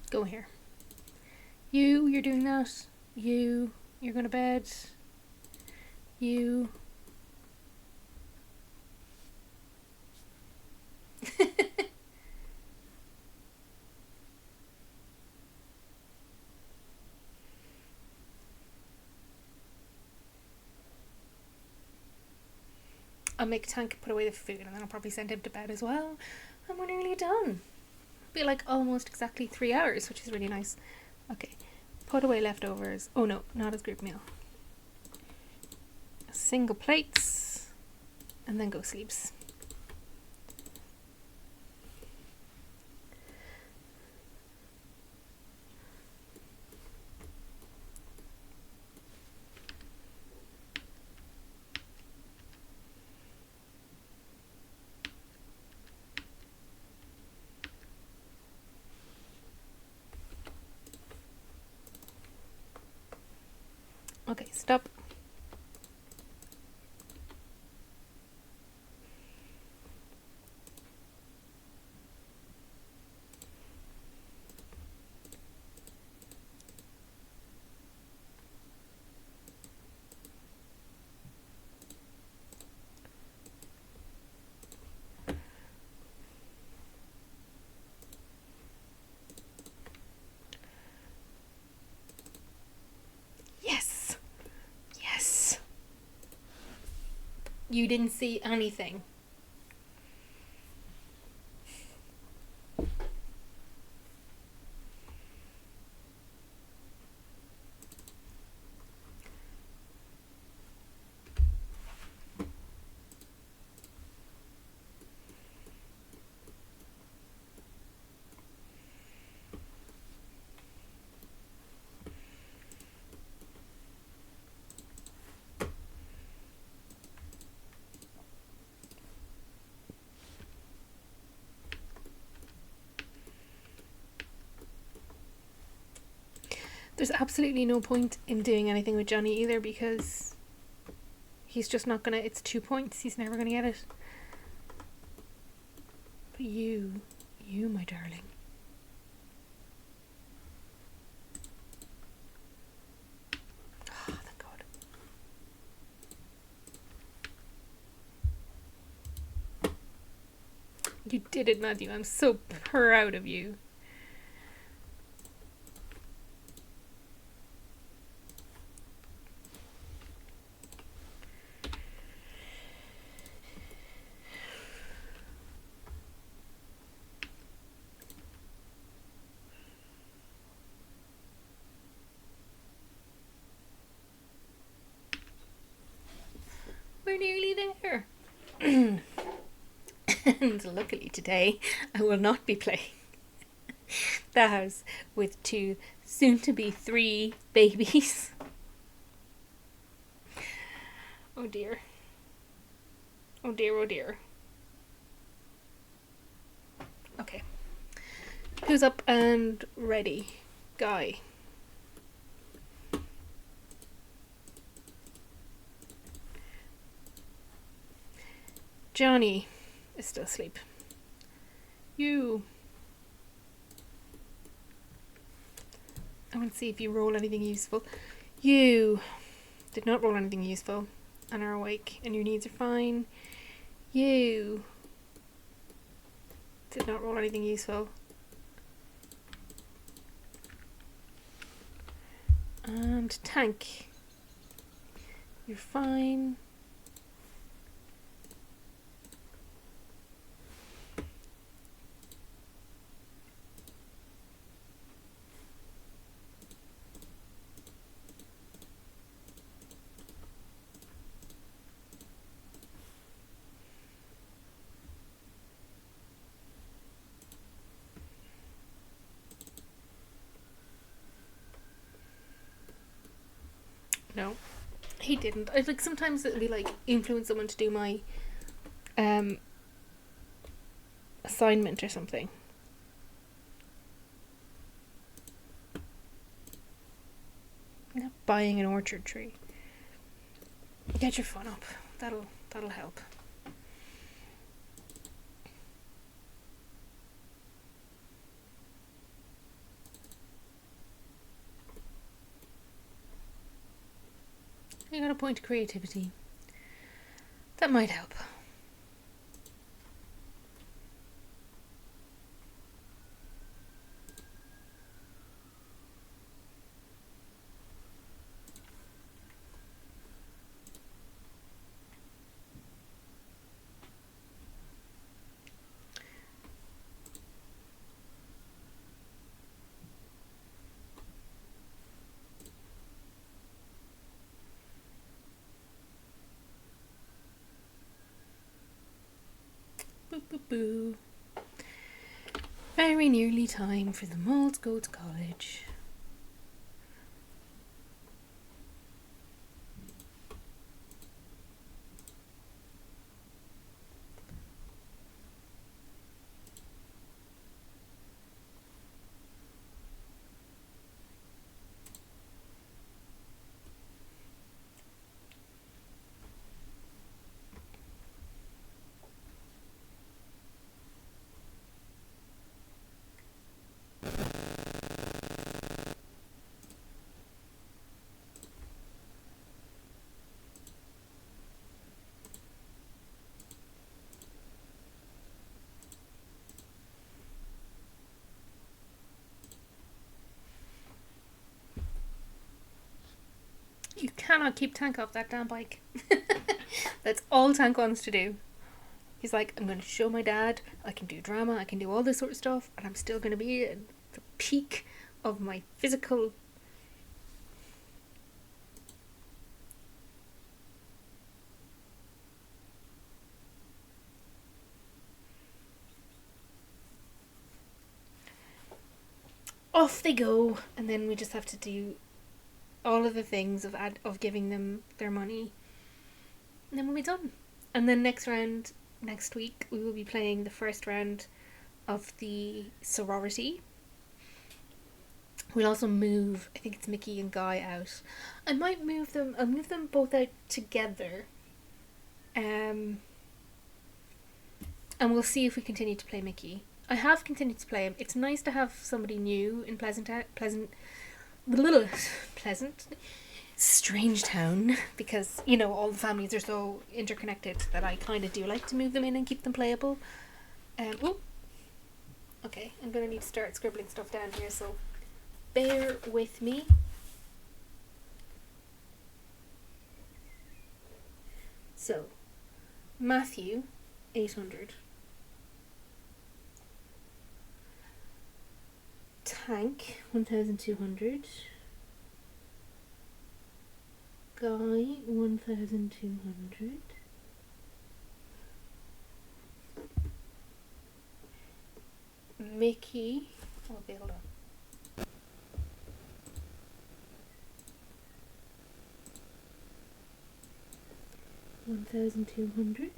Go here. You're doing that. You're going to bed. You. I'll make Tank put away the food and then I'll probably send him to bed as well. And we're nearly done. Be like almost exactly 3 hours, which is really nice. Okay, put away leftovers. Oh no, not as group meal. Single plates and then go sleeps. Okay, stop. Yes! Yes! You didn't see anything. There's absolutely no point in doing anything with Johnny either, because he's just not gonna. It's 2 points. He's never gonna get it. But you, my darling. Oh, thank God. You did it, Matthew. I'm so proud of you. We're nearly there. And luckily today I will not be playing the house with 2, soon to be 3 babies. Oh dear. Oh dear, oh dear. Okay. Who's up and ready? Guy. Johnny is still asleep. You. I want to see if you roll anything useful. You did not roll anything useful and are awake and your needs are fine. You did not roll anything useful. And Tank. You're fine. No, he didn't. I like sometimes it'll be like influence someone to do my assignment or something. Not buying an orchard tree. Get your phone up. That'll help. You got a point of creativity. That might help. Boo boo boo. Very nearly time for them all to go to college. You cannot keep Tank off that damn bike. That's all Tank wants to do. He's like, I'm going to show my dad I can do drama, I can do all this sort of stuff, and I'm still going to be at the peak of my physical. Off they go, and then we just have to do all of the things of giving them their money, and then we'll be done. And then next week, we will be playing the first round of the sorority. We'll also move, I think it's Mickey and Guy out. I'll move them both out together. And we'll see if we continue to play Mickey. I have continued to play him. It's nice to have somebody new in Pleasant Strangetown, because, you know, all the families are so interconnected that I kind of do like to move them in and keep them playable. Okay, I'm going to need to start scribbling stuff down here, so bear with me. So, Matthew, 800. Tank, 1,200. Guy, 1,200. Mickey, okay, hold on. $1,200.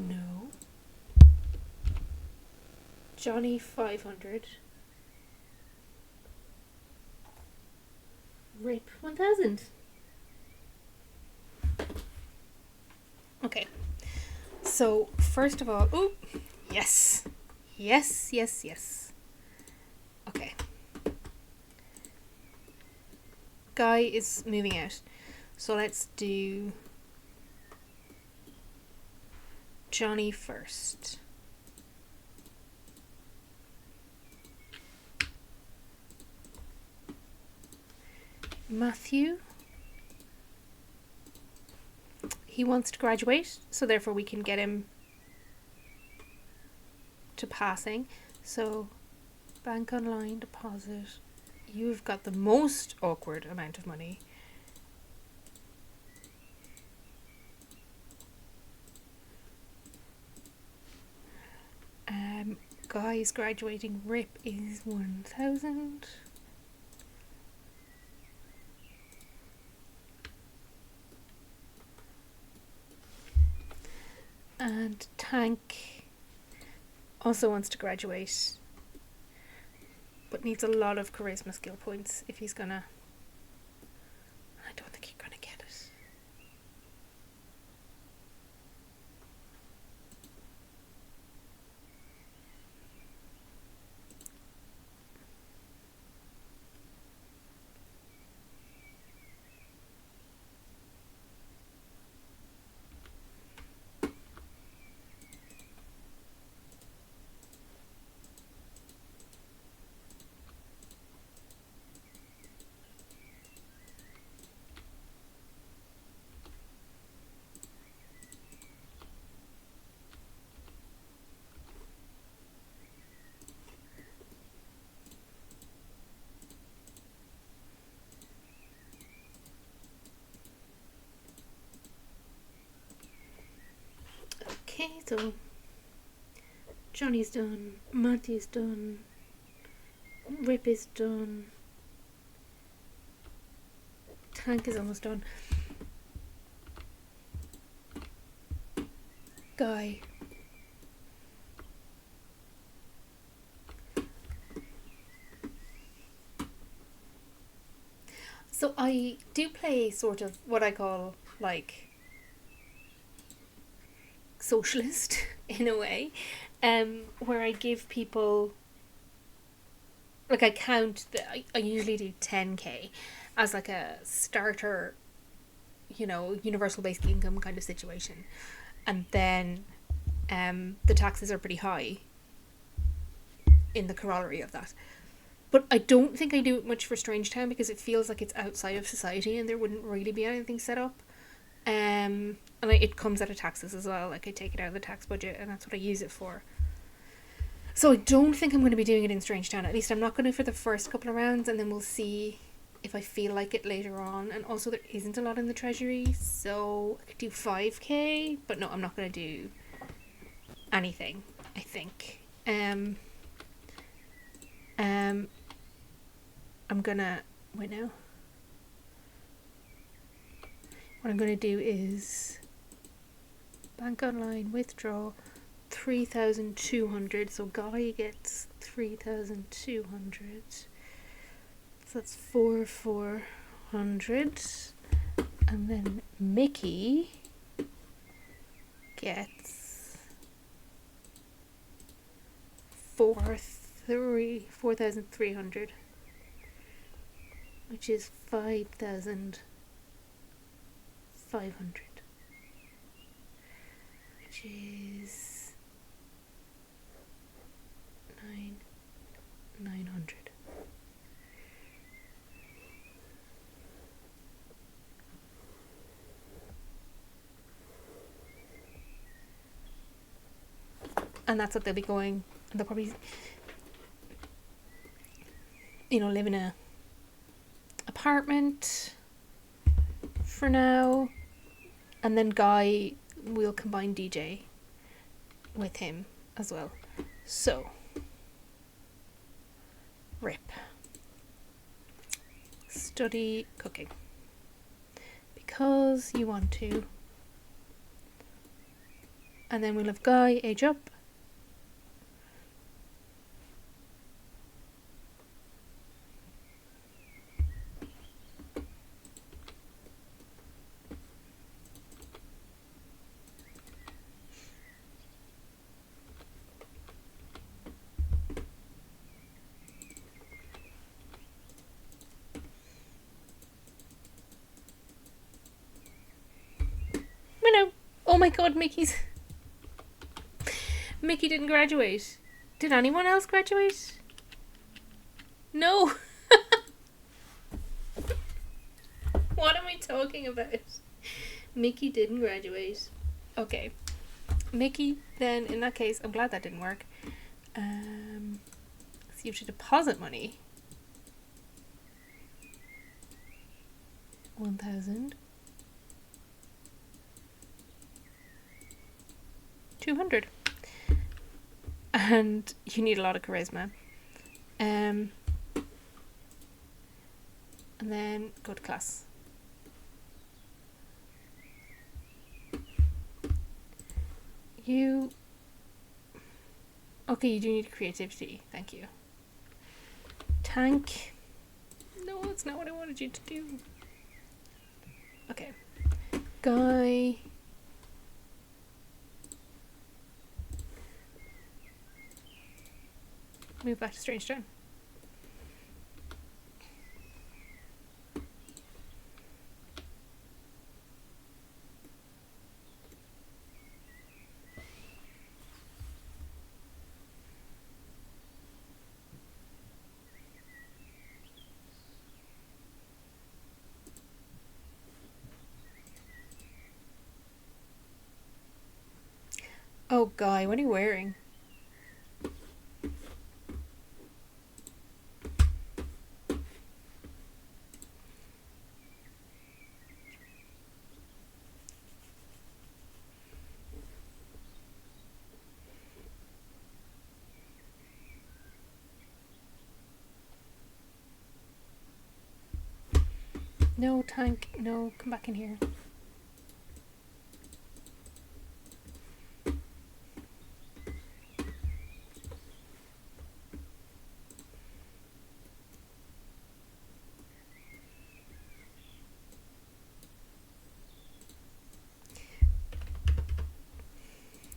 No. Johnny, 500. Rip, 1,000. Okay. So, first of all, yes. Yes. Okay. Guy is moving out. So let's do Johnny first. Matthew. He wants to graduate, so therefore we can get him to passing. So, bank online deposit. You've got the most awkward amount of money. Guy's graduating rip is 1,000. And Tank also wants to graduate, but needs a lot of charisma skill points if he's gonna. I don't think he's gonna get it. Okay, so Johnny's done, Matthew's done, Rip is done, Tank is almost done. Guy. So I do play sort of what I call like socialist in a way, where I give people, like, I count I usually do 10k as like a starter, you know, universal basic income kind of situation, and then the taxes are pretty high, in the corollary of that. But I don't think I do it much for Strangetown because it feels like it's outside of society and there wouldn't really be anything set up. And it comes out of taxes as well. Like I take it out of the tax budget and that's what I use it for. So I don't think I'm going to be doing it in Strangetown. At least I'm not going to for the first couple of rounds, and then we'll see if I feel like it later on. And also there isn't a lot in the treasury, so I could do 5k, but no, I'm not going to do anything, I think. I'm gonna wait now. What I'm gonna do is bank online, withdraw 3,200. So Guy gets 3,200. So that's 4,400. And then Mickey gets 4,300, which is 5,500, which is 900. And that's what they'll be going. They'll probably, live in a apartment for now, and then Guy will combine DJ with him as well. So rip. Study cooking because you want to, and then we'll have Guy age up. Oh my god, Mickey didn't graduate. Did anyone else graduate? No. What am I talking about? Mickey didn't graduate. Okay. Mickey, then in that case, I'm glad that didn't work. So you have to deposit money. 1,200. And you need a lot of charisma. And then go to class. Okay, you do need creativity. Thank you. Tank. No, that's not what I wanted you to do. Okay. Guy. Move back to Strangetown. Oh, Guy, what are you wearing? No, Tank, no, come back in here.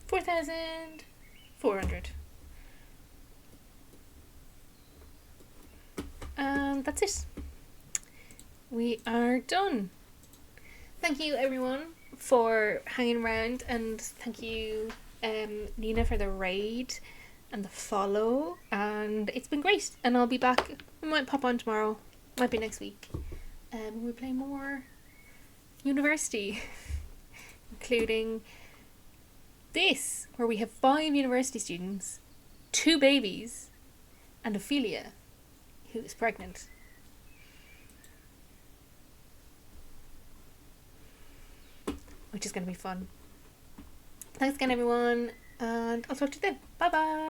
$4,400. And that's it. We are done. Thank you everyone for hanging around, and thank you Nina for the raid, and the follow, and it's been great. And I'll be back. I might pop on tomorrow, might be next week. We play more university, including this, where we have 5 university students, 2 babies, and Ophelia, who is pregnant. Which is going to be fun. Thanks again, everyone, and I'll talk to you then. Bye bye.